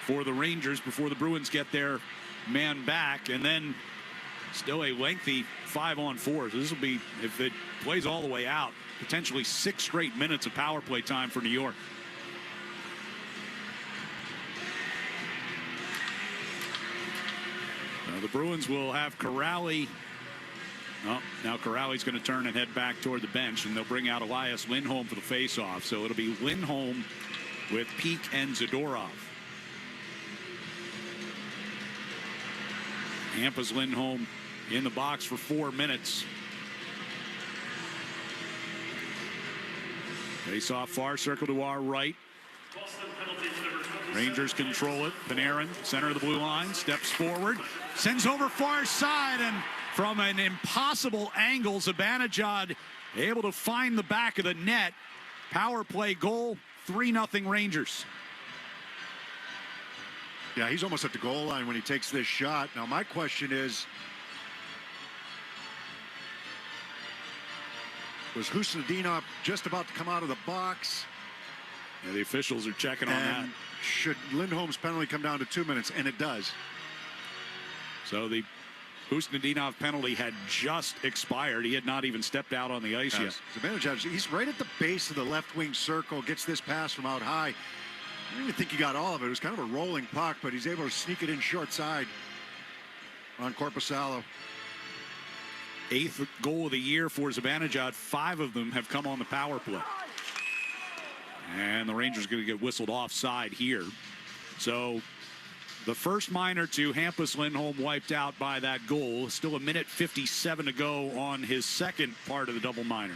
for the Rangers before the Bruins get their man back. And then still a lengthy 5-on-4. So this will be, if it plays all the way out, potentially 6 straight minutes of power play time for New York. Now the Bruins will have Corrali. Oh, now Corrali's going to turn and head back toward the bench, and they'll bring out Elias Lindholm for the faceoff. So it'll be Lindholm with Peak and Zadorov. Hampus Lindholm in the box for 4 minutes. Face-off far circle to our right. Rangers control it. Panarin, center of the blue line, steps forward, sends over far side, and from an impossible angle, Zibanejad able to find the back of the net. Power play goal, 3-0 Rangers. Yeah, he's almost at the goal line when he takes this shot. Now, my question is, was Husnudinov just about to come out of the box? Yeah, the officials are checking on that. Should Lindholm's penalty come down to 2 minutes? And it does. So the Husnudinov penalty had just expired. He had not even stepped out on the ice yet. Zibanejad, he's right at the base of the left wing circle, gets this pass from out high. I don't even think he got all of it. It was kind of a rolling puck, but he's able to sneak it in short side on Korpisalo. 8th goal of the year for Zibanejad. 5 of them have come on the power play. And the Rangers going to get whistled offside here. So the first minor to Hampus Lindholm wiped out by that goal. Still a minute 57 to go on his second part of the double minor.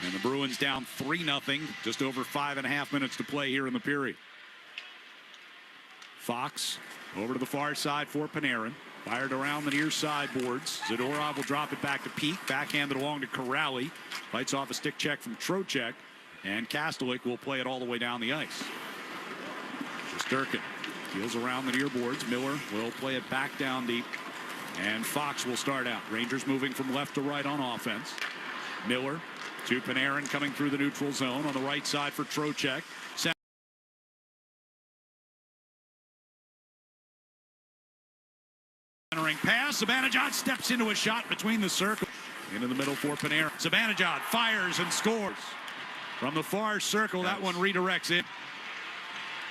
And the Bruins down 3-0. Just over 5.5 minutes to play here in the period. Fox over to the far side for Panarin. Fired around the near side boards. Zadorov will drop it back to Peak. Backhanded along to Corrali. Fights off a stick check from Trocheck. And Kastelik will play it all the way down the ice. Shesterkin deals around the near boards. Miller will play it back down deep. And Fox will start out. Rangers moving from left to right on offense. Miller to Panarin coming through the neutral zone on the right side for Trocheck. Centering pass. Zibanejad steps into a shot between the circle. Into the middle for Panarin. Zibanejad fires and scores. From the far circle, that one redirects it.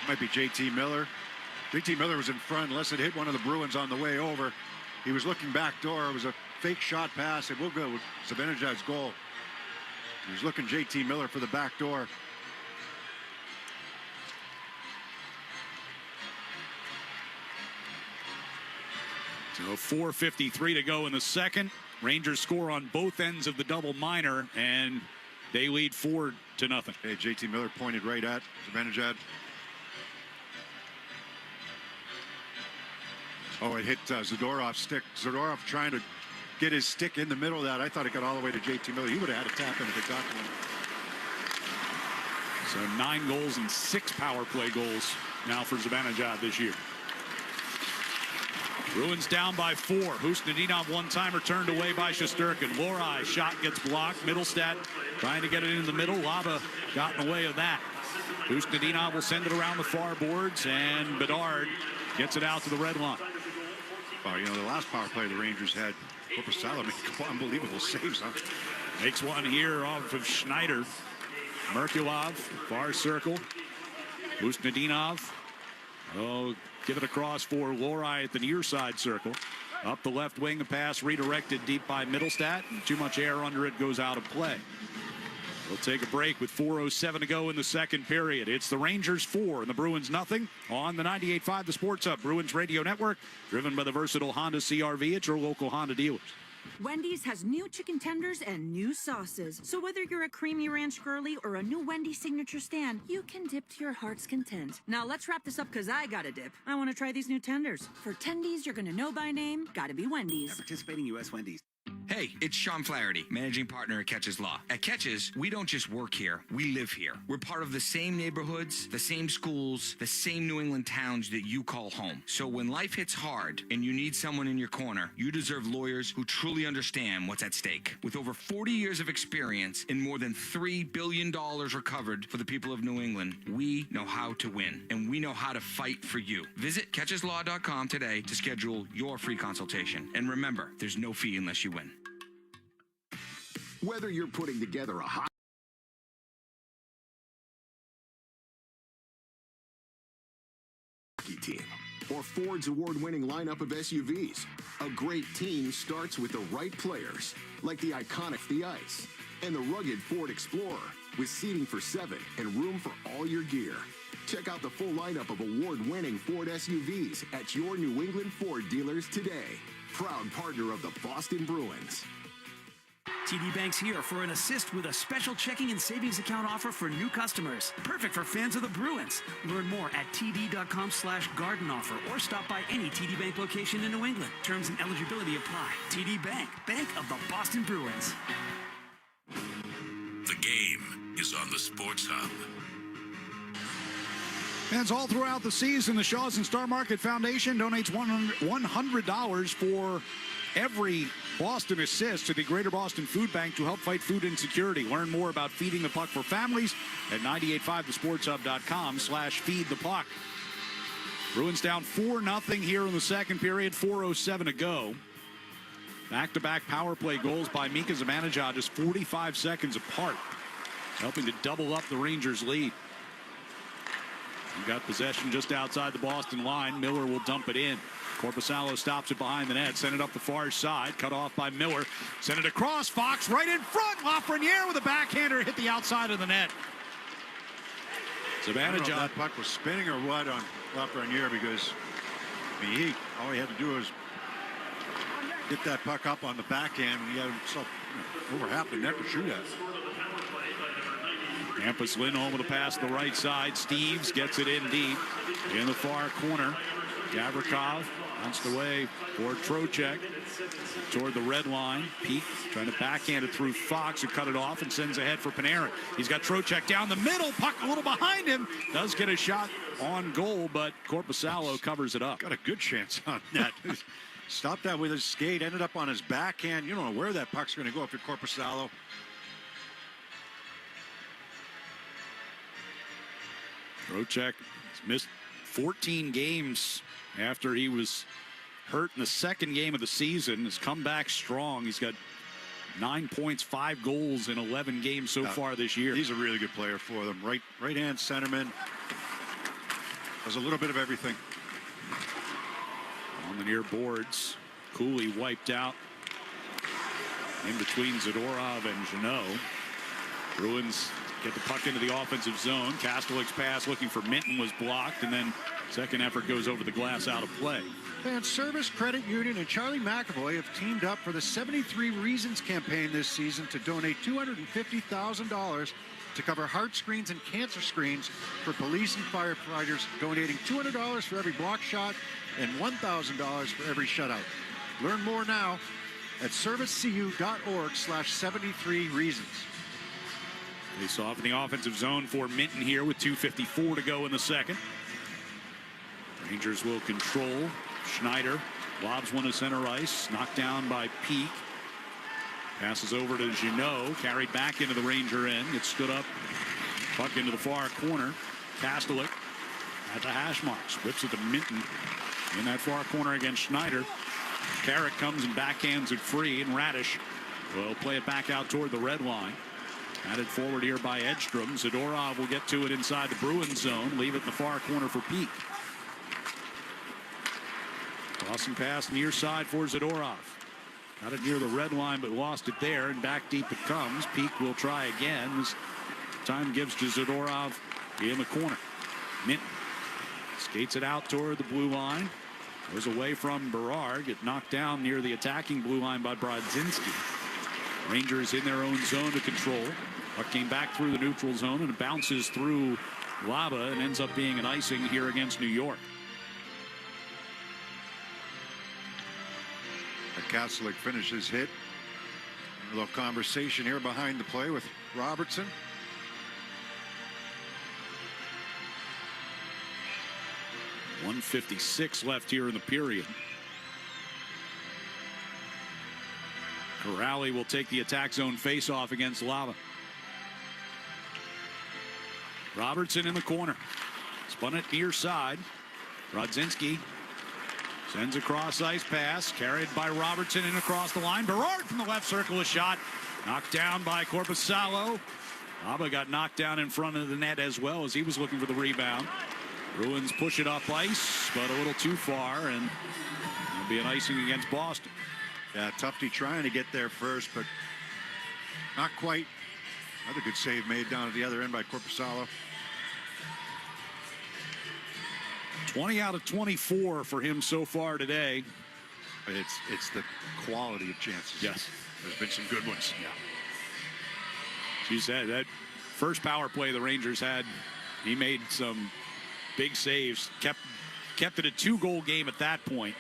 Might be JT Miller. JT Miller was in front unless it hit one of the Bruins on the way over. He was looking back door. It was a fake shot pass. It will go with Zibanejad's goal. He was looking JT Miller for the back door. So 4:53 to go in the second. Rangers score on both ends of the double minor, and they lead 4-0. Hey, JT Miller pointed right at Zibanejad. Oh, it hit Zadorov's stick. Zadorov trying to get his stick in the middle of that. I thought it got all the way to JT Miller. He would have had a tap in if it got to him. So 9 goals and 6 power play goals now for Zibanejad this year. Bruins down by 4. Husnudinov one-timer turned away by Shesterkin. Lorai shot gets blocked. Middlestat trying to get it in the middle. Laba got in the way of that. Husnudinov will send it around the far boards, and Bedard gets it out to the red line. Oh, you know, the last power play the Rangers had, Korpisalo made unbelievable saves. Huh? Makes one here off of Schneider. Merkulov, far circle. Husnudinov. Oh, give it across for Lorai at the near side circle. Up the left wing, the pass redirected deep by Middlestat. And too much air under it, goes out of play. We'll take a break with 4:07 to go in the second period. It's the Rangers 4 and the Bruins nothing on the 98.5 The Sports Hub Bruins Radio Network, driven by the versatile Honda CR-V at your local Honda dealers. Wendy's has new chicken tenders and new sauces. So whether you're a creamy ranch girly or a new Wendy's signature stand, you can dip to your heart's content. Now let's wrap this up because I gotta dip. I want to try these new tenders. For tendies you're gonna know by name, gotta be Wendy's. At participating U.S. Wendy's. Hey, it's Sean Flaherty, managing partner at Catches Law. At Catches, we don't just work here, we live here. We're part of the same neighborhoods, the same schools, the same New England towns that you call home. So when life hits hard and you need someone in your corner, you deserve lawyers who truly understand what's at stake. With over 40 years of experience and more than $3 billion recovered for the people of New England, we know how to win, and we know how to fight for you. Visit catcheslaw.com today to schedule your free consultation. And remember, there's no fee unless you win. Whether you're putting together a hockey team or Ford's award-winning lineup of SUVs, a great team starts with the right players, like the iconic The Ice and the rugged Ford Explorer, with seating for 7 and room for all your gear. Check out the full lineup of award-winning Ford SUVs at your New England Ford dealers today. Proud partner of the Boston Bruins. TD Bank's here for an assist with a special checking and savings account offer for new customers. Perfect for fans of the Bruins. Learn more at td.com/garden offer or stop by any TD Bank location in New England. Terms and eligibility apply. TD Bank, bank of the Boston Bruins. The game is on the Sports Hub. Fans all throughout the season, the Shaws and Star Market Foundation donates $100 for every Boston assist to the Greater Boston Food Bank to help fight food insecurity. Learn more about feeding the puck for families at 985thesportshub.com/feedthepuck. Bruins down 4-0 here in the second period, 4:07 to go. Back-to-back power play goals by Mika Zibanejad just 45 seconds apart, helping to double up the Rangers' lead. He got possession just outside the Boston line. Miller will dump it in. Corpusalo stops it behind the net. Send it up the far side. Cut off by Miller. Send it across. Fox right in front. Lafreniere with a backhander hit the outside of the net. I don't know if that puck was spinning or what on Lafreniere, because I mean, all he had to do was get that puck up on the backhand, and he had himself over half the net to shoot at. Campus Lindholm with a pass to the right side. Steves gets it in deep in the far corner. Gavrikov bounced away for Trocheck toward the red line. Peak trying to backhand it through Fox, who cut it off and sends ahead for Panarin. He's got Trocheck down the middle. Puck a little behind him. Does get a shot on goal, but Corpusalo covers it up. Got a good chance on that. Stopped that with his skate. Ended up on his backhand. You don't know where that puck's going to go if you're Corpusalo. Trocheck missed 14 games after he was hurt in the second game of the season. Has come back strong. He's got 9 points, 5 goals in 11 games so far this year. He's a really good player for them. Right-hand centerman. Does a little bit of everything. On the near boards, Cooley wiped out in between Zadorov and Jeannot. Bruins get the puck into the offensive zone. Kastelik's pass looking for Minton was blocked, and then second effort goes over the glass out of play. Fan Service Credit Union and Charlie McAvoy have teamed up for the 73 Reasons campaign this season to donate $250,000 to cover heart screens and cancer screens for police and firefighters, donating $200 for every block shot and $1,000 for every shutout. Learn more now at servicecu.org/73reasons. Face off in the offensive zone for Minton here with 2:54 to go in the second. Rangers will control. Schneider lobs one to center ice, knocked down by Peak. Passes over to Jeannot, carried back into the Ranger end. Gets stood up, puck into the far corner. Kastelik at the hash marks, whips it to Minton in that far corner against Schneider. Carrick comes and backhands it free, and Radish will play it back out toward the red line. Added forward here by Edstrom. Zadorov will get to it inside the Bruins zone. Leave it in the far corner for Peak. Crossing pass near side for Zadorov. Got it near the red line, but lost it there, and back deep it comes. Peak will try again. This time gives to Zadorov in the corner. Minton skates it out toward the blue line. Goes away from Berard. Get knocked down near the attacking blue line by Brodzinski. Rangers in their own zone to control. Puck came back through the neutral zone, and it bounces through Laba and ends up being an icing here against New York. Kastelik finishes hit. A little conversation here behind the play with Robertson. .156 left here in the period. Corrali will take the attack zone face-off against Lava. Robertson in the corner. Spun it near side. Brodzinski sends a cross ice pass, carried by Robertson and across the line. Berard from the left circle, a shot knocked down by Corpusalo. Lava got knocked down in front of the net as well as he was looking for the rebound. Bruins push it up ice, but a little too far, and it'll be an icing against Boston. Yeah, Tufte trying to get there first, but not quite. Another good save made down at the other end by Corpusalo. 20 out of 24 for him so far today. It's the quality of chances. Yes. There's been some good ones. Yeah. She said that first power play the Rangers had, he made some big saves, kept it a 2-goal game at that point.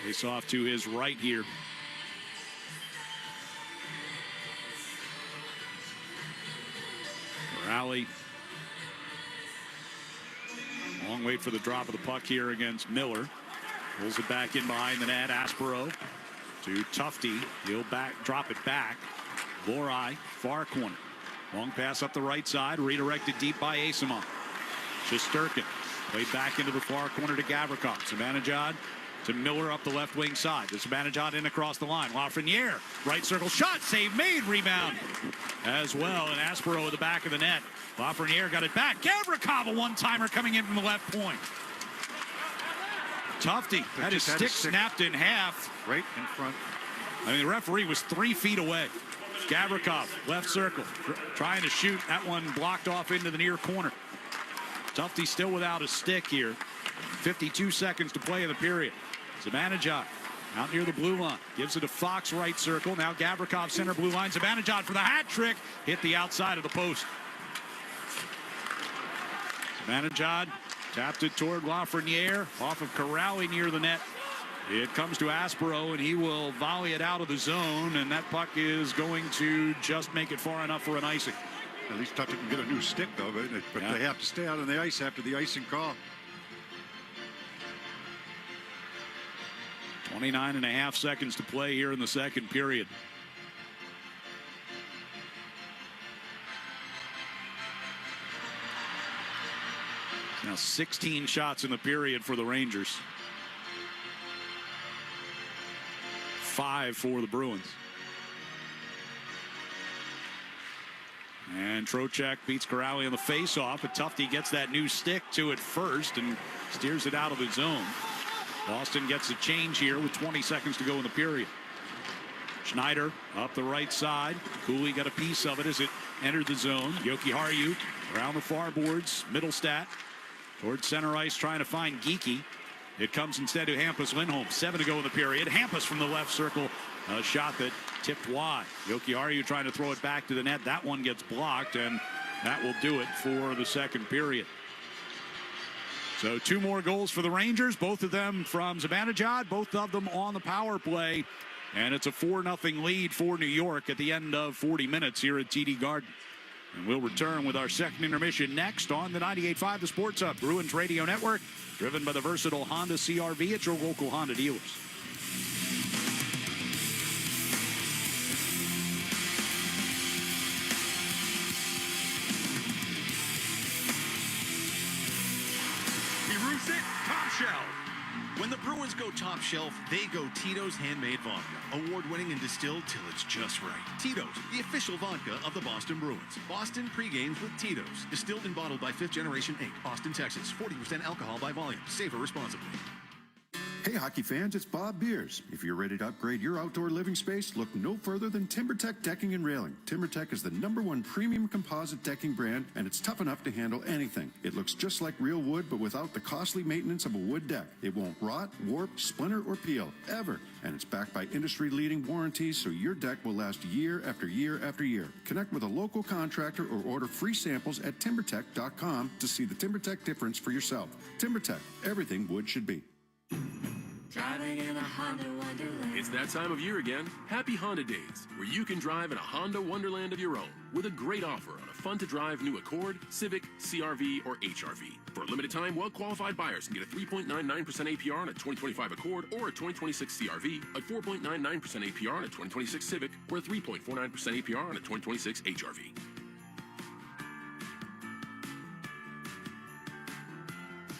Face off to his right here. Rally. Long wait for the drop of the puck here against Miller. Pulls it back in behind the net. Aspero to Tufte. He'll drop it back. Lorai, far corner. Long pass up the right side. Redirected deep by Asimov. Shesterkin played back into the far corner to Gavrikov. Zibanejad to Miller up the left wing side. Zibanejad in across the line. Lafreniere, right circle shot, save made, rebound as well. And Aspero at the back of the net. Lafreniere got it back. Gavrikov, a one-timer coming in from the left point. Tufte had his stick snapped in half. Right in front. I mean, the referee was 3 feet away. Gavrikov, left circle, trying to shoot. That one blocked off into the near corner. Tufte still without a stick here. 52 seconds to play in the period. Zibanejad out near the blue line. Gives it to Fox, right circle. Now Gavrikov, center blue line. Zibanejad for the hat trick. Hit the outside of the post. Zibanejad tapped it toward Lafreniere. Off of Corrali near the net. It comes to Aspero, and he will volley it out of the zone, and that puck is going to just make it far enough for an icing. At least Tufte can get a new stick, though, but they have to stay out on the ice after the icing call. 29.5 seconds to play here in the second period. Now 16 shots in the period for the Rangers. 5 for the Bruins. And Trocheck beats Corrali on the face-off, but Tufte gets that new stick to it first and steers it out of the zone. Boston gets a change here with 20 seconds to go in the period. Schneider up the right side. Cooley got a piece of it as it entered the zone. Jokiharju around the far boards. Middlestat towards center ice trying to find Geekie. It comes instead to Hampus Lindholm. 7 to go in the period. Hampus from the left circle. A shot that tipped wide. Jokiharju trying to throw it back to the net. That one gets blocked, and that will do it for the second period. So 2 more goals for the Rangers, both of them from Zibanejad, both of them on the power play. And it's a 4-0 lead for New York at the end of 40 minutes here at TD Garden. And we'll return with our second intermission next on the 98.5 The Sports Hub Bruins Radio Network, driven by the versatile Honda CR-V at your local Honda dealers. Top shelf. When the Bruins go top shelf, they go Tito's Handmade Vodka. Award-winning and distilled till it's just right. Tito's, the official vodka of the Boston Bruins. Boston pre-games with Tito's. Distilled and bottled by 5th Generation Inc. Austin, Texas. 40% alcohol by volume. Savor responsibly. Hey hockey fans, it's Bob Beers. If you're ready to upgrade your outdoor living space, look no further than TimberTech Decking and Railing. TimberTech is the #1 premium composite decking brand, and it's tough enough to handle anything. It looks just like real wood, but without the costly maintenance of a wood deck. It won't rot, warp, splinter, or peel, ever. And it's backed by industry-leading warranties, so your deck will last year after year after year. Connect with a local contractor or order free samples at TimberTech.com to see the TimberTech difference for yourself. TimberTech, everything wood should be. Driving in a Honda Wonderland. It's that time of year again. Happy Honda Days, where you can drive in a Honda Wonderland of your own with a great offer on a fun-to-drive new Accord, Civic, CR-V, or HR-V. For a limited time, well-qualified buyers can get a 3.99% APR on a 2025 Accord or a 2026 CR-V, a 4.99% APR on a 2026 Civic, or a 3.49% APR on a 2026 HR-V.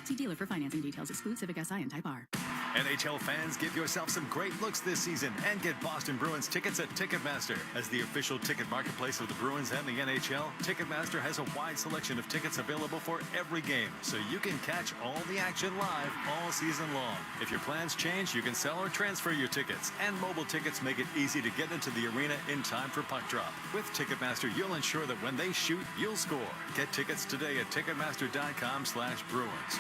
See dealer for financing details. Exclude Civic SI and Type R. NHL fans, give yourself some great looks this season and get Boston Bruins tickets at Ticketmaster. As the official ticket marketplace of the Bruins and the NHL, Ticketmaster has a wide selection of tickets available for every game, so you can catch all the action live all season long. If your plans change, you can sell or transfer your tickets, and mobile tickets make it easy to get into the arena in time for puck drop. With Ticketmaster, you'll ensure that when they shoot, you'll score. Get tickets today at Ticketmaster.com/Bruins.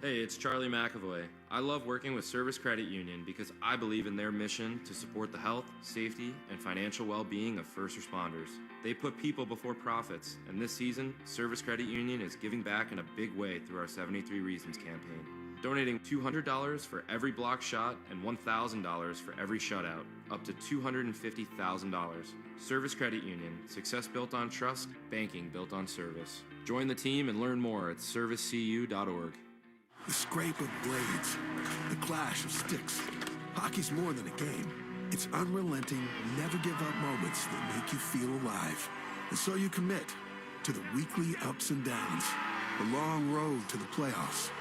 Hey, it's Charlie McAvoy. I love working with Service Credit Union because I believe in their mission to support the health, safety, and financial well-being of first responders. They put people before profits, and this season, Service Credit Union is giving back in a big way through our 73 Reasons campaign, donating $200 for every block shot and $1,000 for every shutout, up to $250,000. Service Credit Union, success built on trust, banking built on service. Join the team and learn more at servicecu.org. The scrape of blades, the clash of sticks. Hockey's more than a game. It's unrelenting, never-give-up moments that make you feel alive. And so you commit to the weekly ups and downs, the long road to the playoffs,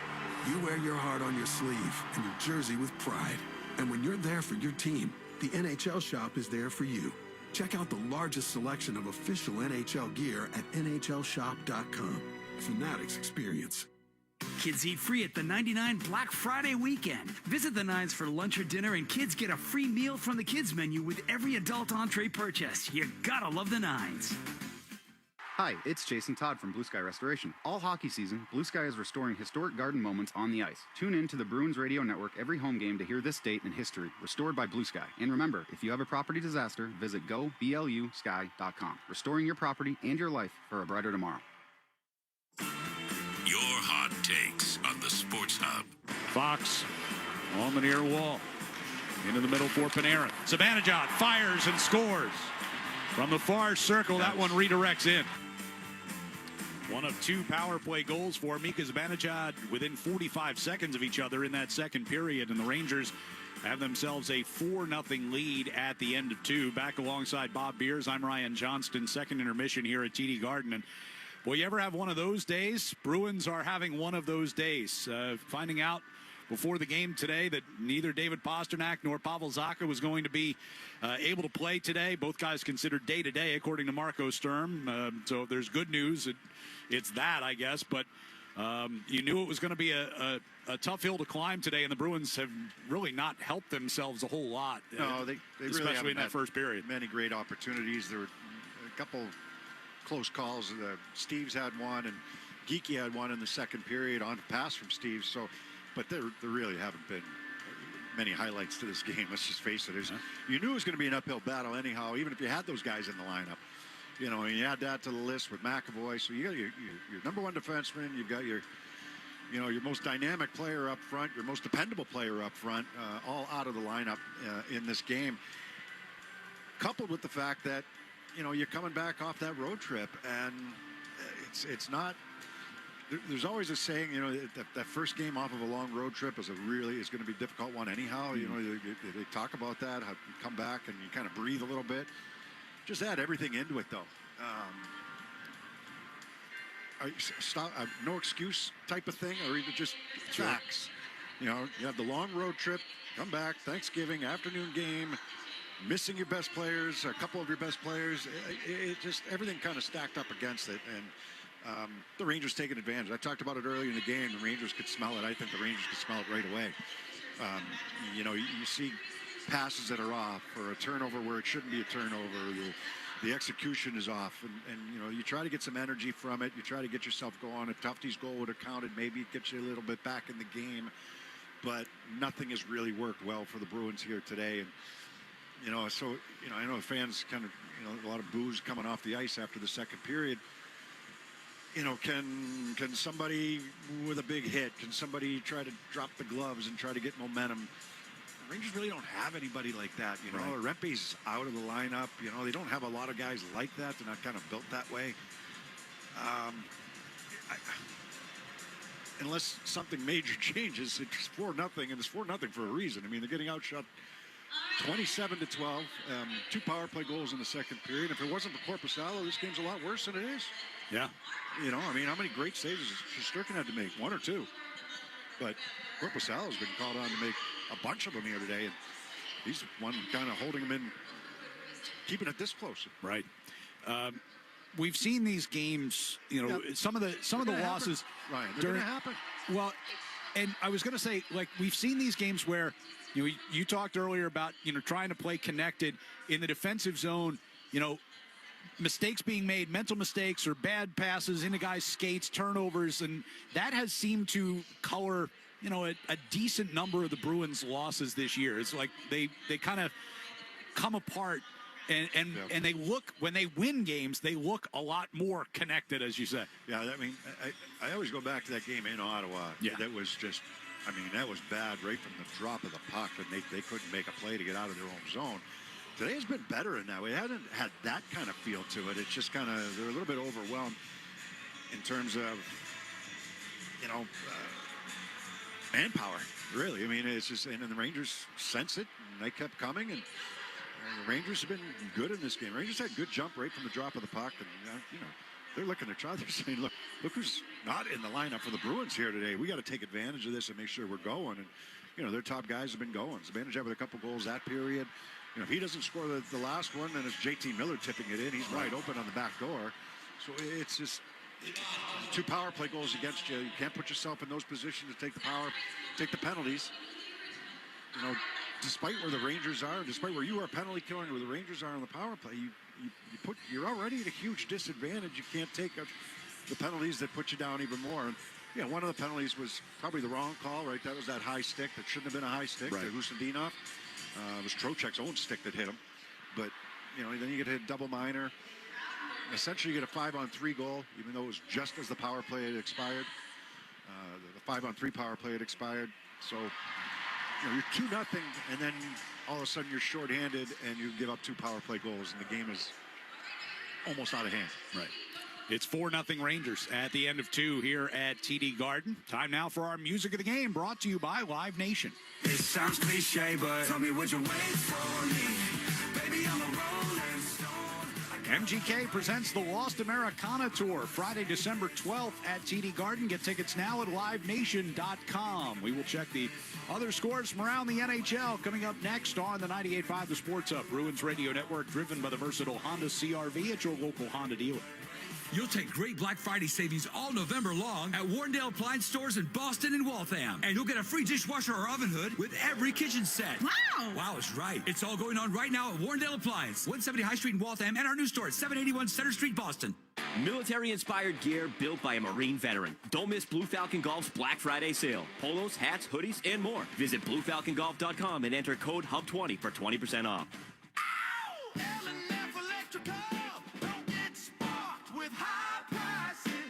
You wear your heart on your sleeve and your jersey with pride. And when you're there for your team, the NHL Shop is there for you. Check out the largest selection of official NHL gear at NHLShop.com. Fanatics experience. Kids eat free at the 99 Black Friday weekend. Visit the Nines for lunch or dinner, and kids get a free meal from the kids menu with every adult entree purchase. You gotta love the Nines. Hi, it's Jason Todd from Blue Sky Restoration. All hockey season, Blue Sky is restoring historic garden moments on the ice. Tune in to the Bruins Radio Network every home game to hear this date in history, restored by Blue Sky. And remember, if you have a property disaster, visit goblusky.com. Restoring your property and your life for a brighter tomorrow. Your hot takes on the Sports Hub. Fox on the near wall. Into the middle for Panarin. Zibanejad fires and scores. From the far circle, that one redirects in. One of two power play goals for Mika Zibanejad within 45 seconds of each other in that second period, and the Rangers have themselves a 4-0 lead at the end of two. Back alongside Bob Beers, I'm Ryan Johnston, second intermission here at TD Garden. And boy, you ever have one of those days? Bruins are having one of those days. Finding out before the game today that neither David Pastrnak nor Pavel Zacha was going to be able to play today. Both guys considered day-to-day, according to Marco Sturm. So if there's good news, it's that, I guess. But you knew it was going to be a tough hill to climb today, and the Bruins have really not helped themselves a whole lot. No, they really especially in that had first period. Many great opportunities. There were a couple close calls. Steves had one, and Geekie had one in the second period on a pass from Steves. So, but there really haven't been many highlights to this game. Let's just face it. You knew it was going to be an uphill battle anyhow, even if you had those guys in the lineup. You know, and you add that to the list with McAvoy. So you got your number one defenseman. You've got your most dynamic player up front, your most dependable player up front, all out of the lineup in this game. Coupled with the fact that, you're coming back off that road trip, and it's not. There's always a saying, that first game off of a long road trip is going to be a difficult one anyhow. They talk about that, how you come back and you kind of breathe a little bit. Just add everything into it, though. No excuse type of thing, or even just facts. You have the long road trip, come back, Thanksgiving, afternoon game, missing your best players, a couple of your best players. It just, everything kind of stacked up against it. And the Rangers taking advantage. I talked about it earlier in the game. The Rangers could smell it. I think the Rangers could smell it right away. You see passes that are off, or a turnover where it shouldn't be a turnover. The execution is off, and you try to get some energy from it. You try to get yourself going. If Tufty's goal would have counted, maybe it gets you a little bit back in the game. But nothing has really worked well for the Bruins here today. And I know the fans kind of a lot of boos coming off the ice after the second period. Can somebody with a big hit, can somebody try to drop the gloves and try to get momentum? The Rangers really don't have anybody like that. Right. Rempe's out of the lineup. They don't have a lot of guys like that. They're not kind of built that way. Unless something major changes, it's 4-0, and it's 4-0 for a reason. I mean, they're getting outshot 27-12, two power play goals in the second period. If it wasn't for Korpisalo, this game's a lot worse than it is. Yeah. How many great saves has Shesterkin had to make? One or two. But Korpisalo's been called on to make a bunch of them here today, and he's one kind of holding them in, keeping it this close. Right. We've seen these games, some of the losses. Ryan, they're going to happen. Well, and I was going to say, we've seen these games where, you talked earlier about, trying to play connected in the defensive zone, mistakes being made, mental mistakes or bad passes into guys' skates, turnovers, and that has seemed to color, a decent number of the Bruins' losses this year. It's like they kind of come apart, and they look, when they win games, they look a lot more connected, as you said. Yeah, I mean, I always go back to that game in Ottawa. Yeah. That was just, that was bad right from the drop of the puck, and they couldn't make a play to get out of their own zone. Today has been better in that way. It hasn't had that kind of feel to it. It's just kind of, they're a little bit overwhelmed in terms of, manpower, really. I mean, it's just, and the Rangers sense it, and they kept coming, and the Rangers have been good in this game. Rangers had good jump right from the drop of the puck, and, they're looking to try. They're saying, look who's not in the lineup for the Bruins here today. We got to take advantage of this and make sure we're going. And, their top guys have been going. Zibanejad with a couple goals that period. If he doesn't score the last one, then it's JT Miller tipping it in. He's wide open on the back door. So it's just 2 power play goals against you. You can't put yourself in those positions to take the penalties. Despite where the Rangers are, despite where you are penalty killing, where the Rangers are on the power play, you're already at a huge disadvantage. You can't take the penalties that put you down even more. And one of the penalties was probably the wrong call, right? That was that high stick that shouldn't have been a high stick to Husendinov. It was Trocheck's own stick that hit him. But, then you get hit double minor. Essentially, you get a 5-on-3 goal, even though it was just as the power play had expired. The 5-on-3 power play had expired. So, you're 2-0, and then all of a sudden you're shorthanded and you give up 2 power play goals, and the game is almost out of hand. Right. It's 4-0 Rangers at the end of 2 here at TD Garden. Time now for our music of the game, brought to you by Live Nation. It sounds cliche, but tell me, would you wait for me? Baby, I'm a rolling stone. MGK presents the Lost Americana Tour, Friday, December 12th at TD Garden. Get tickets now at livenation.com. We will check the other scores from around the NHL coming up next on the 98.5 The Sports Hub, Bruins Radio Network, driven by the versatile Honda CR-V at your local Honda dealer. You'll take great Black Friday savings all November long at Warrendale Appliance Stores in Boston and Waltham. And you'll get a free dishwasher or oven hood with every kitchen set. Wow! Wow is right. It's all going on right now at Warrendale Appliance, 170 High Street in Waltham, and our new store at 781 Center Street, Boston. Military-inspired gear built by a Marine veteran. Don't miss Blue Falcon Golf's Black Friday sale. Polos, hats, hoodies, and more. Visit BlueFalconGolf.com and enter code HUB20 for 20% off.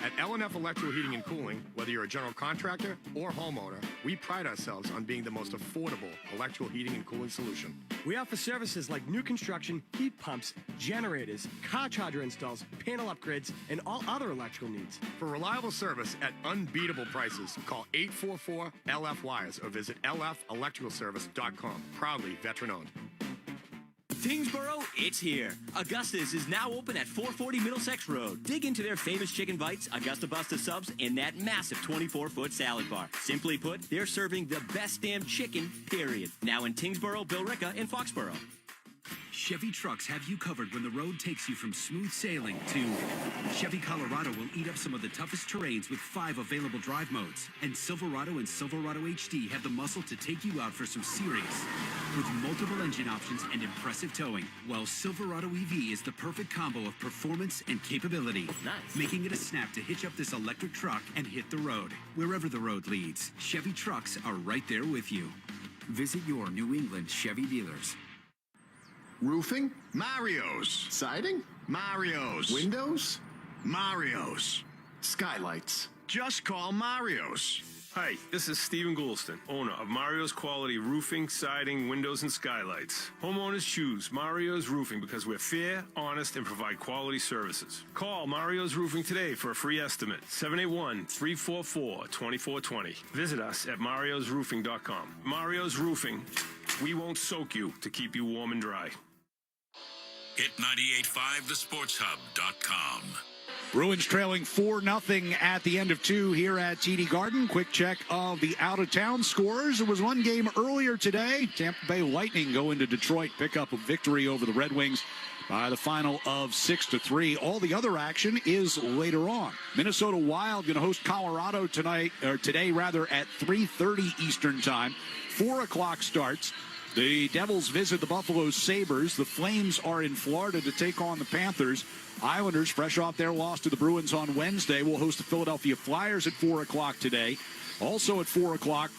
At L&F Electrical Heating and Cooling, whether you're a general contractor or homeowner, we pride ourselves on being the most affordable electrical heating and cooling solution. We offer services like new construction, heat pumps, generators, car charger installs, panel upgrades, and all other electrical needs. For reliable service at unbeatable prices, call 844-LF-WIRES or visit lfelectricalservice.com. Proudly veteran-owned. Tingsboro, it's here. Augustus is now open at 440 Middlesex Road. Dig into their famous chicken bites, Augusta Busta subs, and that massive 24-foot salad bar. Simply put, they're serving the best damn chicken, period. Now in Tingsboro, Billerica, and Foxborough. Chevy trucks have you covered when the road takes you from smooth sailing to Chevy Colorado will eat up some of the toughest terrains with 5 available drive modes. And Silverado and Silverado HD have the muscle to take you out for some serious with multiple engine options and impressive towing. While Silverado EV is the perfect combo of performance and capability, making it a snap to hitch up this electric truck and hit the road. Wherever the road leads, Chevy trucks are right there with you. Visit your New England Chevy dealers. Roofing? Mario's. Siding? Mario's. Windows? Mario's. Skylights? Just call Mario's. Hi, this is Stephen Goulston, owner of Mario's Quality Roofing, Siding, Windows, and Skylights. Homeowners choose Mario's Roofing because we're fair, honest, and provide quality services. Call Mario's Roofing today for a free estimate, 781-344-2420. Visit us at mariosroofing.com. Mario's Roofing, we won't soak you to keep you warm and dry. Hit 985thesportshub.com. Bruins trailing 4-0 at the end of 2 here at TD Garden. Quick check of the out-of-town scores. There was one game earlier today. Tampa Bay Lightning go into Detroit, pick up a victory over the Red Wings by the final of 6-3. All the other action is later on. Minnesota Wild going to host Colorado today at 3:30 Eastern Time. 4 o'clock starts. The Devils visit the Buffalo Sabres. The Flames are in Florida to take on the Panthers. Islanders, fresh off their loss to the Bruins on Wednesday, will host the Philadelphia Flyers at 4 o'clock today. Also at 4 o'clock,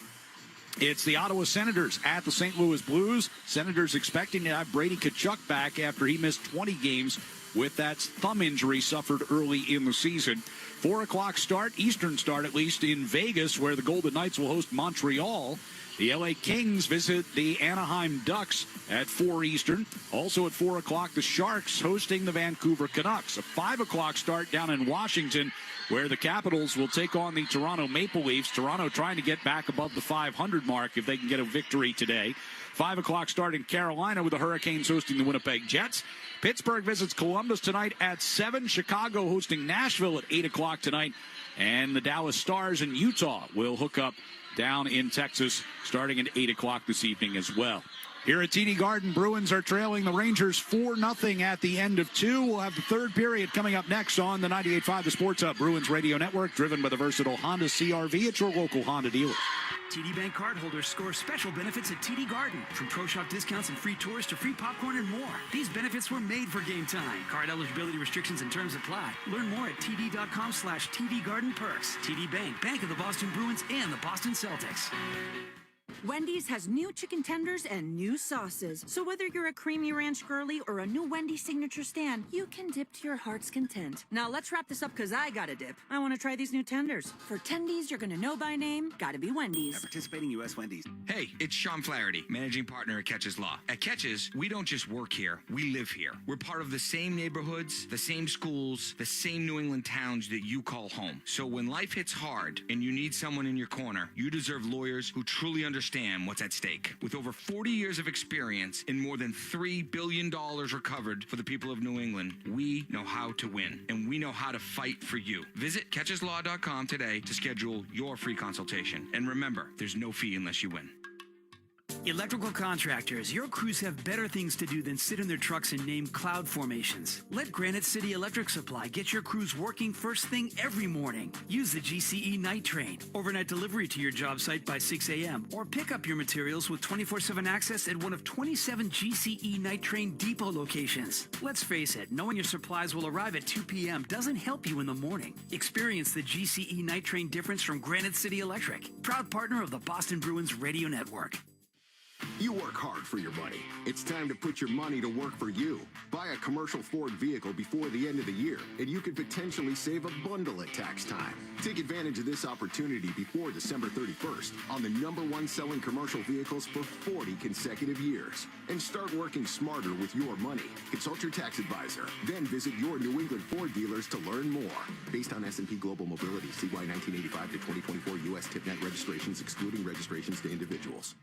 it's the Ottawa Senators at the St. Louis Blues. Senators expecting to have Brady Tkachuk back after he missed 20 games with that thumb injury suffered early in the season. 4 o'clock start, Eastern start at least, in Vegas, where the Golden Knights will host Montreal. The LA Kings visit the Anaheim Ducks at 4 Eastern. Also at 4 o'clock, the Sharks hosting the Vancouver Canucks. A 5 o'clock start down in Washington, where the Capitals will take on the Toronto Maple Leafs. Toronto trying to get back above the 500 mark if they can get a victory today. 5 o'clock start in Carolina with the Hurricanes hosting the Winnipeg Jets. Pittsburgh visits Columbus tonight at 7. Chicago hosting Nashville at 8 o'clock tonight. And the Dallas Stars in Utah will hook up down in Texas starting at 8 o'clock this evening as well. Here at TD Garden, Bruins are trailing the Rangers 4-0 at the end of 2. We'll have the third period coming up next on the 98.5 The Sports Hub Bruins Radio Network, driven by the versatile Honda CR-V at your local Honda dealer. TD Bank cardholders score special benefits at TD Garden, from Pro Shop discounts and free tours to free popcorn and more. These benefits were made for game time. Card eligibility restrictions and terms apply. Learn more at td.com/TD Garden Perks. TD Bank, Bank of the Boston Bruins and the Boston Celtics. Wendy's has new chicken tenders and new sauces. So whether you're a creamy ranch girly or a new Wendy's signature stand, you can dip to your heart's content. Now let's wrap this up because I gotta dip. I want to try these new tenders. For tendies you're gonna know by name, gotta be Wendy's. At participating U.S. Wendy's. Hey, it's Sean Flaherty, managing partner at Catches Law. At Catches, we don't just work here, we live here. We're part of the same neighborhoods, the same schools, the same New England towns that you call home. So when life hits hard and you need someone in your corner, you deserve lawyers who truly understand what's at stake. With over 40 years of experience and more than $3 billion recovered for the people of New England, we know how to win, and we know how to fight for you. Visit catcheslaw.com today to schedule your free consultation. And remember, there's no fee unless you win. Electrical contractors, your crews have better things to do than sit in their trucks and name cloud formations. Let Granite City Electric Supply get your crews working first thing every morning. Use the GCE Night Train. Overnight delivery to your job site by 6 a.m. or pick up your materials with 24/7 access at one of 27 GCE Night Train depot locations. Let's face it, knowing your supplies will arrive at 2 p.m. doesn't help you in the morning. Experience the GCE Night Train difference from Granite City Electric, proud partner of the Boston Bruins Radio Network. You work hard for your money. It's time to put your money to work for you. Buy a commercial Ford vehicle before the end of the year, and you could potentially save a bundle at tax time. Take advantage of this opportunity before December 31st on the #1 selling commercial vehicles for 40 consecutive years. And start working smarter with your money. Consult your tax advisor. Then visit your New England Ford dealers to learn more. Based on S&P Global Mobility, CY 1985 to 2024 U.S. TIPNet registrations, excluding registrations to individuals.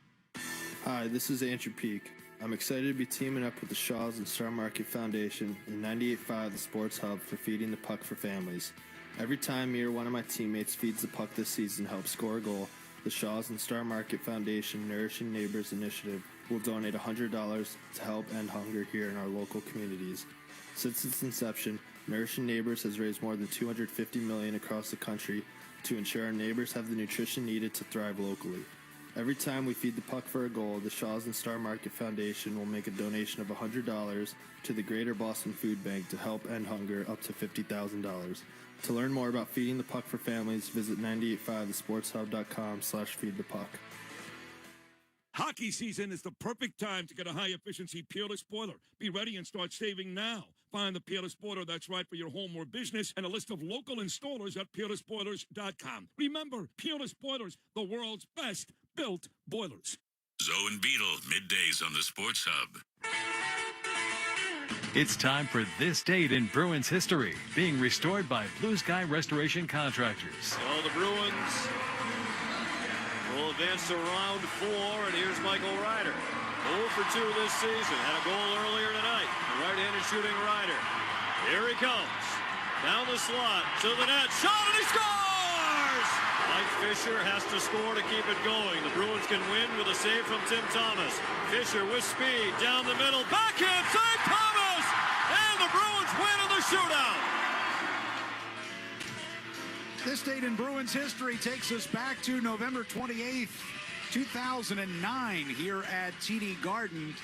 Hi, this is Andrew Peak. I'm excited to be teaming up with the Shaws and Star Market Foundation and 98.5 The Sports Hub for Feeding the Puck for Families. Every time me or one of my teammates feeds the puck this season helps score a goal, the Shaws and Star Market Foundation Nourishing Neighbors Initiative will donate $100 to help end hunger here in our local communities. Since its inception, Nourishing Neighbors has raised more than $250 million across the country to ensure our neighbors have the nutrition needed to thrive locally. Every time we feed the puck for a goal, the Shaws and Star Market Foundation will make a donation of $100 to the Greater Boston Food Bank to help end hunger up to $50,000. To learn more about feeding the puck for families, visit 985thesportshub.com/feedthepuck. Hockey season is the perfect time to get a high-efficiency Peerless boiler. Be ready and start saving now. Find the Peerless boiler that's right for your home or business and a list of local installers at peerlessboilers.com. Remember, Peerless Boilers, the world's best built boilers. Zoe and Beetle, middays on the Sports Hub. It's time for This Date in Bruins History, being restored by Blue Sky Restoration Contractors. So the Bruins will advance to round 4, and here's Michael Ryder. 0 for 2 this season. Had a goal earlier tonight. The right-handed shooting Ryder. Here he comes. Down the slot to the net. Shot, and he scores! Mike Fisher has to score to keep it going. The Bruins can win with a save from Tim Thomas. Fisher with speed down the middle. Backhand save, Thomas! And the Bruins win in the shootout. This date in Bruins history takes us back to November 28th, 2009 here at TD Garden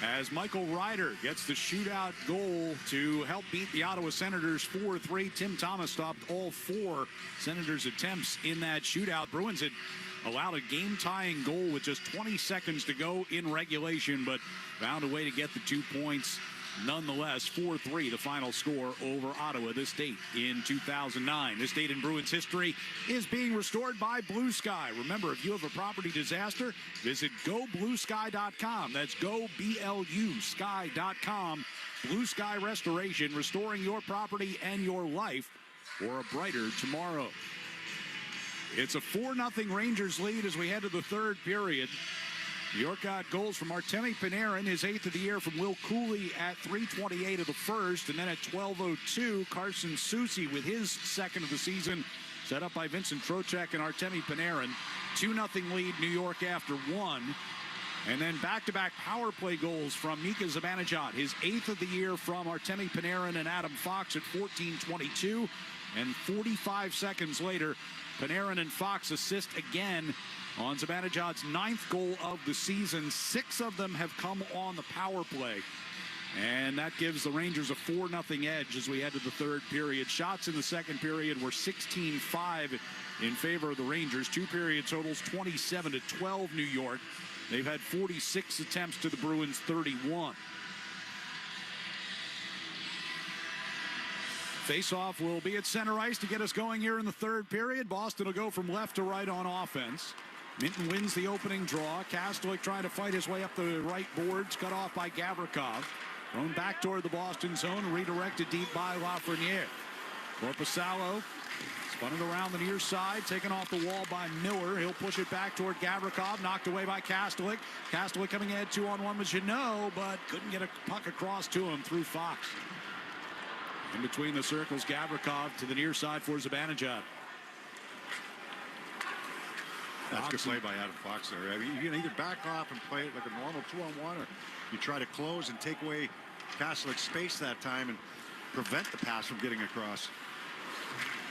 as Michael Ryder gets the shootout goal to help beat the Ottawa Senators 4-3. Tim Thomas stopped all 4 Senators' attempts in that shootout. Bruins had allowed a game-tying goal with just 20 seconds to go in regulation, but found a way to get the 2 points. Nonetheless, 4-3 the final score over Ottawa this date in 2009. This date in Bruins history is being restored by Blue Sky. Remember, if you have a property disaster, visit gobluesky.com. That's GoBLU Sky.com. Blue Sky Restoration, restoring your property and your life for a brighter tomorrow. It's a 4-0 Rangers lead as we head to the third period. New York got goals from Artemi Panarin, his 8th of the year, from Will Cooley at 3:28 of the first. And then at 12:02, Carson Soucy with his 2nd of the season, set up by Vincent Trocheck and Artemi Panarin. 2-0 lead New York after 1. And then back-to-back power play goals from Mika Zibanejad, his 8th of the year, from Artemi Panarin and Adam Fox at 14:22. And 45 seconds later, Panarin and Fox assist again on Zibanejad's 9th goal of the season. 6 of them have come on the power play. And that gives the Rangers a 4-0 edge as we head to the 3rd period. Shots in the 2nd period were 16-5 in favor of the Rangers. 2-period totals 27-12 New York. They've had 46 attempts to the Bruins 31. Face-off will be at center ice to get us going here in the 3rd period. Boston will go from left to right on offense. Minton wins the opening draw. Kastelik trying to fight his way up the right boards, cut off by Gavrikov. Thrown back toward the Boston zone, redirected deep by Lafreniere. Korpisalo spun it around the near side, taken off the wall by Miller. He'll push it back toward Gavrikov, knocked away by Kastelik. Kastelik coming ahead 2-on-1 with Jeannot, but couldn't get a puck across to him through Fox. In between the circles, Gavrikov to the near side for Zibanejad. That's good play by Adam Fox there. I mean, you can either back off and play it like a normal 2-on-1, or you try to close and take away Kastelik's space that time and prevent the pass from getting across.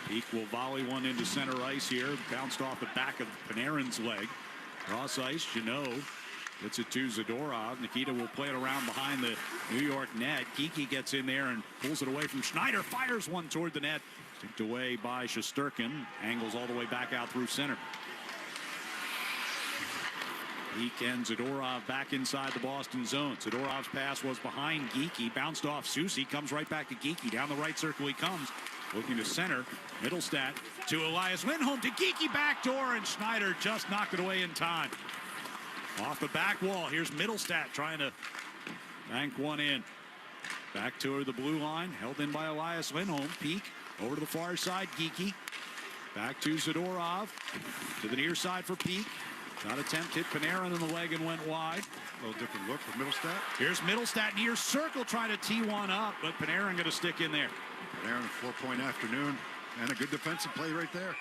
Peak will volley one into center ice here. Bounced off the back of Panarin's leg. Cross ice, Jeannot gets it to Zadorov. Nikita will play it around behind the New York net. Kiki gets in there and pulls it away from Schneider. Fires one toward the net. Tipped away by Shesterkin. Angles all the way back out through center. Geek and Zadorov back inside the Boston zone. Zadorov's pass was behind Geeky. Bounced off Soucy. Comes right back to Geeky. Down the right circle he comes. Looking to center. Middlestat to Elias Lindholm to Geeky backdoor, and Schneider just knocked it away in time. Off the back wall. Here's Middlestat trying to bank one in. Back toward the blue line. Held in by Elias Lindholm. Peak over to the far side. Geeky. Back to Zadorov. To the near side for Peak. Shot attempt hit Panarin in the leg and went wide. A little different look for Middlestat. Here's Middlestat near circle trying to tee one up, but Panarin going to stick in there. Panarin, 4-point afternoon, and a good defensive play right there.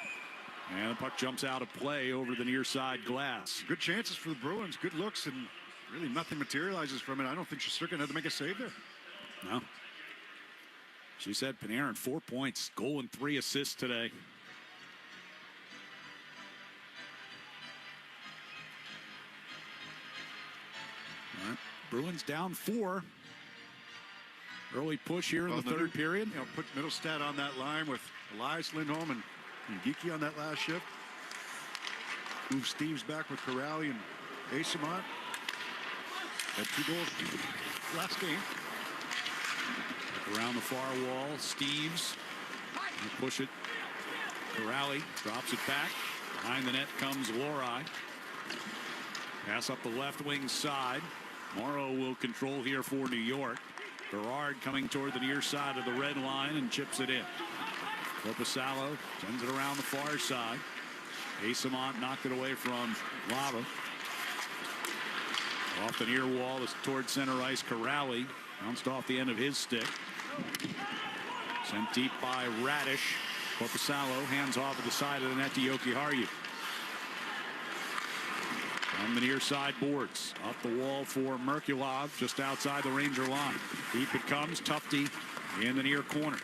And the puck jumps out of play over the near side glass. Good chances for the Bruins, good looks, and really nothing materializes from it. I don't think Shesterkin had to make a save there. No. She said Panarin, 4 points, goal and 3 assists today. All right. Bruins down 4. Early push here in the 3rd period. You know, put Middlestat on that line with Elias Lindholm and Geeky on that last shift. Move Steves back with Corrali and Asimont. Had 2 goals last game. Around the far wall, Steves. Push it. Corrali drops it back. Behind the net comes Lohrei. Pass up the left wing side. Morrow will control here for New York. Berard coming toward the near side of the red line and chips it in. Korpisalo sends it around the far side. Asimont knocked it away from Lava. Off the near wall is toward center ice. Corrali bounced off the end of his stick. Sent deep by Radish. Korpisalo hands off at the side of the net to Jokiharju. On the near side boards. Up the wall for Merkulov just outside the Ranger line. Deep it comes. Tufte in the near corner.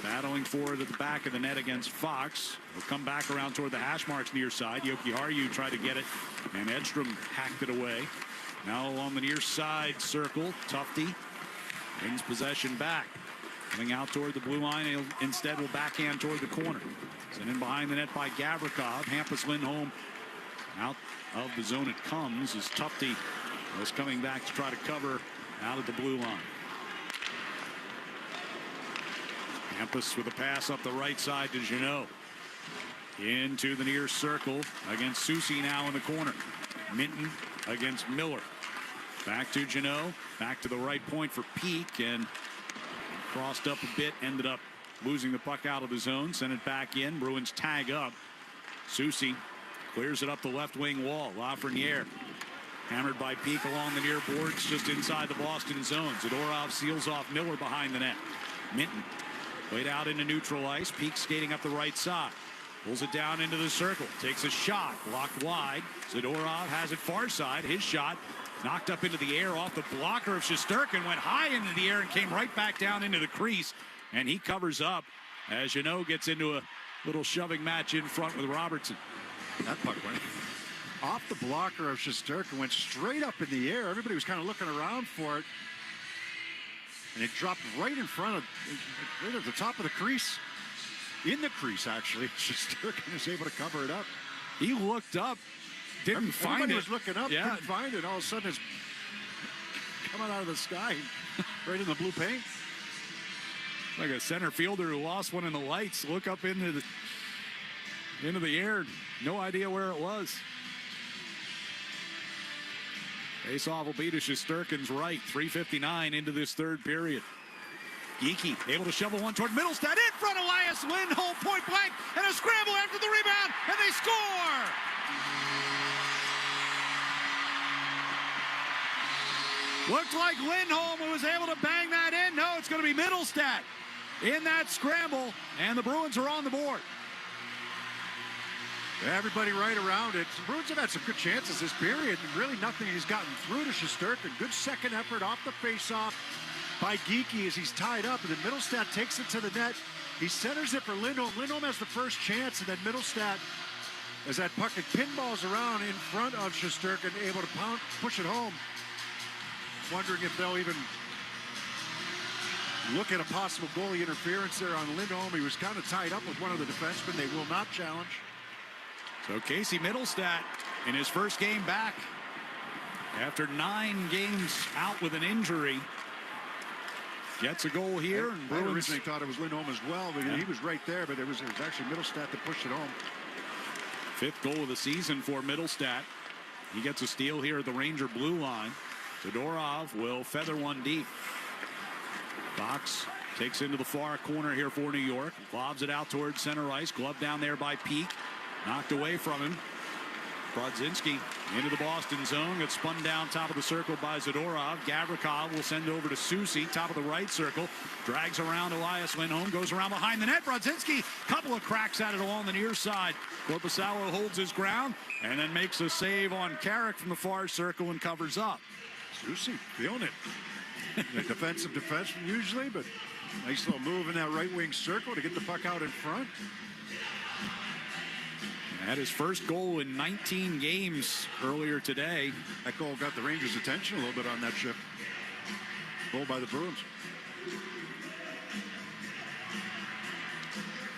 Battling for it at the back of the net against Fox. He'll come back around toward the hash marks near side. Jokiharju tried to get it, and Edstrom hacked it away. Now along the near side circle, Tufte brings possession back. Coming out toward the blue line, he'll instead will backhand toward the corner. Sent in behind the net by Gavrikov. Hampus Lindholm out of the zone it comes as Tufte was coming back to try to cover out of the blue line. Hampus with a pass up the right side to Jeannot. Into the near circle against Soucy now in the corner. Minton against Miller. Back to Jeannot. Back to the right point for Peak, and crossed up a bit. Ended up losing the puck out of the zone. Sent it back in. Bruins tag up. Soucy clears it up the left wing wall. Lafreniere Hammered by Peak along the near boards just inside the Boston zone. Zadorov seals off Miller behind the net. Minton played out into neutral ice. Peak skating up the right side. Pulls it down into the circle. Takes a shot. Blocked wide. Zadorov has it far side. His shot knocked up into the air off the blocker of Shesterkin. Went high into the air and came right back down into the crease. And he covers up as Jeannot gets into a little shoving match in front with Robertson. That puck went off the blocker of Shesterkin, went straight up in the air. Everybody was kind of looking around for it. And it dropped right in front of, right at the top of the crease. In the crease, actually. Shesterkin was able to cover it up. He looked up, didn't find it. Everybody was looking up, couldn't find it. All of a sudden, it's coming out of the sky, right in the blue paint. Like a center fielder who lost one in the lights. Look up into the air. No idea where it was. Face-off will be to Shesterkin's right. 3:59 into this third period. Geekie able to shovel one toward Middlestat. In front of Elias Lindholm, point blank, and a scramble after the rebound, and they score! Looked like Lindholm was able to bang that in. No, it's going to be Middlestat in that scramble, and the Bruins are on the board. Everybody right around it. The Bruins have had some good chances this period, and really nothing has gotten through to Shesterkin. Good second effort off the faceoff by Geekie as he's tied up, and then Middlestat takes it to the net. He centers it for Lindholm. Lindholm has the first chance, and then Middlestat, as that puck pinballs around in front of Shesterkin, able to push it home. Wondering if they'll even look at a possible goalie interference there on Lindholm. He was kind of tied up with one of the defensemen. They will not challenge. So Casey Middlestat in his first game back after 9 games out with an injury gets a goal here. And I originally thought it was Lindholm as well, but he was right there, but it was actually Middlestat that pushed it home. 5th goal of the season for Middlestat. He gets a steal here at the Ranger blue line. Zadorov will feather one deep. Fox takes into the far corner here for New York. Lobs it out towards center ice. Glove down there by Peak. Knocked away from him. Brodzinski into the Boston zone. Gets spun down top of the circle by Zadorov. Gavrikov will send over to Soucy, top of the right circle. Drags around Elias Lindholm. Goes around behind the net. Brodzinski, couple of cracks at it along the near side. Korpisalo holds his ground and then makes a save on Carrick from the far circle and covers up. Soucy feeling it. A defensive defenseman usually, but nice little move in that right wing circle to get the puck out in front. Had his first goal in 19 games earlier today. That goal got the Rangers' attention a little bit on that shift. Goal by the Bruins.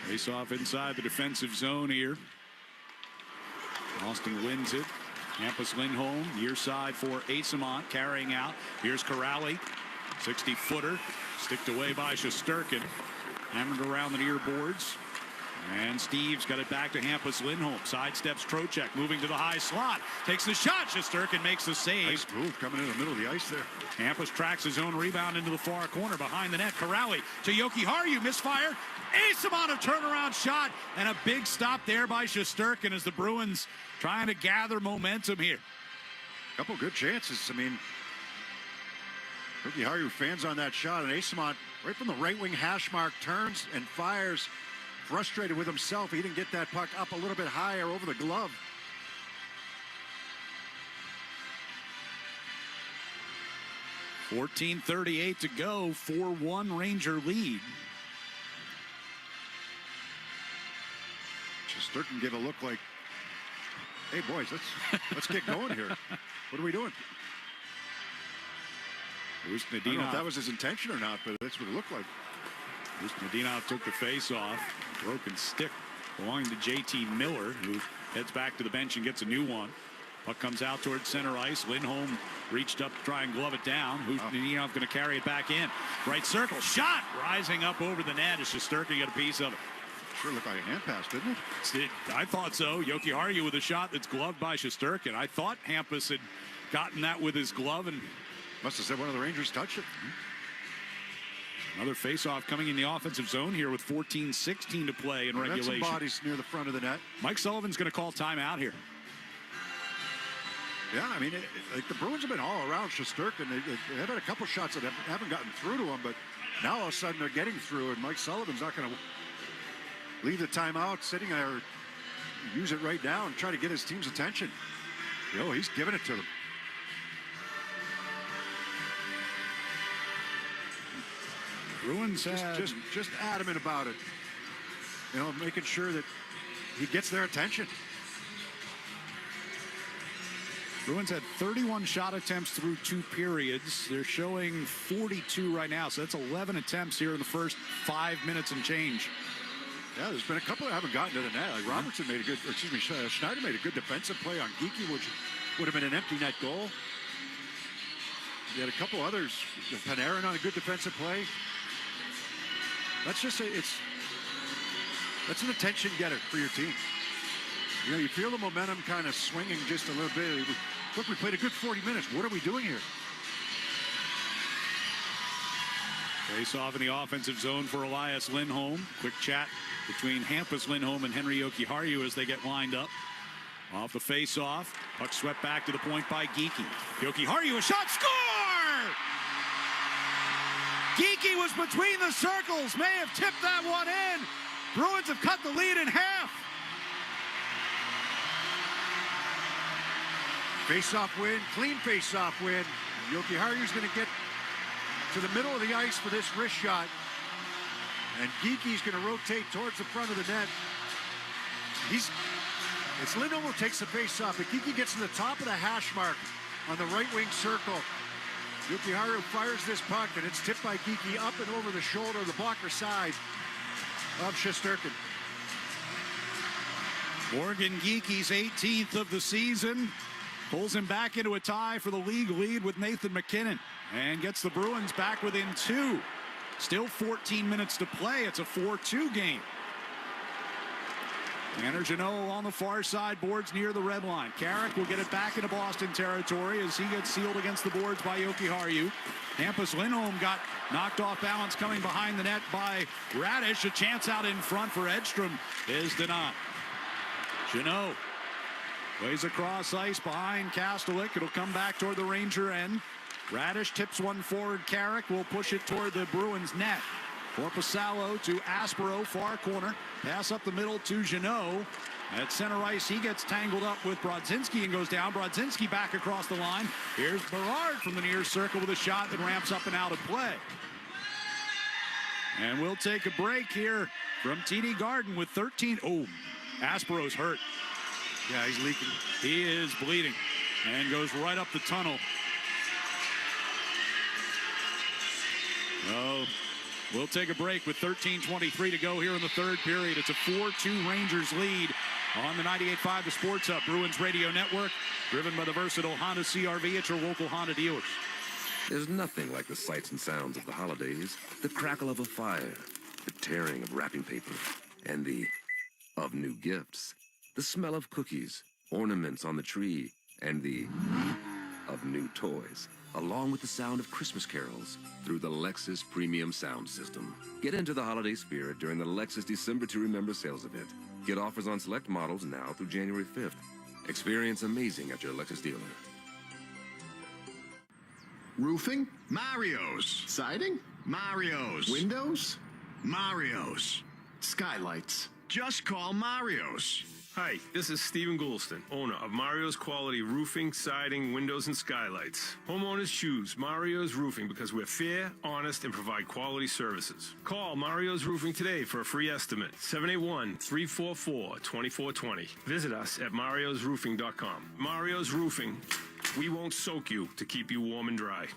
Face off inside the defensive zone here. Austin wins it. Hampus Lindholm, near side for Asamont, carrying out. Here's Corrali, 60-footer, sticked away by Shesterkin. Hammered around the near boards. And Steve's got it back to Hampus Lindholm. Sidesteps Trocheck, moving to the high slot. Takes the shot. Shesterkin makes the save. Nice move coming in the middle of the ice there. Hampus tracks his own rebound into the far corner behind the net. Corrali to Jokiharju, misfire. Asamont, a turnaround shot. And a big stop there by Shesterkin as the Bruins trying to gather momentum here. Couple good chances. I mean, Jokiharju fans on that shot. And Asamont, right from the right wing hash mark, turns and fires. Frustrated with himself, he didn't get that puck up a little bit higher over the glove. .38 to go, 4-1 Ranger lead. Shesterkin gave a look like, hey boys, let's get going here. What are we doing? I don't know if that was his intention or not, but that's what it looked like. Nadinov took the face off. Broken stick belonging to JT Miller, who heads back to the bench and gets a new one. Puck comes out towards center ice. Lindholm reached up to try and glove it down. Nadinov going to carry it back in. Right circle. Shot rising up over the net as Shesterkin got a piece of it. Sure looked like a hand pass, didn't it? I thought so. Jokiharju with a shot that's gloved by Shesterkin. I thought Hampus had gotten that with his glove and must have said one of the Rangers touched it. Another face-off coming in the offensive zone here with 14:16 to play in regulation. Some bodies near the front of the net. Mike Sullivan's going to call timeout here. Yeah, I mean, like the Bruins have been all around Shesterkin. They've had a couple shots that haven't gotten through to him, but now all of a sudden they're getting through, and Mike Sullivan's not going to leave the timeout sitting there, use it right now and try to get his team's attention. He's giving it to them. Bruins just adamant about it. Making sure that he gets their attention. Bruins had 31 shot attempts through 2 periods. They're showing 42 right now, so that's 11 attempts here in the first 5 minutes and change. Yeah, there's been a couple that haven't gotten to the net. Like Robertson made a good, Schneider made a good defensive play on Geekie, which would have been an empty net goal. You had a couple others. Panarin on a good defensive play. That's just that's an attention getter for your team. You feel the momentum kind of swinging just a little bit. Look, we played a good 40 minutes. What are we doing here? Face off in the offensive zone for Elias Lindholm. Quick chat between Hampus Lindholm and Henry Jokiharju as they get lined up. Off the face-off. Puck swept back to the point by Geekie. Jokiharju, a shot, score! Geekie was between the circles. May have tipped that one in. Bruins have cut the lead in half. Face-off win, clean face-off win. Jokiharju's going to get to the middle of the ice for this wrist shot. And Geekie's going to rotate towards the front of the net. It's Lindholm who takes the face-off, but Geekie gets to the top of the hash mark on the right wing circle. Jokiharju fires this puck, and it's tipped by Geekie up and over the shoulder, the blocker side of Shesterkin. Morgan Geekie's 18th of the season. Pulls him back into a tie for the league lead with Nathan McKinnon and gets the Bruins back within 2. Still 14 minutes to play. It's a 4-2 game. Tanner Jeannot on the far side, boards near the red line. Carrick will get it back into Boston territory as he gets sealed against the boards by Jokiharju. Hampus Lindholm got knocked off balance coming behind the net by Radish. A chance out in front for Edstrom is denied. Jeannot plays across ice behind Kastelik. It'll come back toward the Ranger end. Radish tips one forward. Carrick will push it toward the Bruins net. Korpisalo to Aspero, far corner. Pass up the middle to Jeannot. At center ice, he gets tangled up with Brodzinski and goes down. Brodzinski back across the line. Here's Berard from the near circle with a shot that ramps up and out of play. And we'll take a break here from TD Garden with 13. Oh, Aspero's hurt. Yeah, he's leaking. He is bleeding and goes right up the tunnel. Oh, we'll take a break with 13:23 to go here in the third period. It's a 4-2 Rangers lead on the 98.5 The Sports Hub Bruins Radio Network, driven by the versatile Honda CR-V at your local Honda dealers. There's nothing like the sights and sounds of the holidays. The crackle of a fire, the tearing of wrapping paper, and the of new gifts. The smell of cookies, ornaments on the tree, and the of new toys, along with the sound of Christmas carols through the Lexus Premium Sound System. Get into the holiday spirit during the Lexus December to Remember sales event. Get offers on select models now through January 5th. Experience amazing at your Lexus dealer. Roofing? Mario's. Siding? Mario's. Windows? Mario's. Skylights? Just call Mario's. Hi, this is Stephen Goulston, owner of Mario's Quality Roofing, Siding, Windows, and Skylights. Homeowners choose Mario's Roofing because we're fair, honest, and provide quality services. Call Mario's Roofing today for a free estimate, 781-344-2420. Visit us at mariosroofing.com. Mario's Roofing, we won't soak you to keep you warm and dry.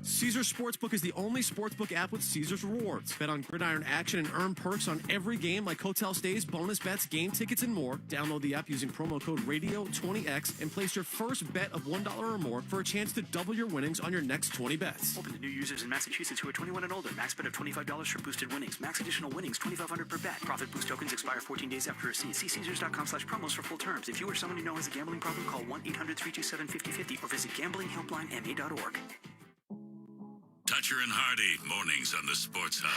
Caesars Sportsbook is the only sportsbook app with Caesars rewards. Bet on gridiron action and earn perks on every game like hotel stays, bonus bets, game tickets, and more. Download the app using promo code RADIO20X and place your first bet of $1 or more for a chance to double your winnings on your next 20 bets. Open to new users in Massachusetts who are 21 and older. Max bet of $25 for boosted winnings. Max additional winnings $2,500 per bet. Profit boost tokens expire 14 days after receipt. See Caesars.com/promos for full terms. If you or someone you know has a gambling problem, call 1-800-327-5050 or visit gamblinghelplinema.org. Toucher and Hardy, mornings on the Sports Hub.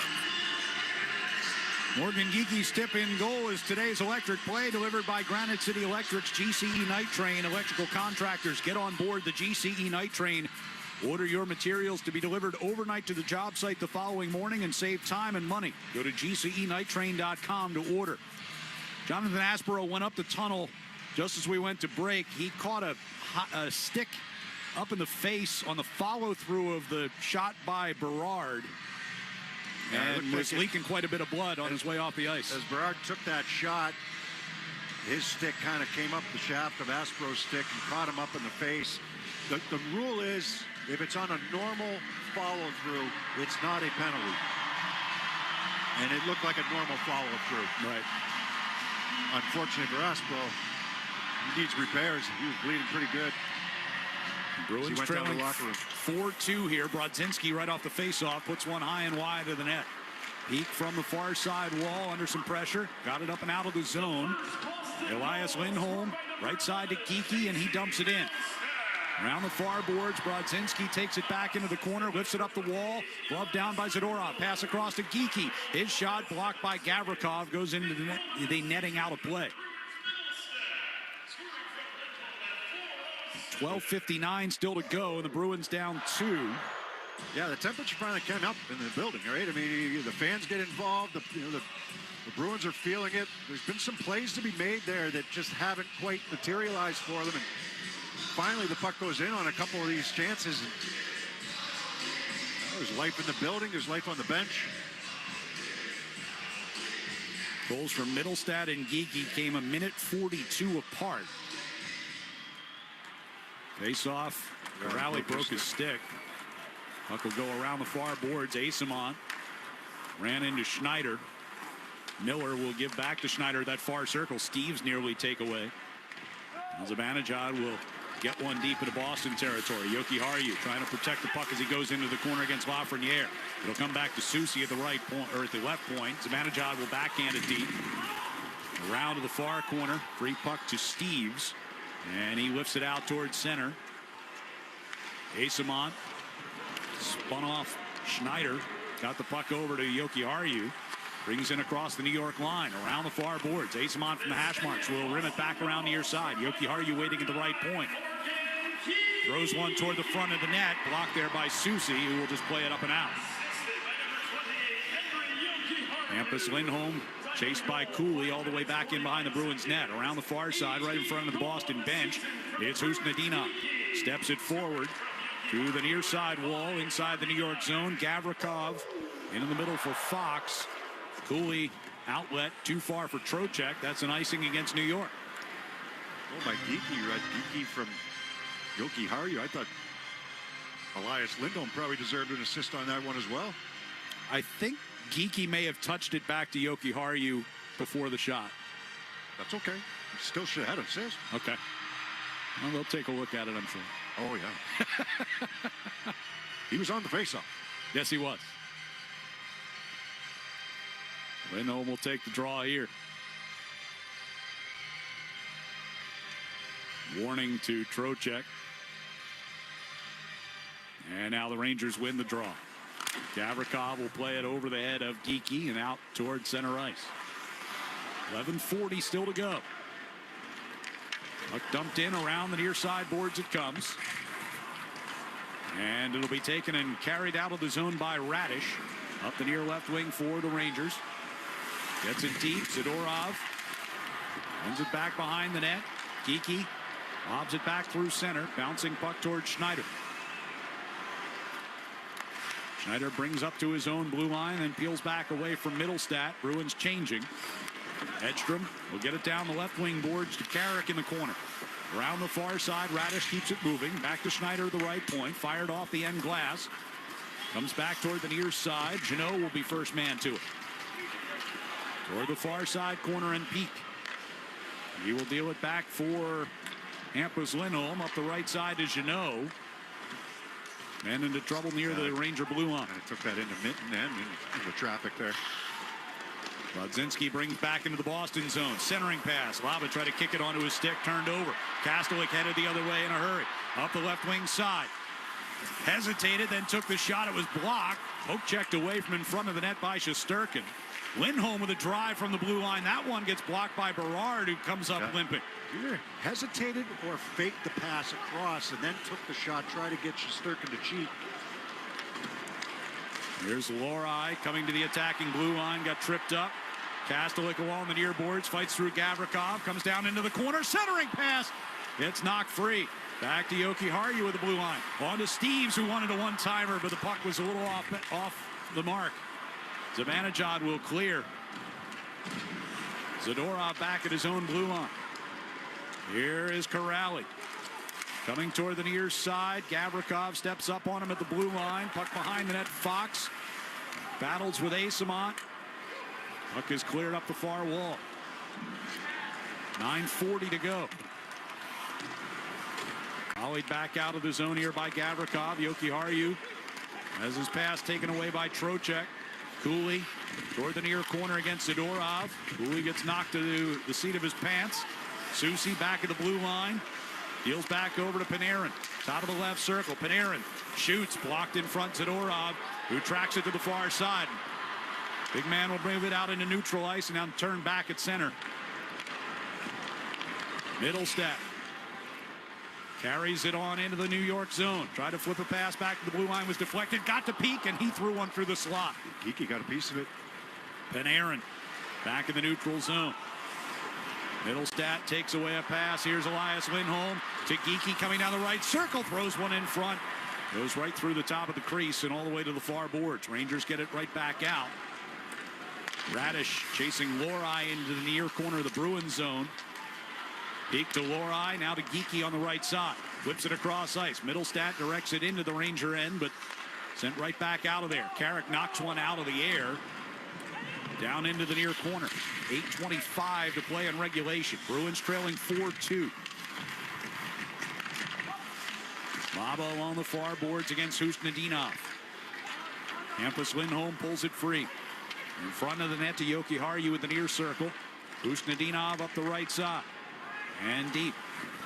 Morgan Geeky's tip in goal is today's electric play, delivered by Granite City Electric's GCE Night Train. Electrical contractors, get on board the GCE Night Train. Order your materials to be delivered overnight to the job site the following morning and save time and money. Go to GCEnighttrain.com to order. Jonathan Aspero went up the tunnel just as we went to break. He caught a stick up in the face on the follow-through of the shot by Berard. And was leaking quite a bit of blood on his way off the ice. As Berard took that shot, his stick kind of came up the shaft of Aspero's stick and caught him up in the face. The rule is, if it's on a normal follow-through, it's not a penalty. And it looked like a normal follow-through. Right. Unfortunately for Aspero, he needs repairs. He was bleeding pretty good. Bruins trailing 4-2 here. Brodzinski right off the faceoff puts one high and wide of the net. Peak from the far side wall under some pressure. Got it up and out of the zone. Elias Lindholm right side to Geeky, and he dumps it in. Around the far boards, Brodzinski takes it back into the corner, lifts it up the wall. Glove down by Zadorov. Pass across to Geeky. His shot blocked by Gavrikov goes into the net, the netting out of play. 12:59 still to go, and the Bruins down 2. Yeah, the temperature finally came up in the building, right? I mean, the fans get involved. The Bruins are feeling it. There's been some plays to be made there that just haven't quite materialized for them. And finally, the puck goes in on a couple of these chances. And there's life in the building. There's life on the bench. Goals from Middlestad and Geeky came a minute 42 apart. Face off. Rally broke his stick. Puck will go around the far boards. Asimont ran into Schneider. Miller will give back to Schneider that far circle. Steve's nearly take away. Zibanejad will get one deep into Boston territory. Yoki Haru trying to protect the puck as he goes into the corner against Lafreniere. It'll come back to Soucy at the right point, or at the left point. Zibanejad will backhand it deep. Around to the far corner. Free puck to Steves. And he lifts it out towards center. Asimont spun off Schneider. Got the puck over to Yoki Haru. Brings in across the New York line. Around the far boards. Asimont from the hash marks will rim it back around near side. Yoki Haru waiting at the right point. Throws one toward the front of the net. Blocked there by Soucy, who will just play it up and out. Hampus Lindholm chased by Cooley all the way back in behind the Bruins net. Around the far side, right in front of the Boston bench. It's Husnadinov. Steps it forward to the near side wall inside the New York zone. Gavrikov in the middle for Fox. Cooley outlet too far for Trocheck. That's an icing against New York. Oh, by Geeky, right? Geeky from Yoki Haru. I thought Elias Lindholm probably deserved an assist on that one as well. I think Geeky may have touched it back to Yoki Haru before the shot. That's okay. He still should have had an assist. Okay. Well, they'll take a look at it, I'm sure. Oh, yeah. He was on the faceoff. Yes, he was. Lindholm will take the draw here. Warning to Trocheck. And now the Rangers win the draw. Gavrikov will play it over the head of Geeky and out towards center ice. 11:40 still to go. Puck dumped in around the near side boards it comes. And it'll be taken and carried out of the zone by Radish. Up the near left wing for the Rangers. Gets it deep. Zadorov runs it back behind the net. Geeky lobs it back through center. Bouncing puck towards Schneider. Schneider brings up to his own blue line and peels back away from Middlestat. Bruins changing. Edstrom will get it down the left wing boards to Carrick in the corner. Around the far side, Radish keeps it moving. Back to Schneider at the right point. Fired off the end glass. Comes back toward the near side. Jeannot will be first man to it. Toward the far side corner and Peak. He will deal it back for Hampus Lindholm. Up the right side to Jeannot. And into trouble near the Ranger blue line. I took that into Minton and into traffic there. Brodzinski brings back into the Boston zone. Centering pass. Lava tried to kick it onto his stick. Turned over. Kastelik headed the other way in a hurry. Up the left wing side. hesitated, then took the shot. It was blocked. Poke checked away from in front of the net by Shesterkin. Lindholm with a drive from the blue line. That one gets blocked by Berard, who comes up limping. Either hesitated or faked the pass across and then took the shot, try to get Shesterkin to cheat. Here's Lohrei coming to the attacking blue line, got tripped up. Kastelik along the near boards, fights through Gavrikov, comes down into the corner, centering pass. It's knocked free. Back to Jokiharju with the blue line. On to Steves, who wanted a one-timer, but the puck was a little off the mark. Zibanejad will clear. Zadorov back at his own blue line. Here is Corrali. Coming toward the near side. Gavrikov steps up on him at the blue line. Puck behind the net. Fox battles with Asamont. Puck is cleared up the far wall. 9:40 to go. Volleyed back out of the zone here by Gavrikov. Jokiharju has his pass taken away by Trocheck. Cooley toward the near corner against Zadorov. Cooley gets knocked to the seat of his pants. Soucy back at the blue line. Deals back over to Panarin. Top of the left circle. Panarin shoots. Blocked in front. Zadorov, who tracks it to the far side. Big man will move it out into neutral ice and now turn back at center. Middlestat carries it on into the New York zone. Tried to flip a pass back to the blue line. Was deflected. Got to Peak, and he threw one through the slot. Geeky got a piece of it. Panarin back in the neutral zone. Middlestat takes away a pass. Here's Elias Lindholm to Geeky coming down the right circle. Throws one in front. Goes right through the top of the crease and all the way to the far boards. Rangers get it right back out. Radish chasing Lohrei into the near corner of the Bruins zone. Peak to Lohrei, now to Geeky on the right side. Whips it across ice. Middlestat directs it into the Ranger end, but sent right back out of there. Carrick knocks one out of the air. Down into the near corner. 8:25 to play in regulation. Bruins trailing 4-2. Labo along the far boards against Husnudinov. Hampus Lindholm pulls it free. In front of the net to Jokiharju with the near circle. Husnudinov up the right side. And deep.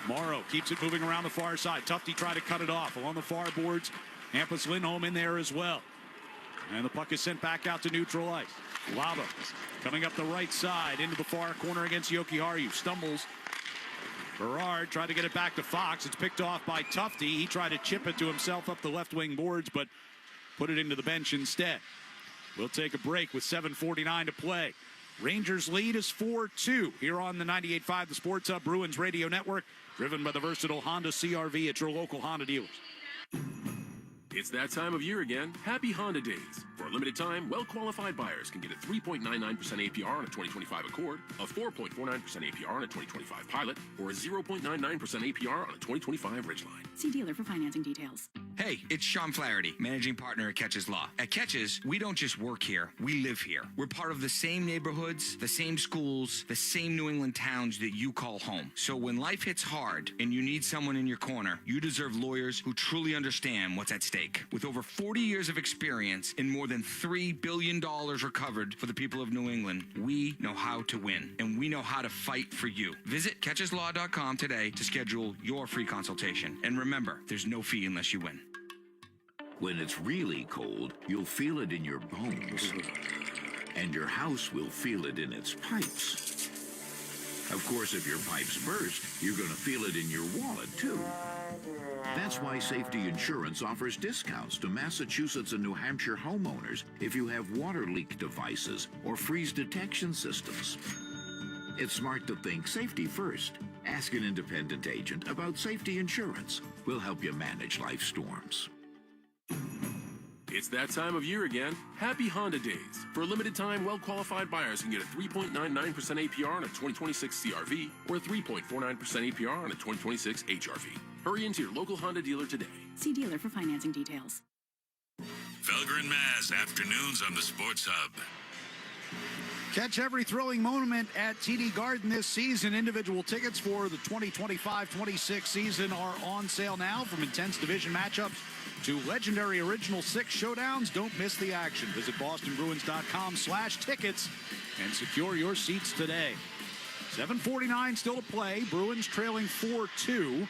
Morrow keeps it moving around the far side. Tufte tried to cut it off. Along the far boards, Hampus Lindholm in there as well. And the puck is sent back out to neutral ice. Labo coming up the right side into the far corner against Jokiharju. Stumbles. Berard tried to get it back to Fox. It's picked off by Tufte. He tried to chip it to himself up the left wing boards, but put it into the bench instead. We'll take a break with 7:49 to play. Rangers lead is 4-2 here on the 98.5 The Sports Hub Bruins Radio Network, driven by the versatile Honda CR-V at your local Honda dealers. It's that time of year again. Happy Honda Days. For a limited time, well-qualified buyers can get a 3.99% APR on a 2025 Accord, a 4.49% APR on a 2025 Pilot, or a 0.99% APR on a 2025 Ridgeline. See dealer for financing details. Hey, it's Sean Flaherty, managing partner at Catches Law. At Catches, we don't just work here, we live here. We're part of the same neighborhoods, the same schools, the same New England towns that you call home. So when life hits hard and you need someone in your corner, you deserve lawyers who truly understand what's at stake. With over 40 years of experience and more than $3 billion recovered for the people of New England, we know how to win, and we know how to fight for you. Visit catcheslaw.com today to schedule your free consultation. And remember, there's no fee unless you win. When it's really cold, you'll feel it in your bones, and your house will feel it in its pipes. Of course, if your pipes burst, you're going to feel it in your wallet, too. That's why Safety Insurance offers discounts to Massachusetts and New Hampshire homeowners if you have water leak devices or freeze detection systems. It's smart to think safety first. Ask an independent agent about Safety Insurance. We'll help you manage life storms. It's that time of year again. Happy Honda Days. For a limited time, well-qualified buyers can get a 3.99% APR on a 2026 CR-V or a 3.49% APR on a 2026 HR-V. Hurry into your local Honda dealer today. See dealer for financing details. Felger and Mass, afternoons on the Sports Hub. Catch every thrilling moment at TD Garden this season. Individual tickets for the 2025-26 season are on sale now, from intense division matchups to legendary Original Six showdowns. Don't miss the action. Visit bostonbruins.com/tickets and secure your seats today. 7:49 still to play. Bruins trailing 4-2.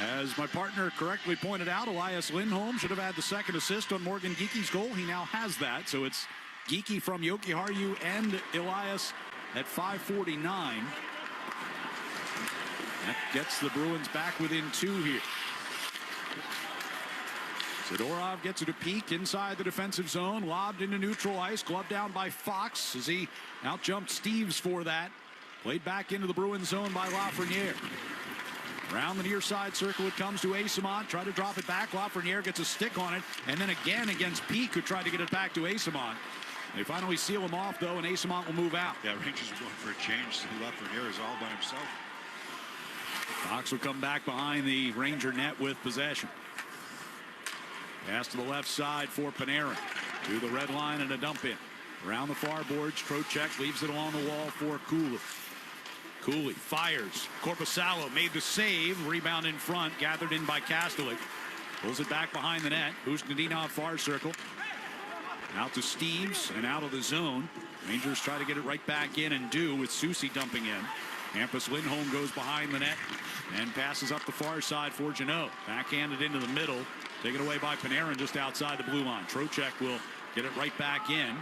As my partner correctly pointed out, Elias Lindholm should have had the second assist on Morgan Geeky's goal. He now has that, so it's Geeky from Jokiharju and Elias at 5:49. That gets the Bruins back within 2 here. Zadorov gets it a peek inside the defensive zone, lobbed into neutral ice, gloved down by Fox as he outjumped Steves for that. Played back into the Bruins zone by Lafreniere. Around the near side circle it comes to Asamont. Try to drop it back. Lafreniere gets a stick on it. And then again against Peak, who tried to get it back to Asamont. They finally seal him off, though, and Asamont will move out. Yeah, Rangers are going for a change. Lafreniere is all by himself. Fox will come back behind the Ranger net with possession. Pass to the left side for Panarin. To the red line and a dump in. Around the far boards, Trocheck leaves it along the wall for Cooley. Cooley fires. Korpisalo made the save. Rebound in front. Gathered in by Kastelik. Pulls it back behind the net. Ustinov far circle. Out to Steves and out of the zone. Rangers try to get it right back in and do with Soucy dumping in. Hampus Lindholm goes behind the net and passes up the far side for Jeannot. Backhanded into the middle. Taken away by Panarin just outside the blue line. Trocheck will get it right back in.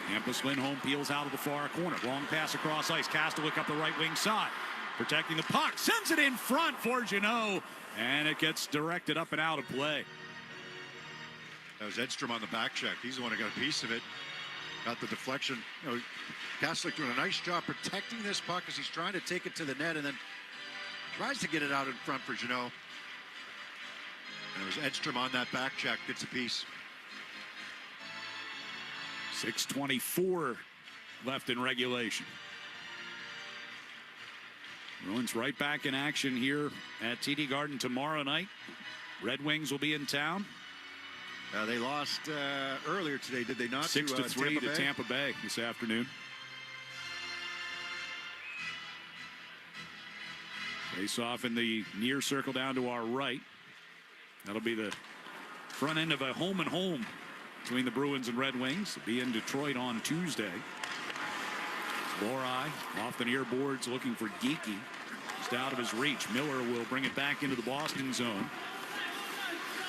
Hampus Lindholm peels out of the far corner. Long pass across ice. Kastelik up the right wing side. Protecting the puck. Sends it in front for Jeannot. And it gets directed up and out of play. That was Edstrom on the back check. He's the one who got a piece of it. Got the deflection. You know, Kastelik doing a nice job protecting this puck as he's trying to take it to the net and then tries to get it out in front for Jeannot. And it was Edstrom on that back check. Gets a piece. 6:24 left in regulation. Bruins right back in action here at TD Garden tomorrow night. Red Wings will be in town. They lost earlier today, did they not? 6-3 to Tampa Bay this afternoon. Face off in the near circle down to our right. That'll be the front end of a home and home between the Bruins and Red Wings. They'll be in Detroit on Tuesday. Lorai off the near boards looking for Geeky. Just out of his reach. Miller will bring it back into the Boston zone.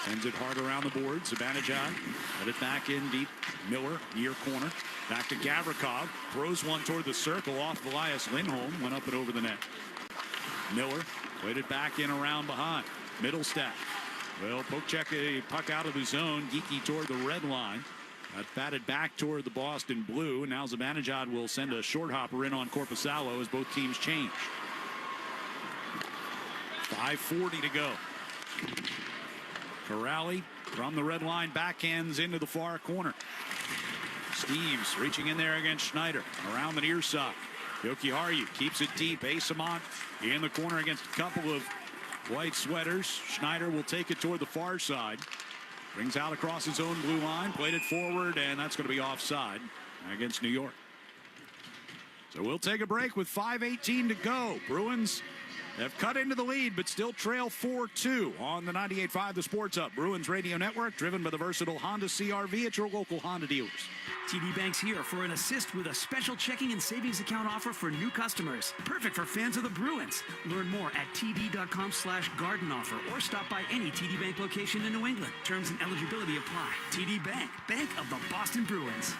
Sends it hard around the board. Zibanejad let it back in deep. Miller near corner. Back to Gavrikov. Throws one toward the circle off Elias Lindholm. Went up and over the net. Miller played it back in around behind. Middle step. Well, poke check a puck out of the zone. Geeky toward the red line. That batted back toward the Boston blue. And now Zibanejad will send a short hopper in on Korpisalo as both teams change. 5:40 to go. Corrali from the red line backhands into the far corner. Steves reaching in there against Schneider around the near side. Jokiharju keeps it deep. Asamont in the corner against a couple of white sweaters. Schneider will take it toward the far side. Brings out across his own blue line. Played it forward, and that's going to be offside against New York. So we'll take a break with 5:18 to go. Bruins have cut into the lead, but still trail 4-2 on the 98.5 The Sports Hub. Bruins Radio Network, driven by the versatile Honda CR-V at your local Honda dealers. TD Bank's here for an assist with a special checking and savings account offer for new customers. Perfect for fans of the Bruins. Learn more at td.com/garden offer or stop by any TD Bank location in New England. Terms and eligibility apply. TD Bank, Bank of the Boston Bruins.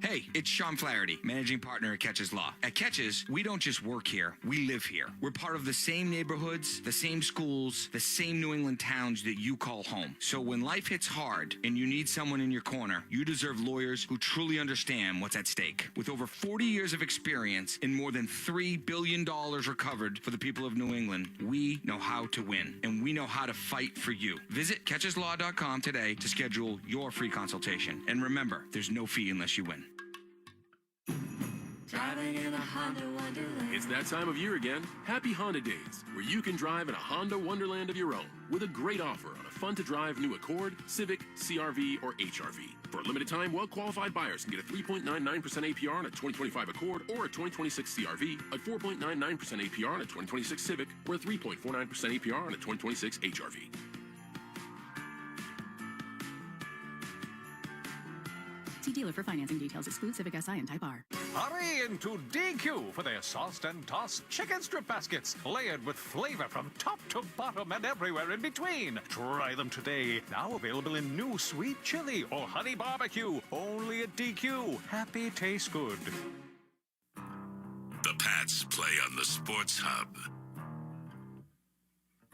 Hey, it's Sean Flaherty, managing partner at Catches Law. At Catches, we don't just work here, we live here. We're part of the same neighborhoods, the same schools, the same New England towns that you call home. So when life hits hard and you need someone in your corner, you deserve lawyers who truly understand what's at stake. With over 40 years of experience and more than $3 billion recovered for the people of New England, we know how to win, and we know how to fight for you. Visit catcheslaw.com today to schedule your free consultation. And remember, there's no fee unless you win. Driving in a Honda Wonderland. It's that time of year again. Happy Honda Days, where you can drive in a Honda Wonderland of your own with a great offer on a fun-to-drive new Accord, Civic, CR-V, or HR-V. For a limited time, well-qualified buyers can get a 3.99% APR on a 2025 Accord or a 2026 CR-V, a 4.99% APR on a 2026 Civic, or a 3.49% APR on a 2026 HR-V. See dealer for financing details. Exclude Civic Si and Type R. Hurry into DQ for their sauced and tossed chicken strip baskets, layered with flavor from top to bottom and everywhere in between. Try them today. Now available in new sweet chili or honey barbecue. Only at DQ. Happy tastes good. The Pats play on the Sports Hub.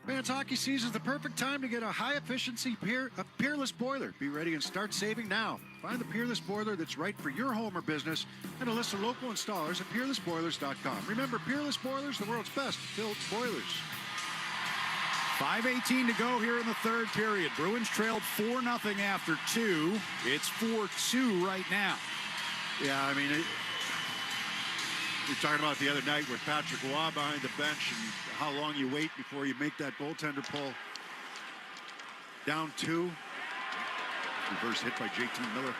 Fans, hockey season is the perfect time to get a high-efficiency Peerless boiler. Be ready and start saving now. Find the Peerless boiler that's right for your home or business and a list of local installers at peerlessboilers.com. Remember, Peerless Boilers, the world's best built boilers. 5:18 to go here in the third period. Bruins trailed 4-0 after 2. It's 4-2 right now. Yeah, I mean, we were talking about the other night with Patrick Waugh behind the bench and how long you wait before you make that goaltender pull. Down 2. Reverse hit by JT Miller.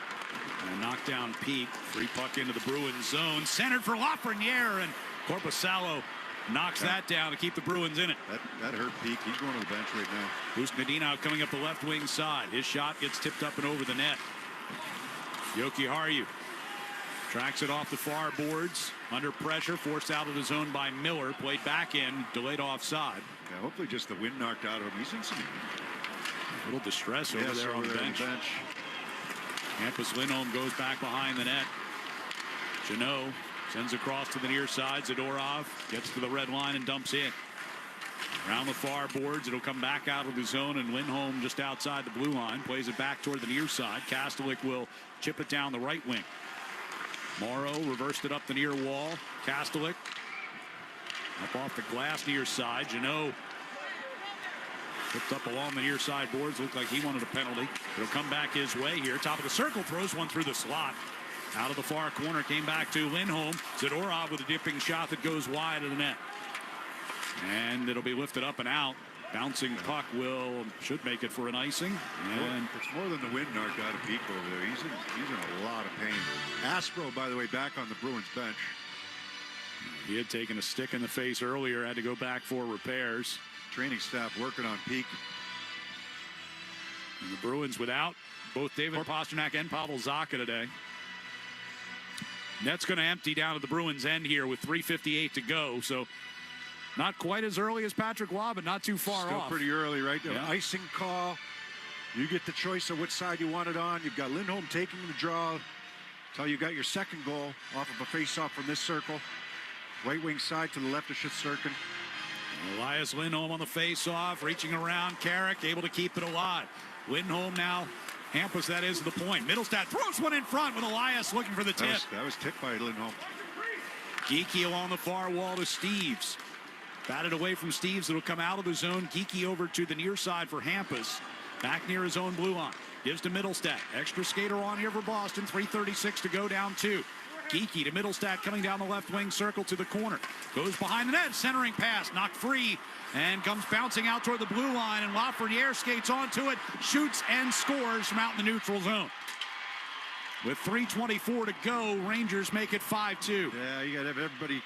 And a knockdown Peak. Free puck into the Bruins zone. Centered for Lafreniere, and Korpisalo knocks that down to keep the Bruins in it. That hurt Peak. He's going to the bench right now. Busnadino coming up the left wing side. His shot gets tipped up and over the net. Jokiharju tracks it off the far boards. Under pressure, forced out of the zone by Miller. Played back in, delayed offside. Yeah, hopefully just the wind knocked out of him. He's in some a little distress over there on the bench. Hampus Lindholm goes back behind the net. Jeannot sends across to the near side. Zadorov gets to the red line and dumps in. Around the far boards, it'll come back out of the zone, and Lindholm just outside the blue line. Plays it back toward the near side. Kastelik will chip it down the right wing. Morrow reversed it up the near wall. Kastelik up off the glass near side. Jeannot flipped up along the near side boards. Looked like he wanted a penalty. It'll come back his way here. Top of the circle, throws one through the slot. Out of the far corner, came back to Lindholm. Zadorov with a dipping shot that goes wide of the net. And it'll be lifted up and out. Bouncing puck should make it for an icing. And it's more than the wind knocked out of Peak over there. He's in a lot of pain. Aspro, by the way, back on the Bruins bench. He had taken a stick in the face earlier, had to go back for repairs. Training staff working on Peak. And the Bruins without both David Pastrnak and Pavel Zacha today. Net's going to empty down at the Bruins end here with 3:58 to go. So not quite as early as Patrick Waugh, but not too far Still off. Pretty early, right? Yeah. Icing call. You get the choice of which side you want it on. You've got Lindholm taking the draw. Until you got your second goal off of a face-off from this circle. Right wing side to the left of Shesterkin. Elias Lindholm on the face-off, reaching around. Carrick able to keep it alive. Lindholm now. Hampus, that is the point. Middlestat throws one in front with Elias looking for the tip. That was tipped by Lindholm. Geeky along the far wall to Steves. Batted away from Steves. It'll come out of the zone. Geeky over to the near side for Hampus. Back near his own blue line. Gives to Middlestat. Extra skater on here for Boston. 3:36 to go, down 2. Geeky to Middlestat coming down the left wing circle to the corner. Goes behind the net. Centering pass. Knocked free. And comes bouncing out toward the blue line. And Lafreniere skates onto it. Shoots and scores from out in the neutral zone. With 3:24 to go, Rangers make it 5-2. Yeah, you got to have everybody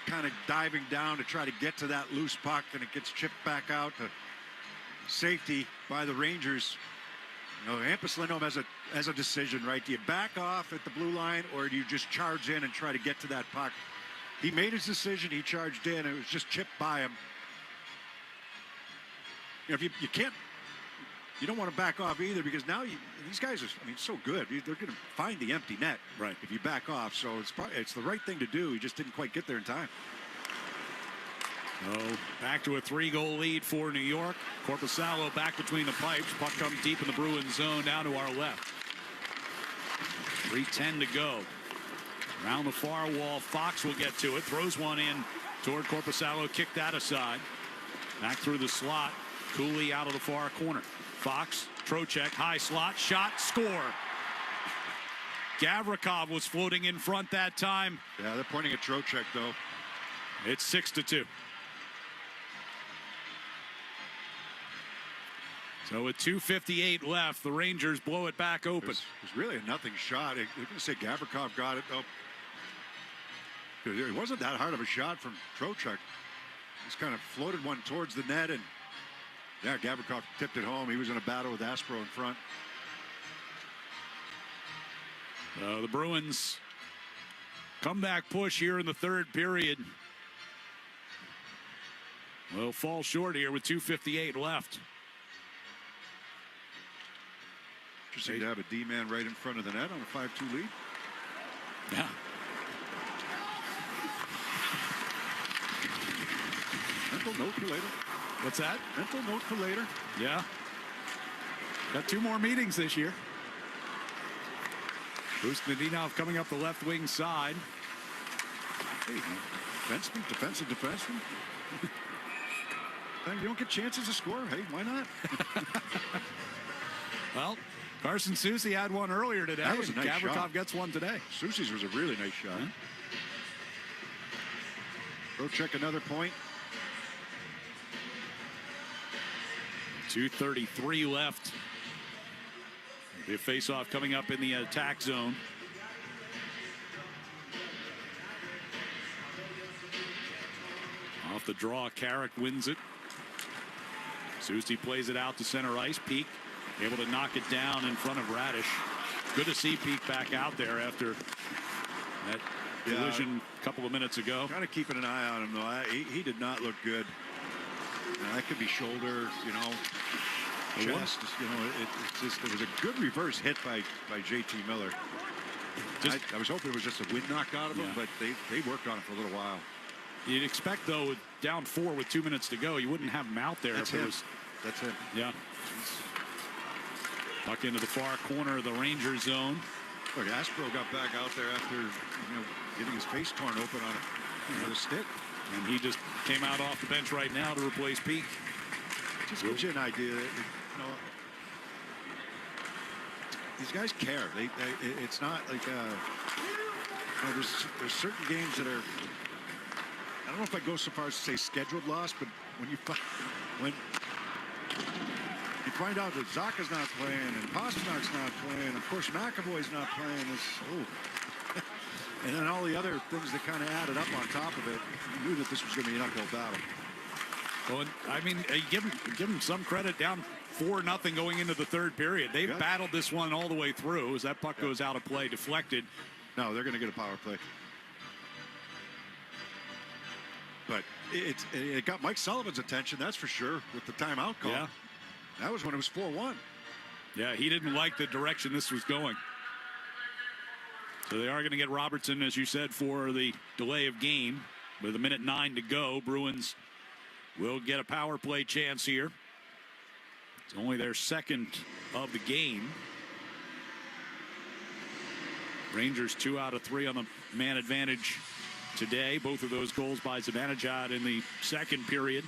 kind of diving down to try to get to that loose puck, and it gets chipped back out to safety by the Rangers. You know, Hampus Lindholm has a decision, right? Do you back off at the blue line, or do you just charge in and try to get to that puck? He made his decision. He charged in. It was just chipped by him. You know, if you can't, you don't want to back off either, because now these guys are, so good. They're going to find the empty net, right? If you back off, so it's the right thing to do. He just didn't quite get there in time. So back to a 3-goal lead for New York. Korpisalo back between the pipes. Puck comes deep in the Bruins zone down to our left. 3:10 to go. Around the far wall, Fox will get to it. Throws one in toward Korpisalo. Kick that aside. Back through the slot. Cooley out of the far corner. Fox, Trocheck, high slot, shot, score. Gavrikov was floating in front that time. Yeah, they're pointing at Trocheck, though. It's 6-2. So with 2:58 left, the Rangers blow it back open. It was really a nothing shot. You can say Gavrikov got it, though. It wasn't that hard of a shot from Trocheck. Just kind of floated one towards the net, and yeah, Gavrikov tipped it home. He was in a battle with Aspro in front. The Bruins comeback push here in the third period will fall short here with 2:58 left. Interesting to have a D-man right in front of the net on a 5-2 lead. Yeah. Mental note for later. What's that? Mental note for later. Yeah. Got 2 more meetings this year. Busnadinov coming up the left wing side. Hey, defenseman. You don't get chances to score. Hey, why not? Well, Carson Soucy had one earlier today. That was a nice shot. Gavrikov gets one today. Soucy's was a really nice shot. Go check another point. 2:33 left. The face-off coming up in the attack zone. Off the draw, Carrick wins it. Soucy plays it out to center ice. Peak able to knock it down in front of Radish. Good to see Peak back out there after that collision a couple of minutes ago. Kind of keeping an eye on him, though. He did not look good. That could be shoulder, chest. It was a good reverse hit by J.T. Miller. I was hoping it was just a wind knock out of him, but they worked on it for a little while. You'd expect, though, with down 4 with 2 minutes to go, you wouldn't have him out there. That's if it him. was. That's him. Yeah. Puck into the far corner of the Ranger zone. Look, Aspro got back out there after getting his face torn open on a stick. And he just came out off the bench right now to replace Peak. Just gives you an idea. These guys care. It's not like there's certain games that are. I don't know if I go so far as to say scheduled loss, but when you find out that Zacha's not playing and Pasternak's not playing, of course McAvoy's not playing. And then all the other things that kind of added up on top of it, you knew that this was going to be an uphill battle. Well, I mean, give them some credit. Down 4-0 going into the third period. They've battled this one all the way through as that puck goes out of play, deflected. No, they're going to get a power play. But it got Mike Sullivan's attention, that's for sure, with the timeout call. Yeah. That was when it was 4-1. Yeah, he didn't like the direction this was going. So they are going to get Robertson, as you said, for the delay of game. With 1:09 to go, Bruins will get a power play chance here. It's only their second of the game. Rangers 2 out of 3 on the man advantage today. Both of those goals by Zibanejad in the second period.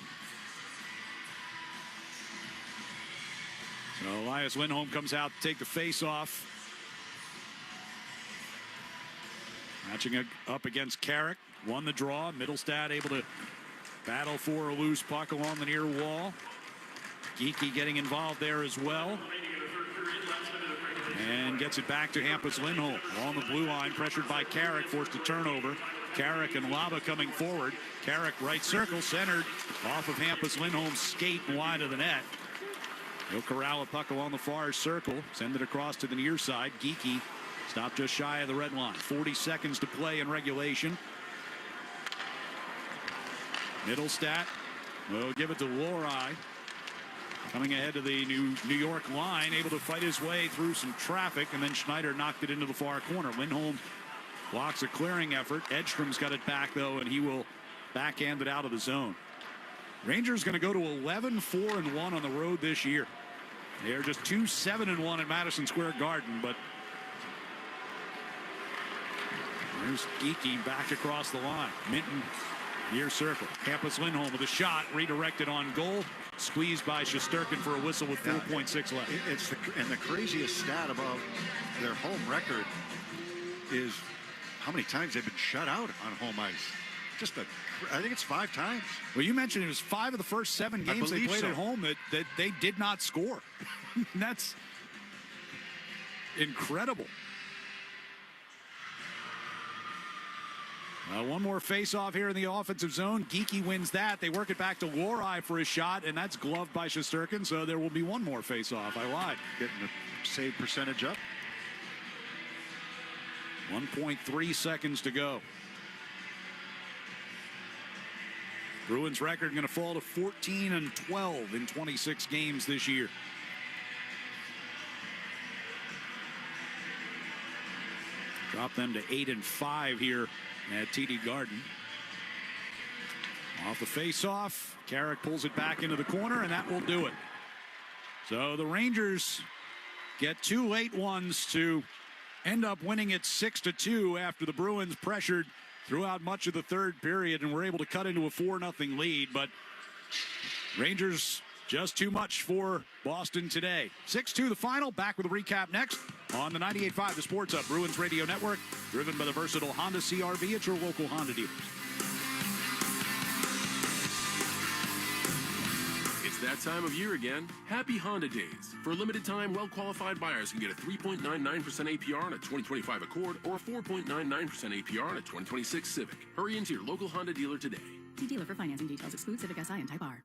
So Elias Lindholm comes out to take the face-off. Matching up against Carrick. Won the draw. Middlestad able to battle for a loose puck along the near wall. Geekie getting involved there as well. And gets it back to Hampus Lindholm. Along the blue line, pressured by Carrick, forced a turnover. Carrick and Laba coming forward. Carrick right circle, centered off of Hampus Lindholm's skate and wide of the net. He'll corral a puck along the far circle, send it across to the near side. Geekie stopped just shy of the red line. 40 seconds to play in regulation. Middlestat will give it to Lohrei. Coming ahead to the New York line, able to fight his way through some traffic, and then Schneider knocked it into the far corner. Lindholm blocks a clearing effort. Edstrom's got it back, though, and he will backhand it out of the zone. Rangers going to go to 11-4-1 on the road this year. They are just 2-7-1 at Madison Square Garden, but there's Geekie back across the line. Minton near circle. Hampus Lindholm with a shot redirected on goal. Squeezed by Shesterkin for a whistle with 4.6 left. And the craziest stat about their home record is how many times they've been shut out on home ice. I think it's 5 times. Well, you mentioned it was 5 of the first 7 games they played at home that they did not score. That's incredible. One more face-off here in the offensive zone. Geekie wins that. They work it back to Lohrei for his shot, and that's gloved by Shesterkin, so there will be one more face-off. I lied. Getting the save percentage up. 1.3 seconds to go. Bruins record going to fall to 14-12 in 26 games this year. Drop them to 8-5 here at TD Garden. Off the face-off, Carrick pulls it back into the corner, and that will do it. So the Rangers get 2 late ones to end up winning it 6-2 after the Bruins pressured throughout much of the third period and were able to cut into a 4-0 lead. But Rangers just too much for Boston today. 6-2 the final. Back with a recap next on the 98.5 The Sports Hub Bruins Radio Network, driven by the versatile Honda CR-V at your local Honda dealers. It's that time of year again. Happy Honda Days. For a limited time, well-qualified buyers can get a 3.99% APR on a 2025 Accord or a 4.99% APR on a 2026 Civic. Hurry into your local Honda dealer today. See dealer for financing details. Exclude Civic Si and Type R.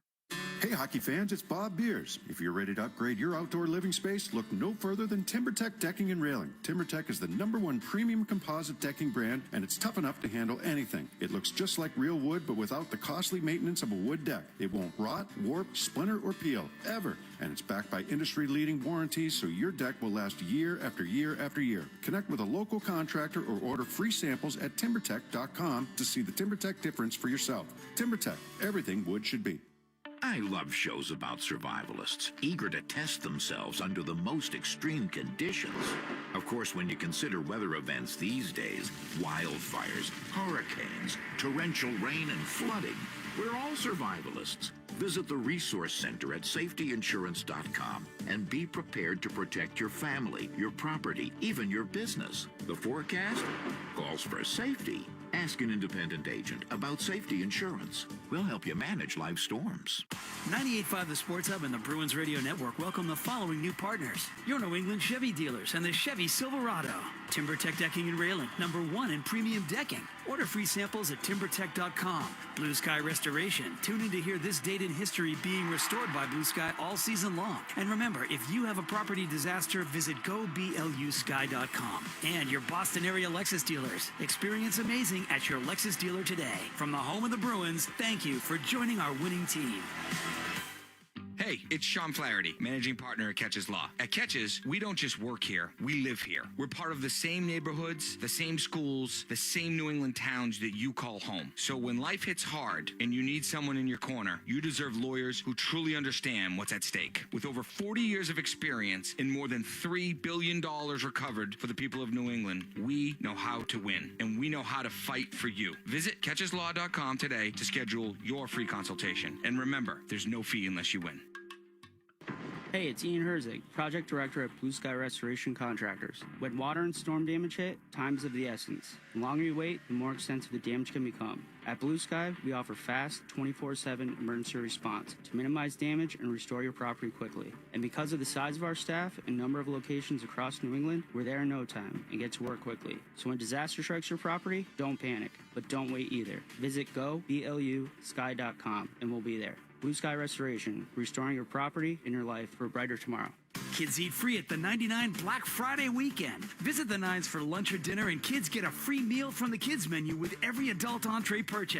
Hey, hockey fans, it's Bob Beers. If you're ready to upgrade your outdoor living space, look no further than TimberTech Decking and Railing. TimberTech is the #1 premium composite decking brand, and it's tough enough to handle anything. It looks just like real wood, but without the costly maintenance of a wood deck. It won't rot, warp, splinter, or peel, ever. And it's backed by industry-leading warranties, so your deck will last year after year after year. Connect with a local contractor or order free samples at TimberTech.com to see the TimberTech difference for yourself. TimberTech, everything wood should be. I love shows about survivalists, eager to test themselves under the most extreme conditions. Of course, when you consider weather events these days, wildfires, hurricanes, torrential rain, and flooding, we're all survivalists. Visit the Resource Center at safetyinsurance.com and be prepared to protect your family, your property, even your business. The forecast calls for safety. Ask an independent agent about safety insurance. We'll help you manage life storms. 98.5 The Sports Hub and the Bruins Radio Network welcome the following new partners. Your New England Chevy dealers and the Chevy Silverado. TimberTech Decking and Railing, #1 in premium decking. Order free samples at timbertech.com. Blue Sky Restoration. Tune in to hear this date in history being restored by Blue Sky all season long. And remember, if you have a property disaster, visit goblusky.com. And your Boston area Lexus dealers. Experience amazing at your Lexus dealer today. From the home of the Bruins, thank you for joining our winning team. Hey, it's Sean Flaherty, managing partner at Catches Law. At Catches, we don't just work here, we live here. We're part of the same neighborhoods, the same schools, the same New England towns that you call home. So when life hits hard and you need someone in your corner, you deserve lawyers who truly understand what's at stake. With over 40 years of experience and more than $3 billion recovered for the people of New England, we know how to win, and we know how to fight for you. Visit catcheslaw.com today to schedule your free consultation. And remember, there's no fee unless you win. Hey, it's Ian Herzig, Project Director at Blue Sky Restoration Contractors. When water and storm damage hit, time's of the essence. The longer you wait, the more extensive the damage can become. At Blue Sky, we offer fast, 24/7 emergency response to minimize damage and restore your property quickly. And because of the size of our staff and number of locations across New England, we're there in no time and get to work quickly. So when disaster strikes your property, don't panic, but don't wait either. Visit goblusky.com and we'll be there. Blue Sky Restoration, restoring your property and your life for a brighter tomorrow. Kids eat free at the 99 Black Friday weekend. Visit the Nines for lunch or dinner, and kids get a free meal from the kids menu with every adult entree purchase.